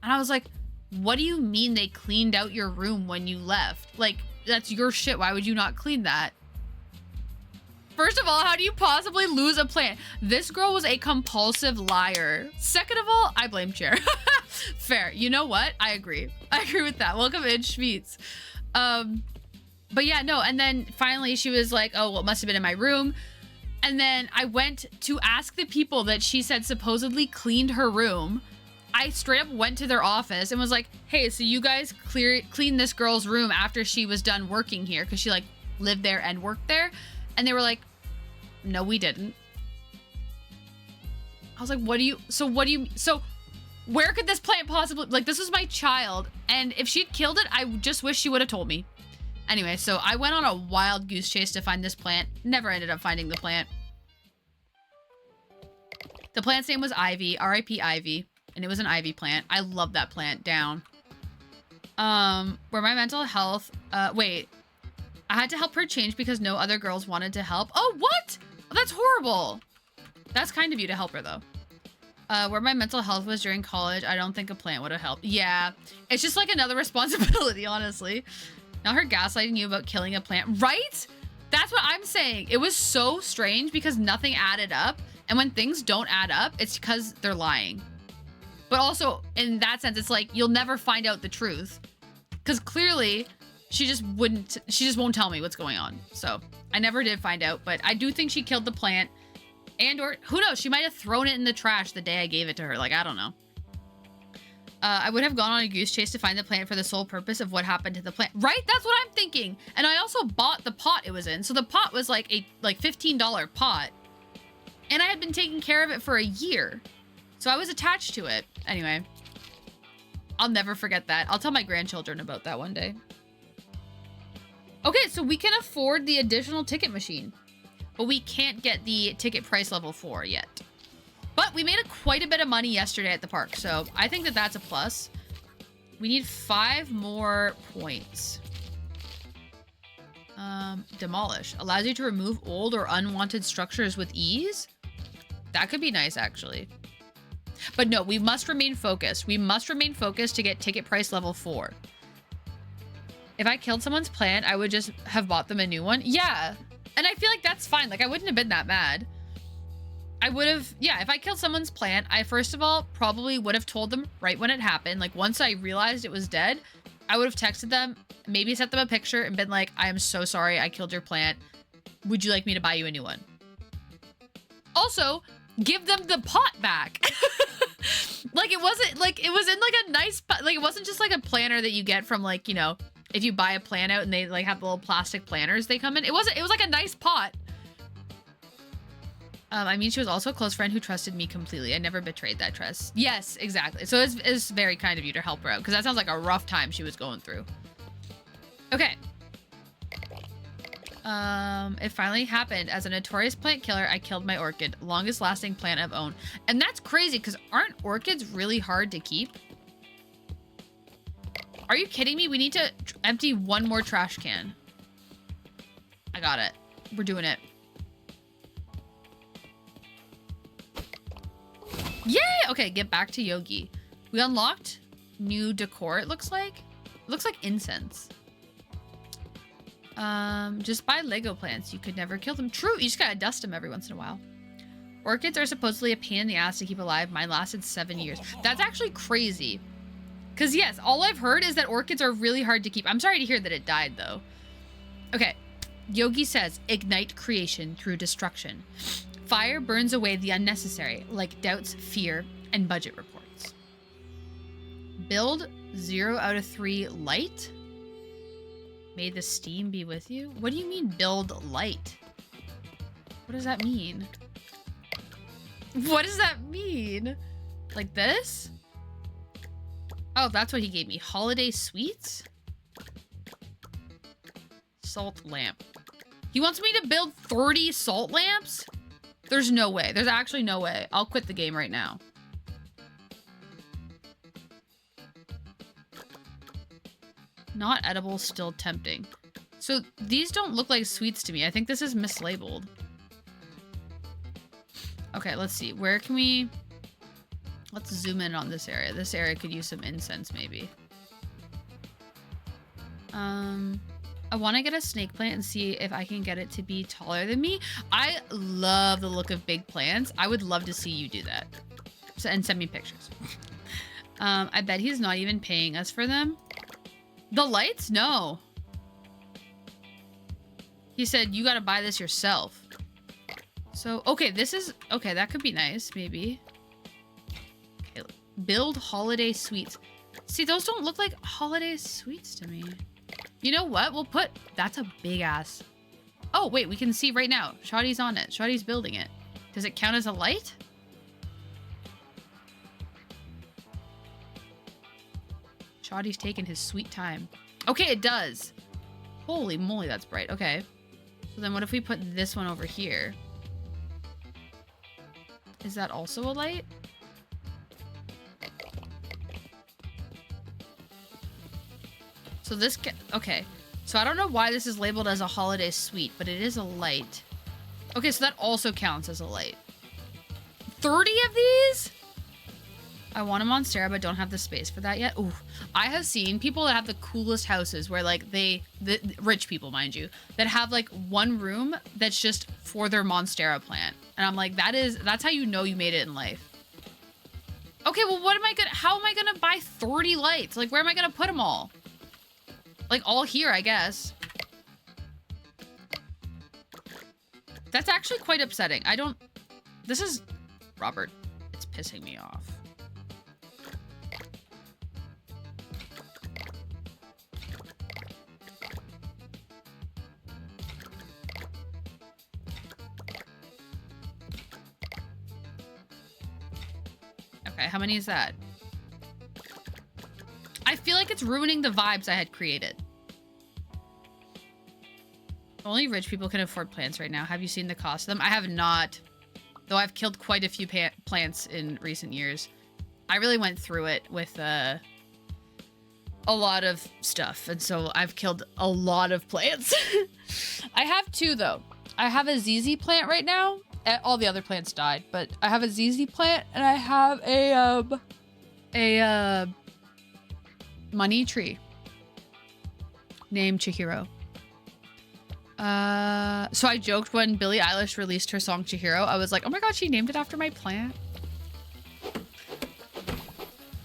And I was like, what do you mean they cleaned out your room when you left? Like, that's your shit. Why would you not clean that? First of all, how do you possibly lose a plant? This girl was a compulsive liar. Second of all, I blame Chair. Fair. You know what? I agree. I agree with that. Welcome in, Schmeets. But yeah, no. And then finally she was like, oh, well, it must have been in my room. And then I went to ask the people that she said supposedly cleaned her room. I straight up went to their office and was like, hey, so you guys cleaned this girl's room after she was done working here, because she like lived there and worked there. And they were like, no, we didn't. I was like, so where could this plant possibly, like, this was my child. And if she'd killed it, I just wish she would have told me. Anyway, so I went on a wild goose chase to find this plant. Never ended up finding the plant. The plant's name was Ivy, R.I.P. Ivy. And it was an ivy plant. I love that plant. Down. Where my mental health, wait. I had to help her change because no other girls wanted to help. Oh, what? Oh, that's horrible. That's kind of you to help her though. Where my mental health was during college, I don't think a plant would have helped. Yeah. It's just like another responsibility, honestly. Now her gaslighting you about killing a plant, right? That's what I'm saying. It was so strange because nothing added up. And when things don't add up, it's because they're lying. But also, in that sense, it's like, you'll never find out the truth. Because clearly, she just won't tell me what's going on. So, I never did find out. But I do think she killed the plant. And, or, who knows, she might have thrown it in the trash the day I gave it to her. Like, I don't know. I would have gone on a goose chase to find the plant for the sole purpose of what happened to the plant. Right? That's what I'm thinking. And I also bought the pot it was in. So, the pot was like a $15 pot. And I had been taking care of it for a year. So I was attached to it. Anyway, I'll never forget that. I'll tell my grandchildren about that one day. Okay, so we can afford the additional ticket machine. but we can't get the ticket price level 4 yet. But we made quite a bit of money yesterday at the park, so I think that that's a plus. We need 5 more points. Demolish. Allows you to remove old or unwanted structures with ease. That could be nice, actually. But no, we must remain focused. We must remain focused to get ticket price level 4. If I killed someone's plant, I would just have bought them a new one. Yeah. And I feel like that's fine. Like, I wouldn't have been that mad. I would have, yeah, if I killed someone's plant, I first of all probably would have told them right when it happened. Like, once I realized it was dead, I would have texted them, maybe sent them a picture and been like, I am so sorry I killed your plant. Would you like me to buy you a new one? Also, give them the pot back. Like, it wasn't, like, it was in, like, a nice, like, it wasn't just, like, a planter that you get from, like, you know, if you buy a plant out and they, like, have the little plastic planters they come in. It wasn't, it was, like, a nice pot. I mean, she was also a close friend who trusted me completely. I never betrayed that trust. Yes, exactly. So it's very kind of you to help her out, because that sounds like a rough time she was going through. Okay. It finally happened. As a notorious plant killer, I killed my orchid. Longest lasting plant I've owned. And that's crazy, because aren't orchids really hard to keep? Are you kidding me? We need to empty 1 more trash can. I got it. We're doing it. Yay! Okay, get back to Yogi. We unlocked new decor, it looks like. It looks like incense. Just buy Lego plants. You could never kill them. True, you just gotta dust them every once in a while. Orchids are supposedly a pain in the ass to keep alive. Mine lasted 7 years. That's actually crazy. Because yes, all I've heard is that orchids are really hard to keep. I'm sorry to hear that it died, though. Okay, Yogi says, ignite creation through destruction. Fire burns away the unnecessary, like doubts, fear, and budget reports. Build 0 out of 3 light. May the steam be with you. What do you mean build light? What does that mean? What does that mean? Like this? Oh, that's what he gave me. Holiday sweets? Salt lamp. He wants me to build 30 salt lamps? There's no way. There's actually no way. I'll quit the game right now. Not edible, still tempting. So these don't look like sweets to me. I think this is mislabeled. Okay, let's see. Where can we... Let's zoom in on this area. This area could use some incense, maybe. I want to get a snake plant and see if I can get it to be taller than me. I love the look of big plants. I would love to see you do that. And send me pictures. I bet he's not even paying us for them. The lights? No. He said, you got to buy this yourself. So, okay, this is... Okay, that could be nice, maybe. Okay, build holiday sweets. See, those don't look like holiday sweets to me. You know what? We'll put... That's a big ass... Oh, wait, we can see right now. Shoddy's on it. Shoddy's building it. Does it count as a light? Shoddy's taking his sweet time. Okay, it does. Holy moly, that's bright. Okay. So then what if we put this one over here? Is that also a light? So this, okay. So I don't know why this is labeled as a holiday sweet, but it is a light. Okay, so that also counts as a light. 30 of these? I want a Monstera, but don't have the space for that yet. Ooh, I have seen people that have the coolest houses where like the rich people, mind you, that have like one room that's just for their Monstera plant. And I'm like, that's how you know you made it in life. Okay, well, how am I gonna buy 30 lights? Like, where am I gonna put them all? Like, all here, I guess. That's actually quite upsetting. This is... Robert, it's pissing me off. Okay, how many is that? I feel like it's ruining the vibes I had created. Only rich people can afford plants right now. Have you seen the cost of them? I have not. Though I've killed quite a few plants in recent years. I really went through it with a lot of stuff. And so I've killed a lot of plants. I have two, though. I have a ZZ plant right now. All the other plants died. But I have a ZZ plant and I have a money tree named Chihiro. So I joked when Billie Eilish released her song Chihiro. I was like, oh my god, she named it after my plant.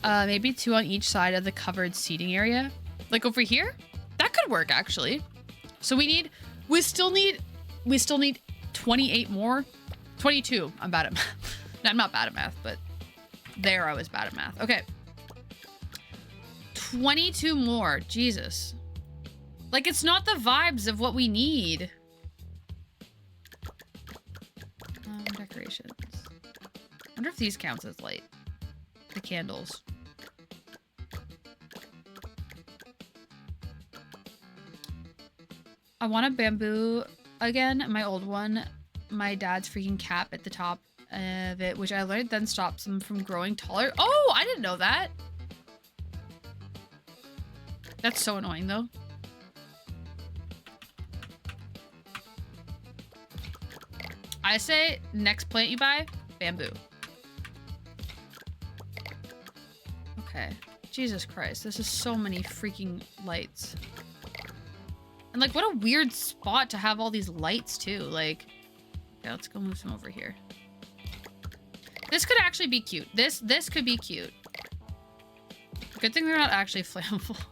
Maybe 2 on each side of the covered seating area. Like over here? That could work, actually. So we still need 28 more. 22. I'm bad at math. No, I'm not bad at math, but there I was bad at math. Okay. 22 more. Jesus. Like, it's not the vibes of what we need. Decorations. I wonder if these counts as light. The candles. I want a bamboo again. My old one. My dad's freaking cap at the top of it, which I learned then stops them from growing taller. Oh, I didn't know that. That's so annoying, though. I say next plant you buy, bamboo. Okay. Jesus Christ, this is so many freaking lights. And like, what a weird spot to have all these lights too. Like, okay, let's go move some over here. This could actually be cute. This could be cute. Good thing they're not actually flammable.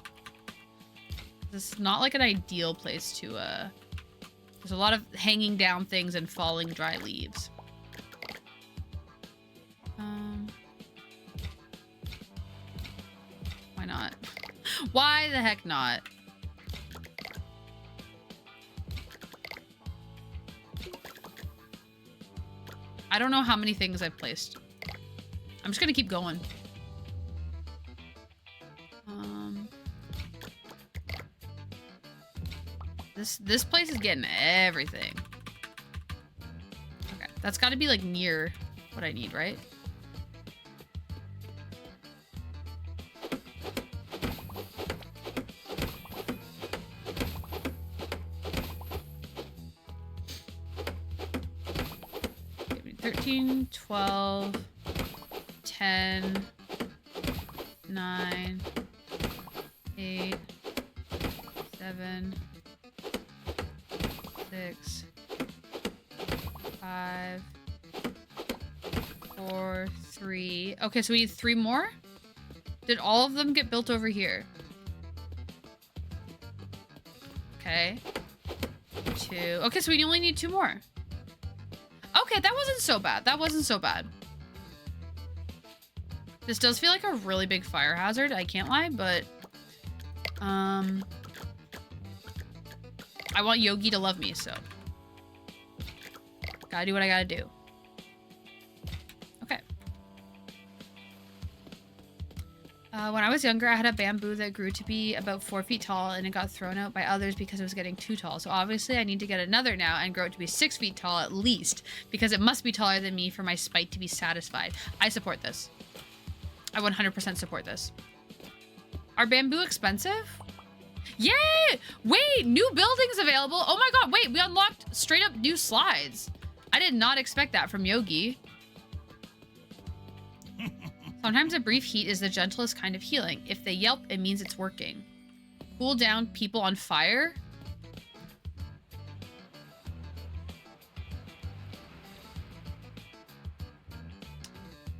This is not like an ideal place to, there's a lot of hanging down things and falling dry leaves. Why not? Why the heck not? I don't know how many things I've placed. I'm just gonna keep going. This place is getting everything. Okay, that's got to be like near what I need, right? Give me 13, 12, 10, 9, 8, 7, 6, 5, 4, 3. Okay, so we need 3 more? Did all of them get built over here? Okay. 2. Okay, so we only need 2 more. Okay, that wasn't so bad. That wasn't so bad. This does feel like a really big fire hazard, I can't lie, but I want Yogi to love me, so gotta do what I gotta do. Okay. When I was younger, I had a bamboo that grew to be about 4 feet tall, and it got thrown out by others because it was getting too tall. So obviously I need to get another now and grow it to be 6 feet tall at least, because it must be taller than me for my spite to be satisfied. I support this. I 100% support this. Are bamboo expensive? Yay! Wait, new buildings available. Oh my god, wait, we unlocked straight up new slides. I did not expect that from Yogi. Sometimes a brief heat is the gentlest kind of healing. If they yelp, it means it's working. Cool down people on fire?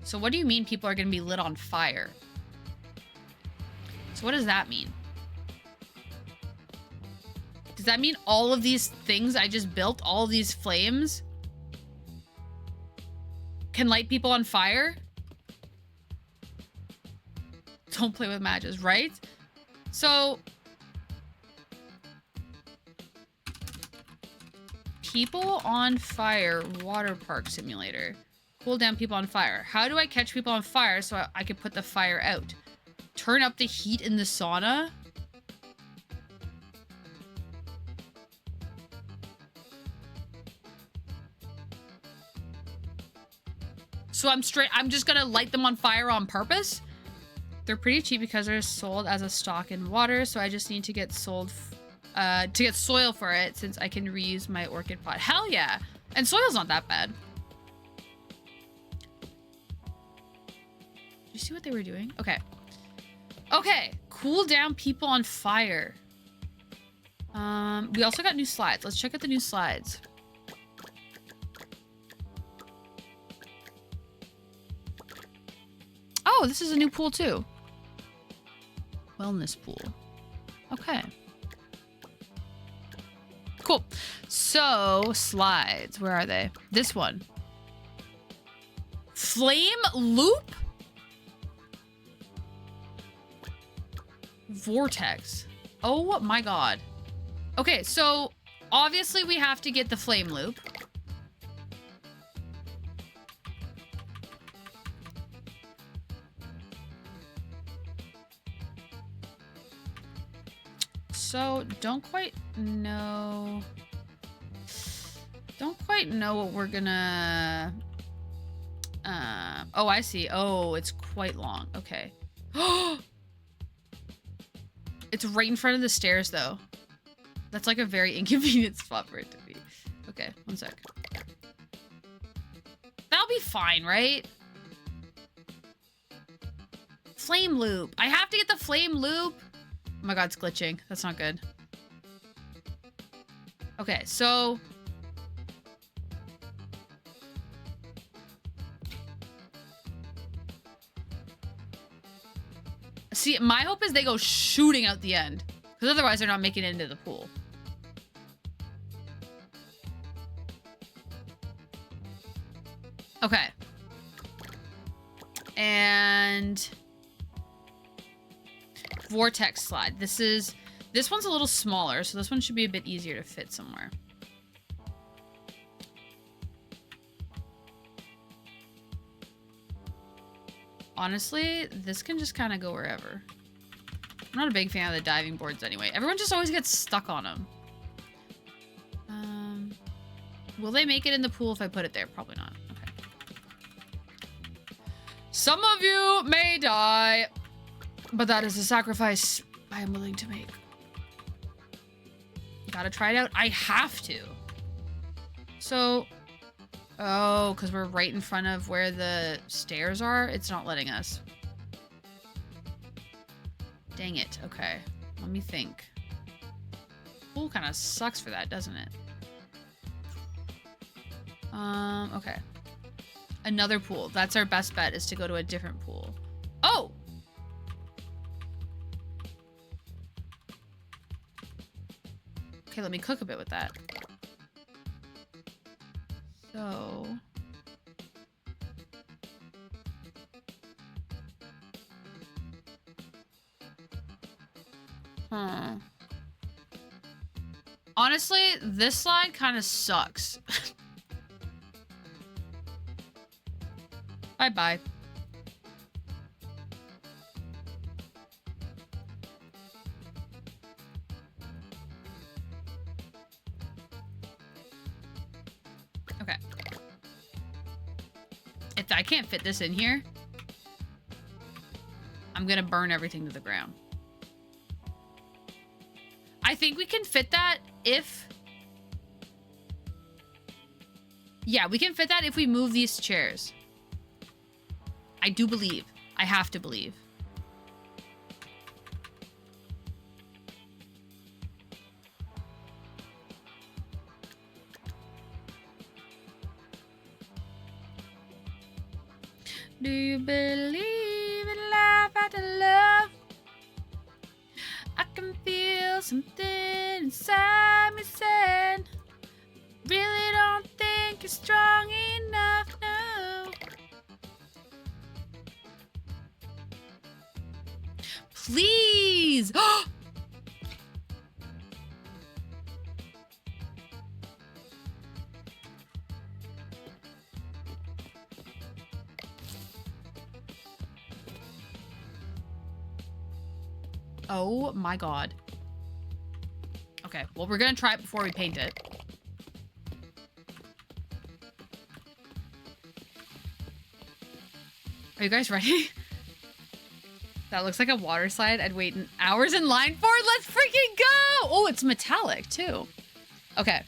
So what do you mean people are going to be lit on fire? So what does that mean? Does that mean all of these things I just built, all of these flames, can light people on fire? Don't play with matches, right? So, people on fire, Waterpark Simulator. Cool down people on fire. How do I catch people on fire so I can put the fire out? Turn up the heat in the sauna? So I'm just gonna light them on fire on purpose? They're pretty cheap because they're sold as a stock in water, so I just need to get soil for it since I can reuse my orchid pot. Hell yeah! And soil's not that bad. Did you see what they were doing? Okay. Okay, cool down people on fire. We also got new slides. Let's check out the new slides. Oh, this is a new pool too. Wellness pool. Okay. Cool. So, slides. Where are they? This one. Flame loop? Vortex. Oh my god. Okay, so obviously we have to get the flame loop. So don't quite know what we're gonna oh, I see. Oh, it's quite long. Okay. It's right in front of the stairs though. That's like a very inconvenient spot for it to be. Okay, one sec. That'll be fine, right? Flame loop. I have to get the flame loop. Oh my god, it's glitching. That's not good. Okay, so... See, my hope is they go shooting out the end. Because otherwise they're not making it into the pool. Okay. And... Vortex slide. This one's a little smaller, so this one should be a bit easier to fit somewhere. Honestly, this can just kind of go wherever. I'm not a big fan of the diving boards anyway. Everyone just always gets stuck on them. Will they make it in the pool if I put it there? Probably not. Okay. Some of you may die, but that is a sacrifice I am willing to make. Gotta try it out. I have to. So, oh, because we're right in front of where the stairs are. It's not letting us. Dang it. Okay. Let me think. Pool kind of sucks for that, doesn't it? Okay. Another pool. That's our best bet, is to go to a different pool. Oh! Okay, let me cook a bit with that. So... Huh. Honestly, this slide kind of sucks. Bye-bye. Okay. If I can't fit this in here, I'm gonna burn everything to the ground. I think we can fit that if... Yeah, we can fit that if we move these chairs. I do believe. I have to believe. Do you believe in life after love? I can feel something inside me saying, really don't think you're strong enough now. Please! Oh my god. Okay, well, we're gonna try it before we paint it. Are you guys ready? That looks like a water slide I'd wait hours in line for. Let's freaking go! Oh, it's metallic too. Okay.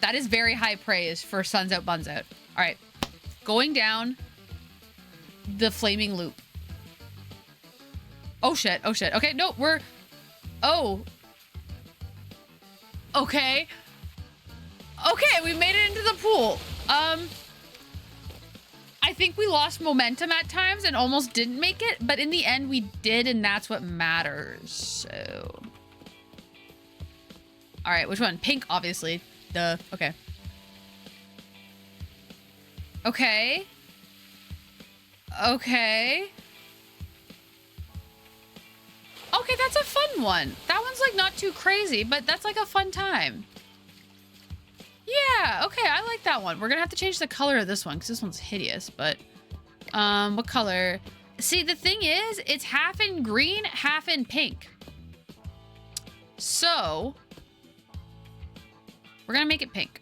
That is very high praise for Suns Out Buns Out. All right. Going down the flaming loop. Oh shit. Oh shit. Okay, no, we're... Oh. Okay. Okay, we made it into the pool. I think we lost momentum at times and almost didn't make it, but in the end we did, and that's what matters. So. All right, which one? Pink, obviously. Duh. Okay. Okay. Okay. Okay, that's a fun one. That one's like not too crazy, but that's like a fun time. Yeah, okay, I like that one. We're gonna have to change the color of this one because this one's hideous, but what color? See, the thing is, it's half in green, half in pink. So we're gonna make it pink.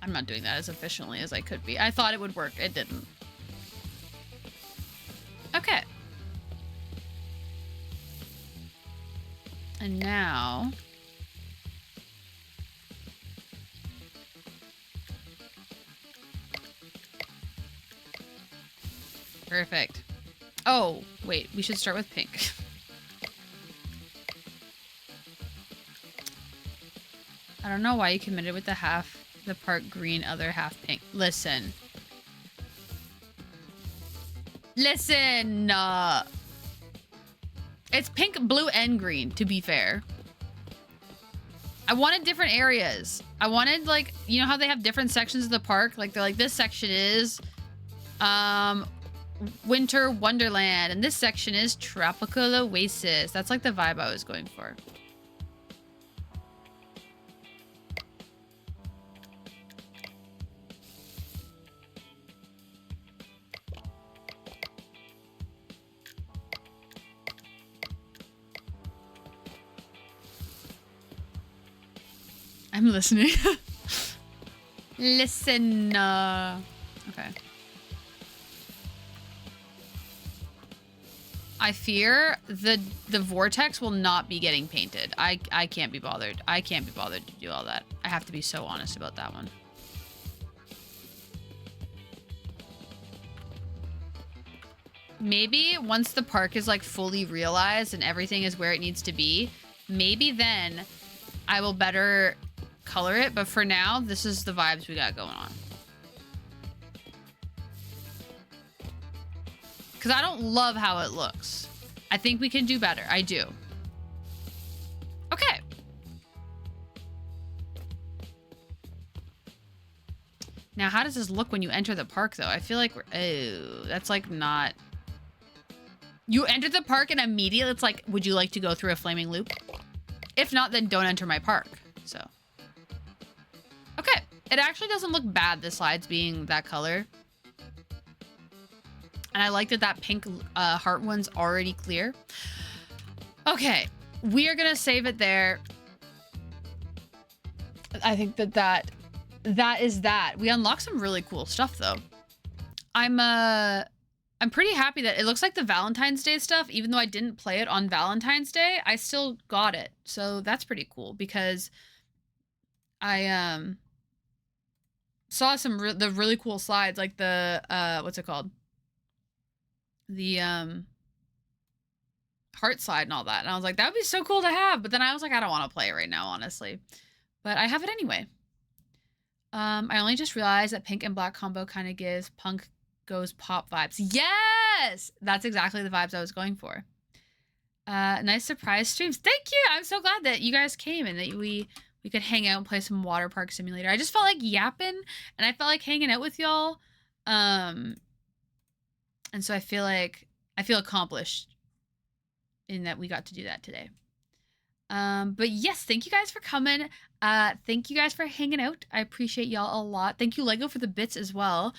I'm not doing that as efficiently as I could be. I thought it would work. It didn't. Okay. And now... Perfect. Oh, wait. We should start with pink. I don't know why you committed with the part green, other half pink. Listen. Listen. It's pink, blue, and green, to be fair. I wanted different areas. I wanted, like, you know how they have different sections of the park? Like, they're like, this section is Winter Wonderland, and this section is Tropical Oasis. That's like the vibe I was going for. I'm listening. Listen. Okay. I fear the vortex will not be getting painted. I can't be bothered. I can't be bothered to do all that. I have to be so honest about that one. Maybe once the park is like fully realized and everything is where it needs to be, maybe then I will better color it, but for now, this is the vibes we got going on. Because I don't love how it looks. I think we can do better. I do. Okay. Now, how does this look when you enter the park, though? I feel like we're... Oh, that's like not... You enter the park and immediately it's like, would you like to go through a flaming loop? If not, then don't enter my park. So... Okay, it actually doesn't look bad, the slides being that color. And I like that that pink heart one's already clear. Okay, we are gonna save it there. I think that is that. We unlocked some really cool stuff though. I'm pretty happy that it looks like the Valentine's Day stuff, even though I didn't play it on Valentine's Day, I still got it. So that's pretty cool because I saw some the really cool slides, like the what's it called, the heart slide and all that, and I was like, that would be so cool to have, but then I was like, I don't want to play it right now, honestly, but I have it anyway. I only just realized that pink and black combo kind of gives punk goes pop vibes. Yes, that's exactly the vibes I was going for. Nice surprise streams. Thank you. I'm so glad that you guys came and that we could hang out and play some Waterpark Simulator. I just felt like yapping, and I felt like hanging out with y'all. And so I feel accomplished in that we got to do that today. But yes, thank you guys for coming. Thank you guys for hanging out. I appreciate y'all a lot. Thank you, Lego, for the bits as well.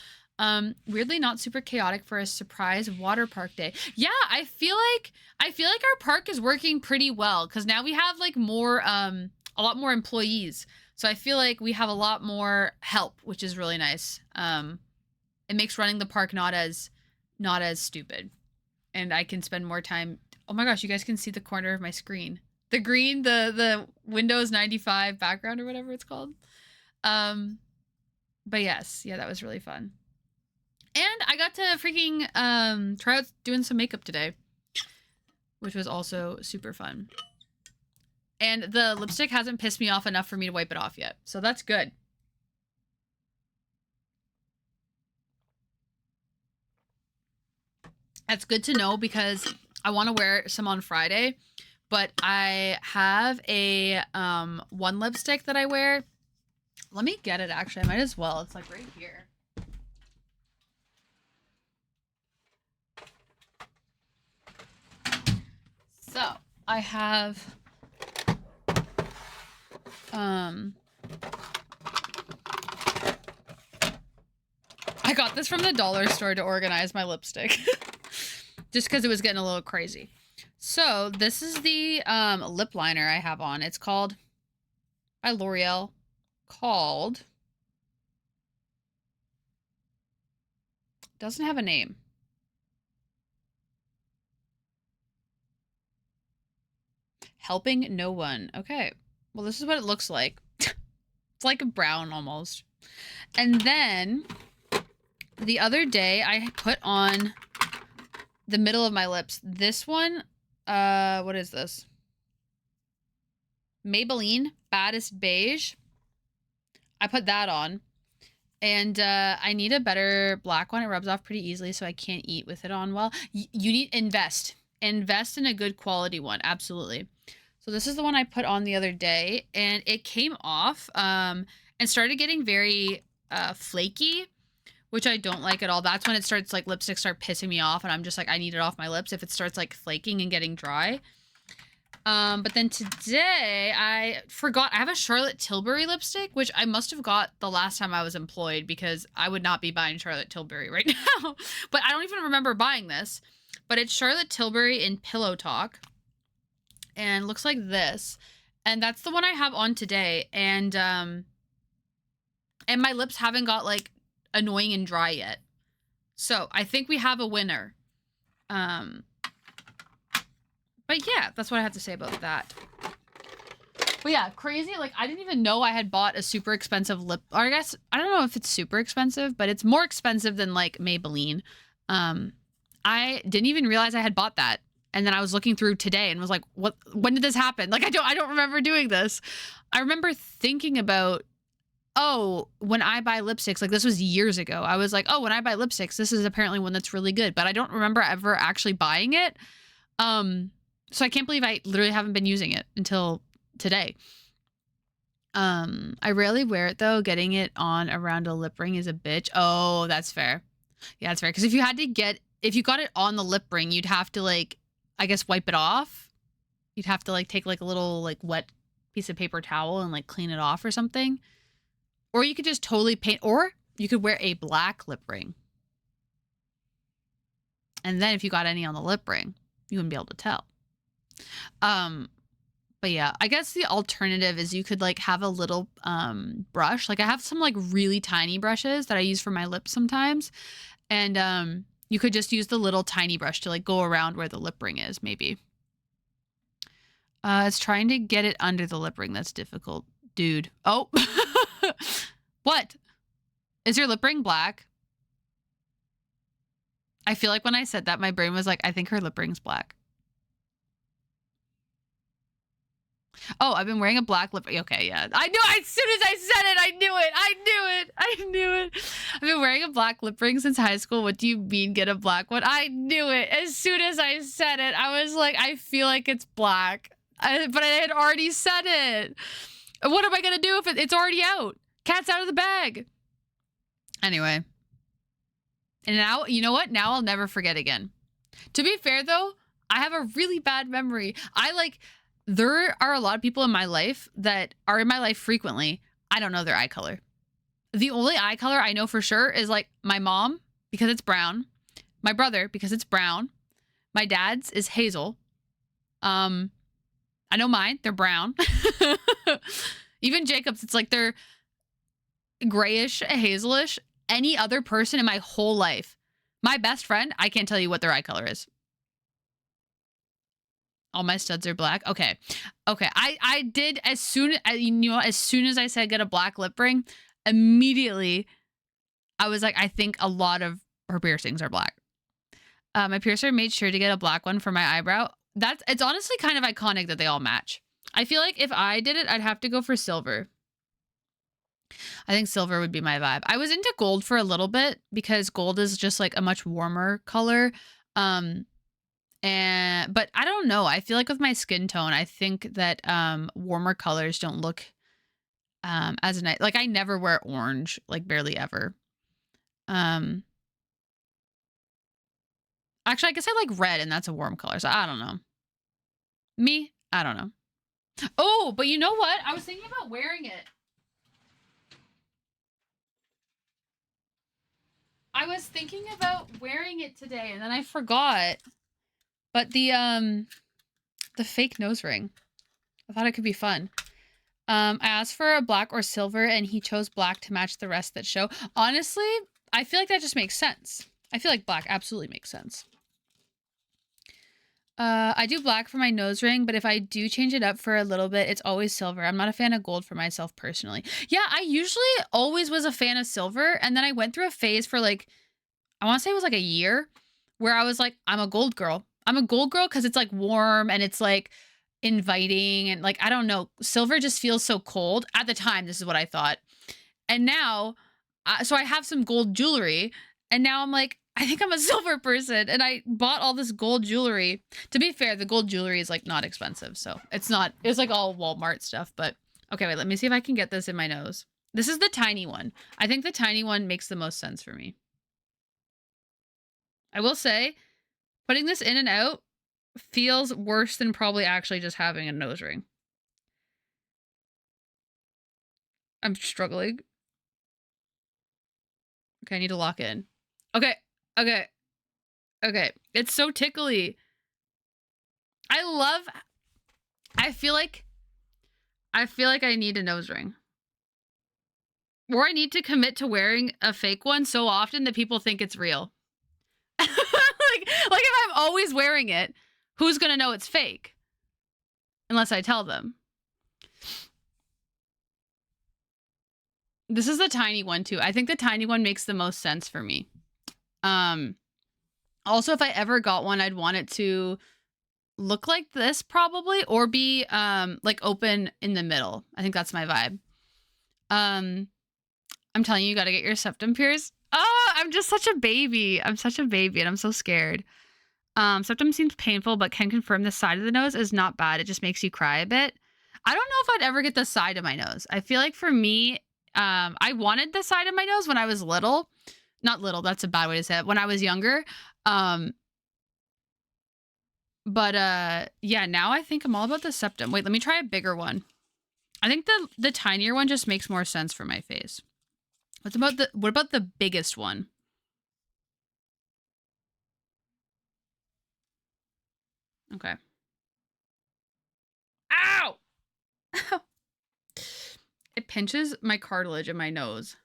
Weirdly not super chaotic for a surprise water park day. Yeah, I feel like our park is working pretty well because now we have like more a lot more employees. So I feel like we have a lot more help, which is really nice. It makes running the park not as stupid. And I can spend more time. Oh my gosh, you guys can see the corner of my screen. The green, the Windows 95 background or whatever it's called. But yes, yeah, that was really fun. And I got to freaking try out doing some makeup today, which was also super fun. And the lipstick hasn't pissed me off enough for me to wipe it off yet. So that's good. That's good to know because I want to wear some on Friday, but I have a one lipstick that I wear. Let me get it actually. I might as well. It's like right here. So I have I got this from the dollar store to organize my lipstick. Just because it was getting a little crazy. So this is the lip liner I have on. It's called by L'Oreal. Doesn't have a name. Helping No One. Okay. Well, this is what it looks like. It's like a brown almost. And then the other day I put on the middle of my lips. This one, what is this? Maybelline Baddest Beige. I put that on. And I need a better black one. It rubs off pretty easily, so I can't eat with it on well. You need invest. Invest in a good quality one. Absolutely. So this is the one I put on the other day, and it came off and started getting very flaky, which I don't like at all. That's when it starts, like, lipsticks start pissing me off, and I'm just like, I need it off my lips if it starts, like, flaking and getting dry. But then today, I forgot, I have a Charlotte Tilbury lipstick, which I must have got the last time I was employed, because I would not be buying Charlotte Tilbury right now. But I don't even remember buying this. But it's Charlotte Tilbury in Pillow Talk. And looks like this. And that's the one I have on today. And my lips haven't got, like, annoying and dry yet. So I think we have a winner. But yeah, that's what I have to say about that. But yeah, crazy. Like, I didn't even know I had bought a super expensive lip, or I guess, I don't know if it's super expensive, but it's more expensive than, like, Maybelline. I didn't even realize I had bought that. And then I was looking through today and was like, what, when did this happen? Like, I don't remember doing this. I remember thinking about, oh, when I buy lipsticks, like, this was years ago. I was like, oh, when I buy lipsticks, this is apparently one that's really good, but I don't remember ever actually buying it. So I can't believe I literally haven't been using it until today. I rarely wear it though. Getting it on around a lip ring is a bitch. Oh, that's fair. Yeah, that's fair. Because if you got it on the lip ring, you'd have to, like, I guess, wipe it off. You'd have to, like, take, like, a little, like, wet piece of paper towel and, like, clean it off or something. Or you could just totally paint, or you could wear a black lip ring. And then if you got any on the lip ring, you wouldn't be able to tell. But yeah, I guess the alternative is you could, like, have a little brush. Like, I have some, like, really tiny brushes that I use for my lips sometimes. And you could just use the little tiny brush to, like, go around where the lip ring is, maybe. It's trying to get it under the lip ring. That's difficult. Dude. Oh. What? Is your lip ring black? I feel like when I said that, my brain was like, I think her lip ring's black. Oh, I've been wearing a black lip. Okay, yeah. I knew as soon as I said it, I knew it. I've been wearing a black lip ring since high school. What do you mean get a black one? I knew it. As soon as I said it, I was like, I feel like it's black. But I had already said it. What am I going to do if it's already out? Cat's out of the bag. Anyway. And now, you know what? Now I'll never forget again. To be fair, though, I have a really bad memory. there are a lot of people in my life that are in my life frequently. I don't know their eye color. The only eye color I know for sure is like my mom, because it's brown, my brother, because it's brown, my dad's is hazel. I know mine, they're brown. Even Jacob's, it's like they're grayish, hazelish. Any other person in my whole life, my best friend, I can't tell you what their eye color is. All my studs are black. Okay. I did as soon as I said get a black lip ring, immediately I was like, I think a lot of her piercings are black. My piercer made sure to get a black one for my eyebrow. It's honestly kind of iconic that they all match. I feel like if I did it, I'd have to go for silver. I think silver would be my vibe. I was into gold for a little bit because gold is just like a much warmer color. But I don't know. I feel like with my skin tone, I think that warmer colors don't look as nice. Like I never wear orange, like barely ever. Actually, I guess I like red, and that's a warm color. So I don't know. Me, I don't know. Oh, but you know what? I was thinking about wearing it. I was thinking about wearing it today, and then I forgot. But the fake nose ring, I thought it could be fun. I asked for a black or silver, and he chose black to match the rest that show. Honestly, I feel like that just makes sense. I feel like black absolutely makes sense. I do black for my nose ring, but if I do change it up for a little bit, it's always silver. I'm not a fan of gold for myself personally. Yeah, I usually always was a fan of silver, and then I went through a phase for like, I want to say it was like a year, where I was like, I'm a gold girl. I'm a gold girl because it's like warm and it's like inviting and like, I don't know, silver just feels so cold. At the time, this is what I thought. And now, so I have some gold jewelry, and now I'm like, I think I'm a silver person, and I bought all this gold jewelry. To be fair, the gold jewelry is like not expensive, so it's like all Walmart stuff. But okay, wait, let me see if I can get this in my nose. This is the tiny one. I think the tiny one makes the most sense for me. I will say, putting this in and out feels worse than probably actually just having a nose ring. I'm struggling. Okay, I need to lock in. Okay. It's so tickly. I feel like I need a nose ring. Or I need to commit to wearing a fake one so often that people think it's real. like if I'm always wearing it, who's gonna know it's fake? Unless I tell them. This is the tiny one too. I think the tiny one makes the most sense for me. Also, if I ever got one, I'd want it to look like this probably, or be like open in the middle. I think that's my vibe. I'm telling you gotta get your septum pierced. Oh, I'm just such a baby. I'm such a baby and I'm so scared. Septum seems painful, but can confirm the side of the nose is not bad. It just makes you cry a bit. I don't know if I'd ever get the side of my nose. I feel like for me, I wanted the side of my nose when I was little. Not little, that's a bad way to say it. When I was younger. But yeah, now I think I'm all about the septum. Wait, let me try a bigger one. I think the tinier one just makes more sense for my face. What about the biggest one? Okay. Ow! It pinches my cartilage in my nose.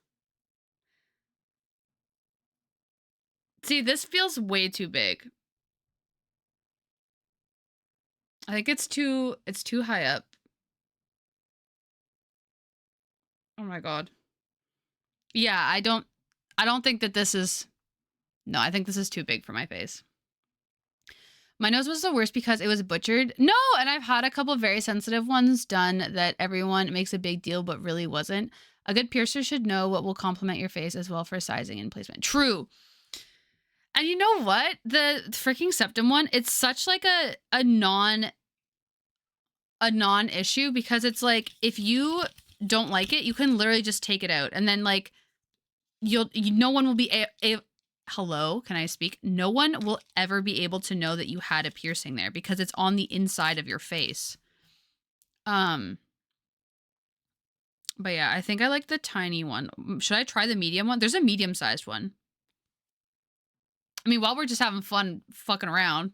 See, this feels way too big. I think it's too high up. Oh my god. Yeah, I don't think that this is... No, I think this is too big for my face. My nose was the worst because it was butchered. No, and I've had a couple of very sensitive ones done that everyone makes a big deal, but really wasn't. A good piercer should know what will complement your face as well for sizing and placement. True. And you know what? The freaking septum one, it's such like a non-issue because it's like, if you don't like it, you can literally just take it out. And then like, no one will be hello, can I speak? No one will ever be able to know that you had a piercing there because it's on the inside of your face. But yeah, I think I like the tiny one. Should I try the medium one? There's a medium-sized one. I mean, while we're just having fun fucking around.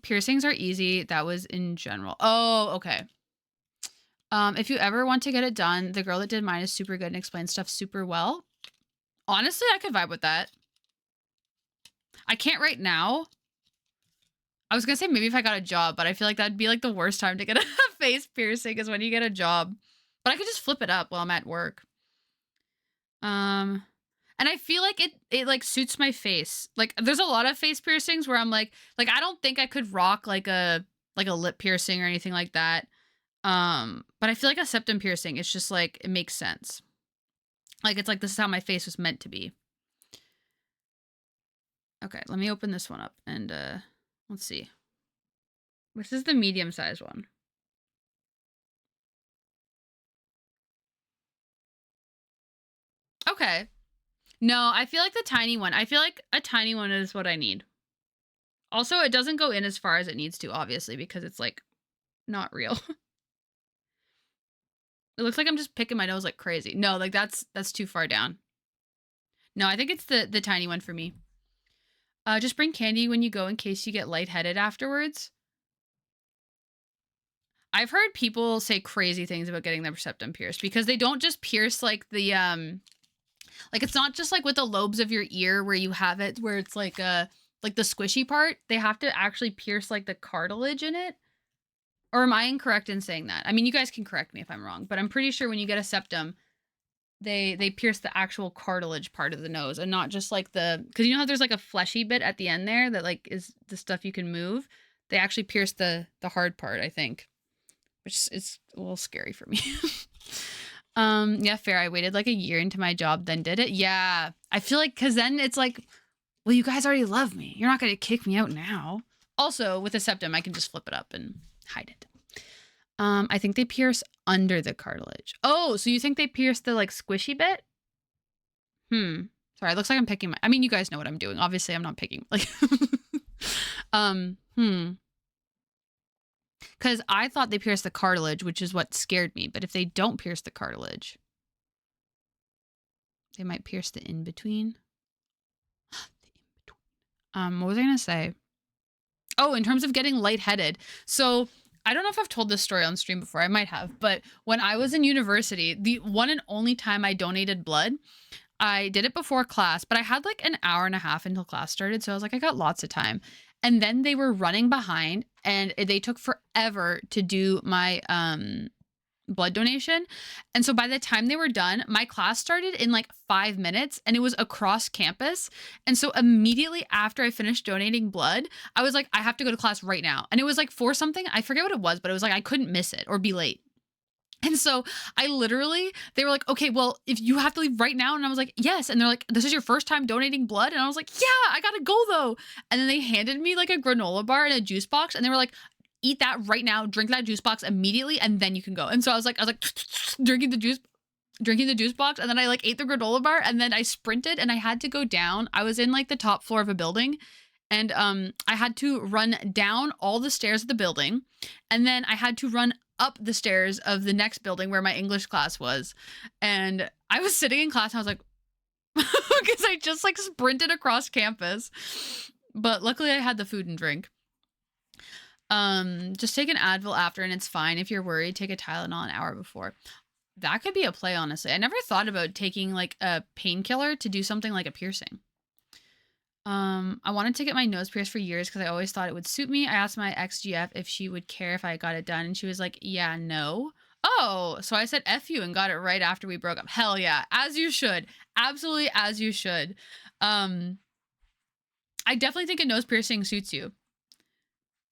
Piercings are easy. That was in general. Oh, okay. If you ever want to get it done, the girl that did mine is super good and explains stuff super well. Honestly, I could vibe with that. I can't right now. I was gonna say maybe if I got a job, but I feel like that'd be like the worst time to get a face piercing is when you get a job. But I could just flip it up while I'm at work. And I feel like it like suits my face. Like there's a lot of face piercings where I'm like I don't think I could rock like a lip piercing or anything like that. But I feel like a septum piercing, it's just like it makes sense. Like it's like this is how my face was meant to be. Okay, let me open this one up and let's see. This is the medium-sized one. Okay. No, I feel like the tiny one. I feel like a tiny one is what I need. Also, it doesn't go in as far as it needs to, obviously, because it's like not real. It looks like I'm just picking my nose like crazy. No, like that's too far down. No, I think it's the tiny one for me. Just bring candy when you go in case you get lightheaded afterwards. I've heard people say crazy things about getting their septum pierced because they don't just pierce like the like it's not just like with the lobes of your ear where you have it where it's like the squishy part. They have to actually pierce like the cartilage in it. Or am I incorrect in saying that? I mean, you guys can correct me if I'm wrong, but I'm pretty sure when you get a septum, they pierce the actual cartilage part of the nose and not just like because you know how there's like a fleshy bit at the end there that like is the stuff you can move. They actually pierce the hard part, I think, which is a little scary for me. Yeah, fair. I waited like a year into my job, then did it. Yeah, I feel like because then it's like, well, you guys already love me. You're not going to kick me out now. Also, with a septum, I can just flip it up and hide it. I think they pierce under the cartilage. Oh, so you think they pierce the like squishy bit? Sorry, it looks like I'm picking my. I mean, you guys know what I'm doing. Obviously, I'm not picking like. Because I thought they pierced the cartilage, which is what scared me. But if they don't pierce the cartilage, they might pierce the in between. What was I gonna say? Oh, in terms of getting lightheaded. So I don't know if I've told this story on stream before. I might have, but when I was in university, the one and only time I donated blood, I did it before class, but I had like an hour and a half until class started. So I was like, I got lots of time. And then they were running behind and they took forever to do my blood donation. And so by the time they were done, my class started in like 5 minutes and it was across campus. And so immediately after I finished donating blood, I was like, I have to go to class right now. And it was like for something, I forget what it was, but it was like I couldn't miss it or be late. And so I literally, they were like, okay, well, if you have to leave right now. And I was like, yes. And they're like, this is your first time donating blood? And I was like, yeah, I gotta go though. And then they handed me like a granola bar and a juice box. And they were like, eat that right now, drink that juice box immediately, and then you can go. And so I was like, drinking the juice box. And then I like ate the granola bar and then I sprinted and I had to go down. I was in like the top floor of a building. And I had to run down all the stairs of the building. And then I had to run up the stairs of the next building where my English class was. And I was sitting in class and I was like, because I just like sprinted across campus. But luckily I had the food and drink. Just take an Advil after and it's fine. If you're worried, take a Tylenol an hour before. That could be a play, honestly. I never thought about taking like a painkiller to do something like a piercing. I wanted to get my nose pierced for years because I always thought it would suit me. I asked my ex-GF if she would care if I got it done, and she was like, yeah, no. Oh, so I said F you and got it right after we broke up. Hell yeah, as you should. Absolutely as you should. I definitely think a nose piercing suits you.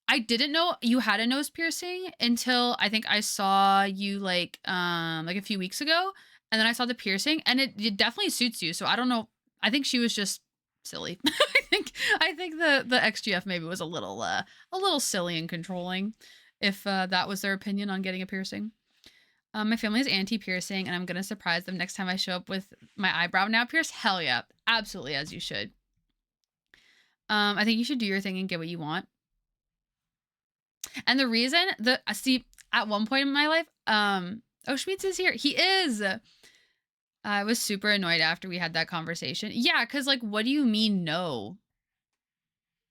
I didn't know you had a nose piercing until I think I saw you like a few weeks ago, and then I saw the piercing, and it definitely suits you. So I don't know. I think she was just silly. I think the XGF maybe was a little silly and controlling, if that was their opinion on getting a piercing. My family is anti-piercing, and I'm gonna surprise them next time I show up with my eyebrow now pierced. Hell yeah, absolutely, as you should. I think you should do your thing and get what you want. And the reason see, at one point in my life, oh, Schmitz is here. He is. I was super annoyed after we had that conversation. Yeah, because like, what do you mean no?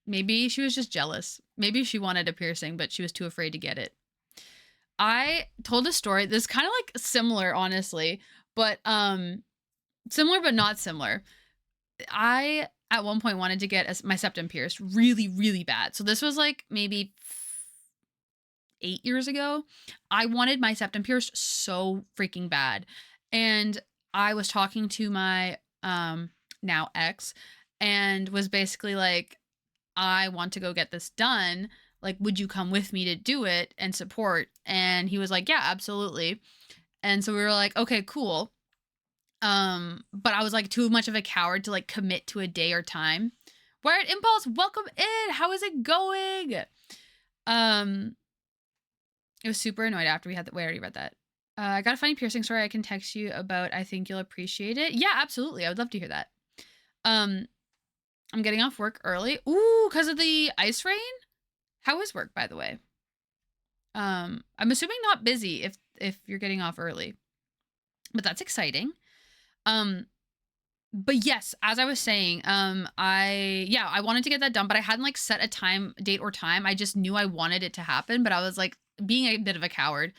Maybe she was just jealous. Maybe she wanted a piercing, but she was too afraid to get it. I told a story. This kind of like similar, honestly, but similar but not similar. I at one point wanted to get my septum pierced really, really bad. So this was like maybe 8 years ago. I wanted my septum pierced so freaking bad. And I was talking to my now ex and was basically like, I want to go get this done. Like, would you come with me to do it and support? And he was like, yeah, absolutely. And so we were like, okay, cool. But I was like too much of a coward to like commit to a day or time. Wired Impulse, welcome in. How is it going? It was super annoyed after we had that. Wait, I already read that. I got a funny piercing story I can text you about. I think you'll appreciate it. Yeah, absolutely. I would love to hear that. I'm getting off work early. Ooh, because of the ice rain? How is work, by the way? I'm assuming not busy if you're getting off early. But that's exciting. But yes, as I was saying, I wanted to get that done, but I hadn't like set a date or time. I just knew I wanted it to happen, but I was like being a bit of a coward.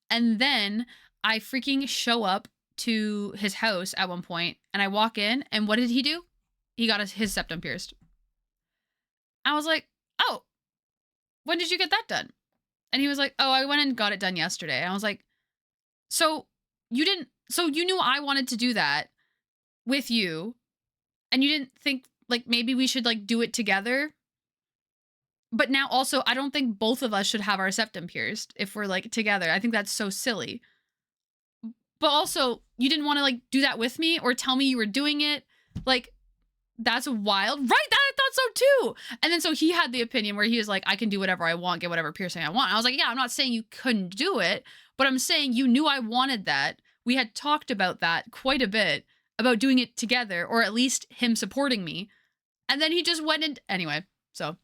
And then I freaking show up to his house at one point and I walk in and what did he do? He got his septum pierced. I was like, oh, when did you get that done? And he was like, oh, I went and got it done yesterday. And I was like, so you knew I wanted to do that with you and you didn't think like maybe we should like do it together? But now also, I don't think both of us should have our septum pierced if we're like together. I think that's so silly. But also, you didn't want to like do that with me or tell me you were doing it. Like, that's wild. Right? That I thought so too. And then so he had the opinion where he was like, I can do whatever I want, get whatever piercing I want. And I was like, yeah, I'm not saying you couldn't do it, but I'm saying you knew I wanted that. We had talked about that quite a bit, about doing it together, or at least him supporting me. And then he just went and anyway, so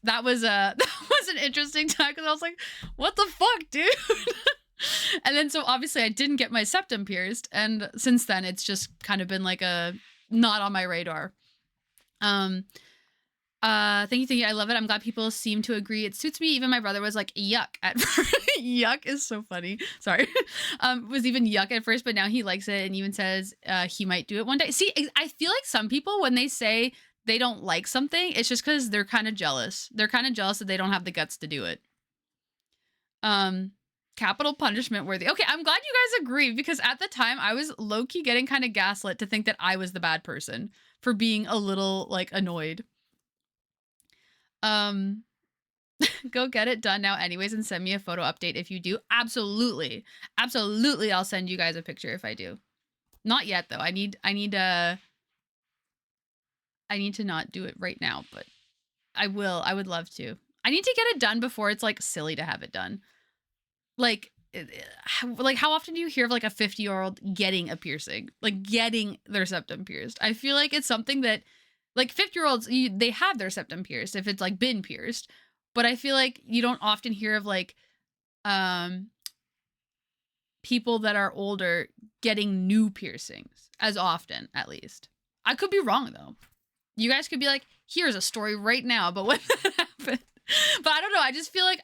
that was an interesting time because I was like, what the fuck, dude? And then so obviously I didn't get my septum pierced, and since then it's just kind of been like a not on my radar. Thank you. I love it. I'm glad people seem to agree. It suits me. Even my brother was like, yuck at first. Yuck is so funny. Sorry. Was even yuck at first, but now he likes it and even says he might do it one day. See, I feel like some people, when they say they don't like something, it's just because they're kind of jealous. They're kind of jealous that they don't have the guts to do it. Capital punishment worthy. Okay, I'm glad you guys agree because at the time I was low-key getting kind of gaslit to think that I was the bad person for being a little like annoyed. Go get it done now anyways and send me a photo update if you do. Absolutely. Absolutely, I'll send you guys a picture if I do. Not yet though. I need to not do it right now, but I will. I would love to. I need to get it done before it's like silly to have it done. Like how often do you hear of like a 50-year-old getting a piercing, like getting their septum pierced? I feel like it's something that like 50-year-olds, they have their septum pierced if it's like been pierced, but I feel like you don't often hear of like people that are older getting new piercings as often, at least. I could be wrong though. You guys could be like, here's a story right now about when that happened. But I don't know. I just feel like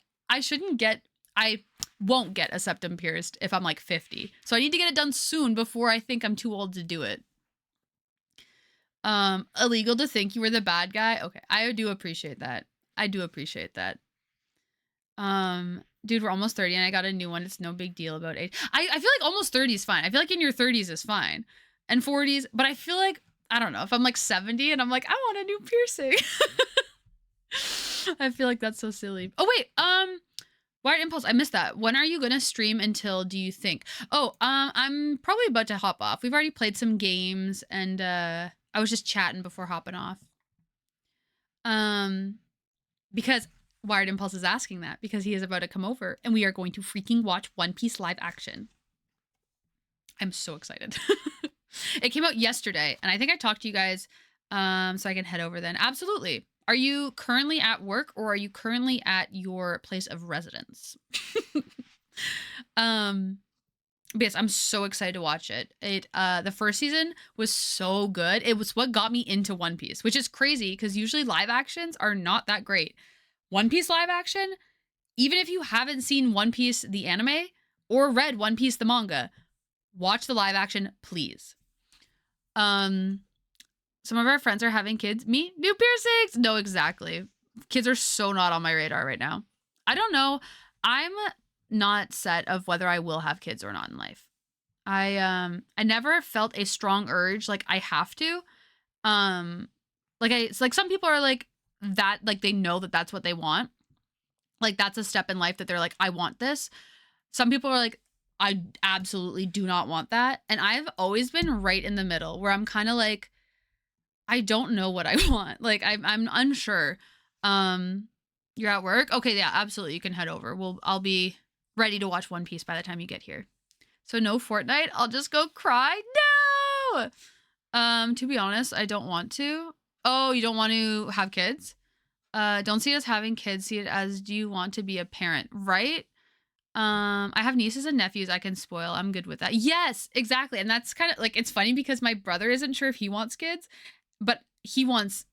I won't get a septum pierced if I'm like 50. So I need to get it done soon before I think I'm too old to do it. Illegal to think you were the bad guy. Okay. I do appreciate that. Dude, we're almost 30 and I got a new one. It's no big deal about age. I feel like almost 30 is fine. I feel like in your 30s is fine. And 40s, but I feel like, I don't know, if I'm like 70 and I'm like, I want a new piercing. I feel like that's so silly. Oh, wait, Wired Impulse, I missed that. When are you gonna stream until, do you think? Oh, I'm probably about to hop off. We've already played some games and I was just chatting before hopping off. Because Wired Impulse is asking that because he is about to come over and we are going to freaking watch One Piece live action. I'm so excited. It came out yesterday and I think I talked to you guys so I can head over then. Absolutely. Are you currently at work or are you currently at your place of residence? um but yes, I'm so excited to watch it. The first season was so good. It was what got me into One Piece, which is crazy because usually live actions are not that great. One Piece live action, even if you haven't seen One Piece the anime or read One Piece the manga, watch the live action, please. Some of our friends are having kids. Me, new piercings. No, exactly. Kids are so not on my radar right now. I don't know. I'm not set of whether I will have kids or not in life. I never felt a strong urge like I have to. It's like some people are like that, like they know that that's what they want. Like that's a step in life that they're like, I want this. Some people are like, I absolutely do not want that. And I've always been right in the middle where I'm kind of like, I don't know what I want. Like I'm unsure. You're at work? Okay, yeah, absolutely. You can head over. I'll be ready to watch One Piece by the time you get here. So no Fortnite. I'll just go cry. No. To be honest, I don't want to. Oh, you don't want to have kids? Don't see it as having kids. See it as, do you want to be a parent? Right? I have nieces and nephews I can spoil. I'm good with that. Yes, exactly. And that's kind of like, it's funny because my brother isn't sure if he wants kids, but he wants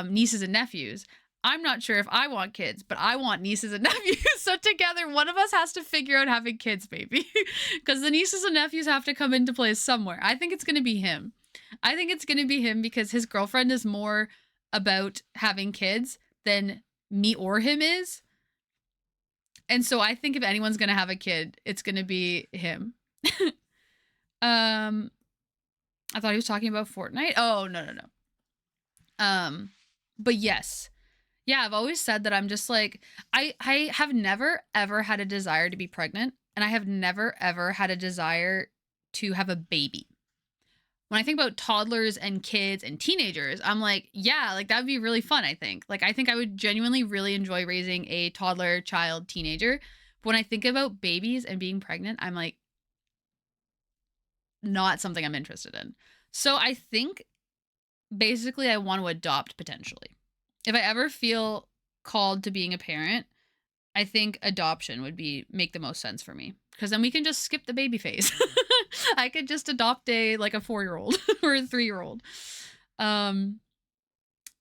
nieces and nephews. I'm not sure if I want kids, but I want nieces and nephews. So together, one of us has to figure out having kids, baby. Because the nieces and nephews have to come into place somewhere. I think it's going to be him. I think it's going to be him because his girlfriend is more about having kids than me or him is. And so I think if anyone's going to have a kid, it's going to be him. I thought he was talking about Fortnite. Oh, no. But yes. Yeah, I've always said that I'm just like, I have never ever had a desire to be pregnant, and I have never ever had a desire to have a baby. When I think about toddlers and kids and teenagers, I'm like, yeah, like that would be really fun, I think. Like I think I would genuinely really enjoy raising a toddler, child, teenager. But when I think about babies and being pregnant, I'm like, not something I'm interested in. So I think basically I want to adopt potentially. If I ever feel called to being a parent, I think adoption would make the most sense for me because then we can just skip the baby phase. I could just adopt a 4-year-old or a 3-year-old.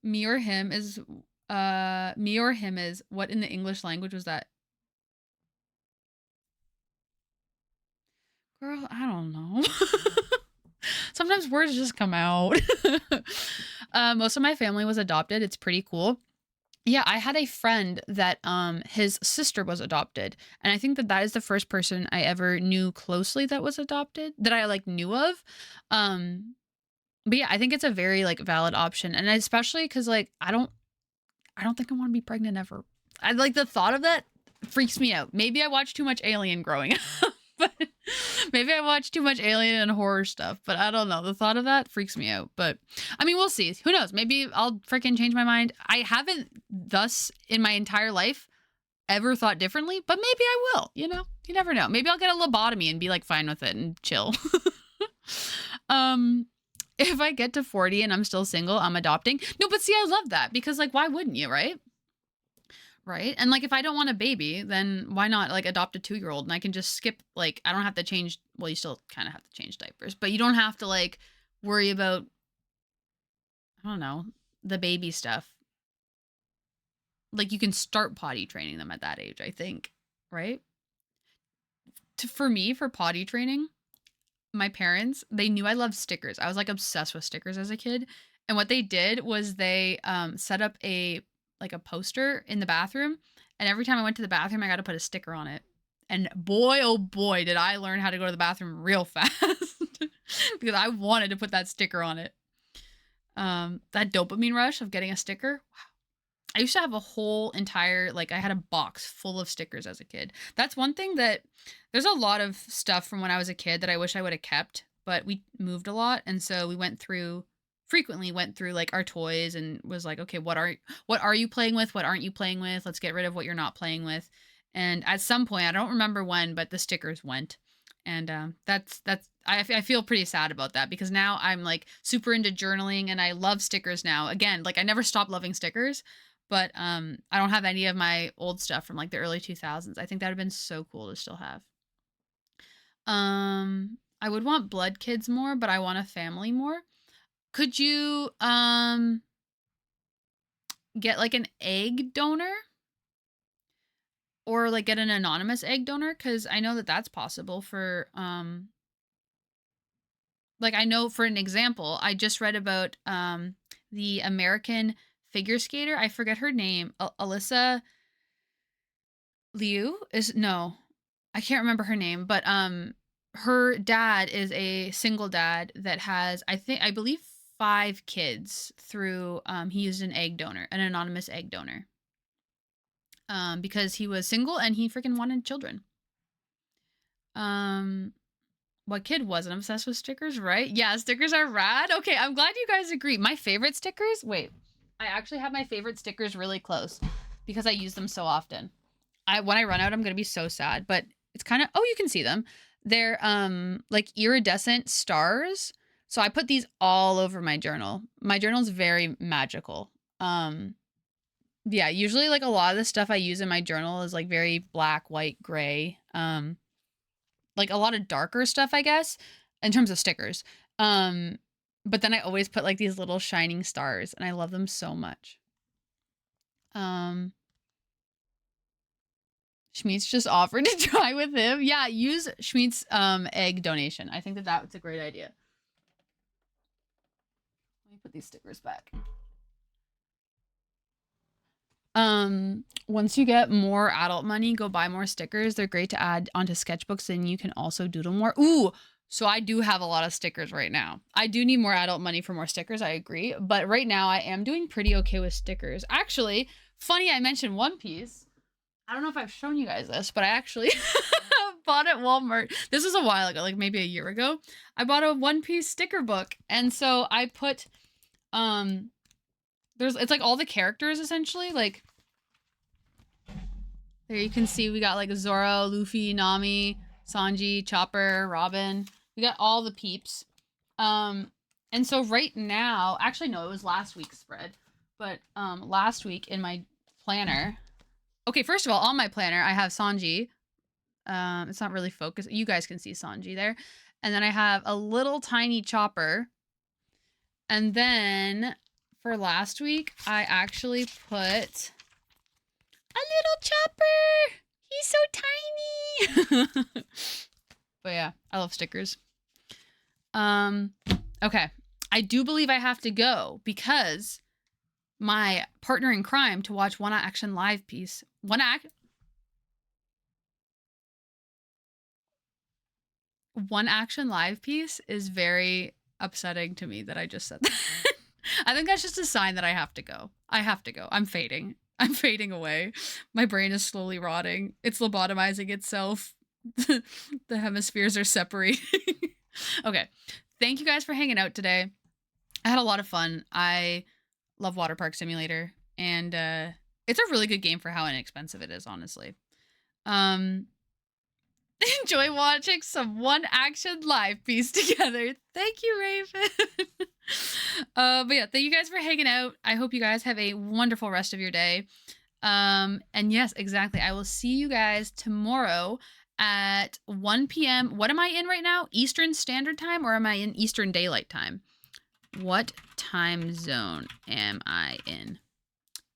Me or him is what in the English language was that? Girl, I don't know. Sometimes words just come out. Most of my family was adopted. It's pretty cool. Yeah, I had a friend that his sister was adopted, and I think that is the first person I ever knew closely that was adopted that I knew of. But yeah, I think it's a very valid option, and especially because I don't think I want to be pregnant ever. I like the thought of that freaks me out. Maybe I watched too much Alien growing up. But maybe I watched too much Alien and horror stuff, but I don't know. The thought of that freaks me out. But I mean, we'll see. Who knows? Maybe I'll freaking change my mind. I haven't thus in my entire life ever thought differently, but maybe I will. You know, you never know. Maybe I'll get a lobotomy and be fine with it and chill. If I get to 40 and I'm still single, I'm adopting. No, but see, I love that because why wouldn't you, right? Right. And if I don't want a baby, then why not adopt a 2-year-old and I can just skip, I don't have to change. Well, you still kind of have to change diapers, but you don't have to worry about, I don't know, the baby stuff. You can start potty training them at that age, I think. Right. For me, for potty training, my parents, they knew I loved stickers. I was obsessed with stickers as a kid. And what they did was they set up a poster in the bathroom, and every time I went to the bathroom I got to put a sticker on it. And boy, oh boy, did I learn how to go to the bathroom real fast because I wanted to put that sticker on it. That dopamine rush of getting a sticker. Wow. I used to have a whole entire I had a box full of stickers as a kid. That's one thing that there's a lot of stuff from when I was a kid that I wish I would have kept, but we moved a lot, and so we frequently went through our toys and was okay, what are you playing with? What aren't you playing with? Let's get rid of what you're not playing with. And at some point, I don't remember when, but the stickers went. And that's I feel pretty sad about that because now I'm like super into journaling and I love stickers now. Again, like I never stopped loving stickers, but I don't have any of my old stuff from like the early 2000s. I think that would have been so cool to still have. I would want blood kids more, but I want a family more. Could you get like an egg donor? Or like get an anonymous egg donor? Because I know that that's possible for like I know for an example, I just read about the American figure skater. I forget her name. Alyssa Liu is no, I can't remember her name, but her dad is a single dad that has I believe 5 kids through he used an egg donor, an anonymous egg donor. Because he was single and he freaking wanted children. What kid wasn't obsessed with stickers, right? Yeah, stickers are rad. Okay, I'm glad you guys agree. My favorite stickers, wait, I actually have my favorite stickers really close because I use them so often. When I run out, I'm gonna be so sad, but it's kind of, oh, you can see them. They're like iridescent stars. So I put these all over my journal. My journal's very magical. Yeah, usually like a lot of the stuff I use in my journal is like very black, white, gray. Like a lot of darker stuff, I guess, in terms of stickers. But then I always put like these little shining stars and I love them so much. Schmeat's just offered to try with him. Yeah, use Schmeat's egg donation. I think that that's a great idea. Let me put these stickers back. Once you get more adult money, go buy more stickers. They're great to add onto sketchbooks and you can also doodle more. Ooh, so I do have a lot of stickers right now. I do need more adult money for more stickers, I agree. But right now I am doing pretty okay with stickers. Actually, funny I mentioned One Piece. I don't know if I've shown you guys this, but I actually bought at Walmart. This was a while ago, like maybe a year ago. I bought a One Piece sticker book. And so I put, it's like all the characters essentially, like, there you can see we got like Zoro, Luffy, Nami, Sanji, Chopper, Robin. We got all the peeps. And so right now, actually no, it was last week's spread. But last week in my planner. Okay, first of all, on my planner, I have Sanji. It's not really focused. You guys can see Sanji there. And then I have a little tiny Chopper. And then for last week, I actually put a little Chopper. He's so tiny. But yeah, I love stickers. Okay. I do believe I have to go because my partner in crime to watch One Action Live piece. One Action Live piece is very upsetting to me that I just said that. I think that's just a sign that I have to go. I have to go. I'm fading. I'm fading away. My brain is slowly rotting. It's lobotomizing itself. The hemispheres are separating. Okay. Thank you guys for hanging out today. I had a lot of fun. I love Waterpark Simulator. And it's a really good game for how inexpensive it is, honestly. Enjoy watching some One Action Live piece together. Thank you, Raven. But yeah, thank you guys for hanging out. I hope you guys have a wonderful rest of your day. And yes, exactly. I will see you guys tomorrow at 1 p.m. What am I in right now? Eastern Standard Time or am I in Eastern Daylight Time? What time zone am I in?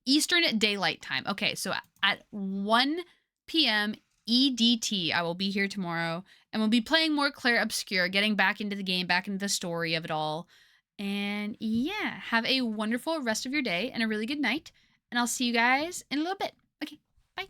Eastern Daylight Time. Okay, so at 1 p.m. EDT, I will be here tomorrow, and we'll be playing more Claire Obscure, getting back into the game, back into the story of it all. And yeah, have a wonderful rest of your day and a really good night, and I'll see you guys in a little bit. Okay, bye.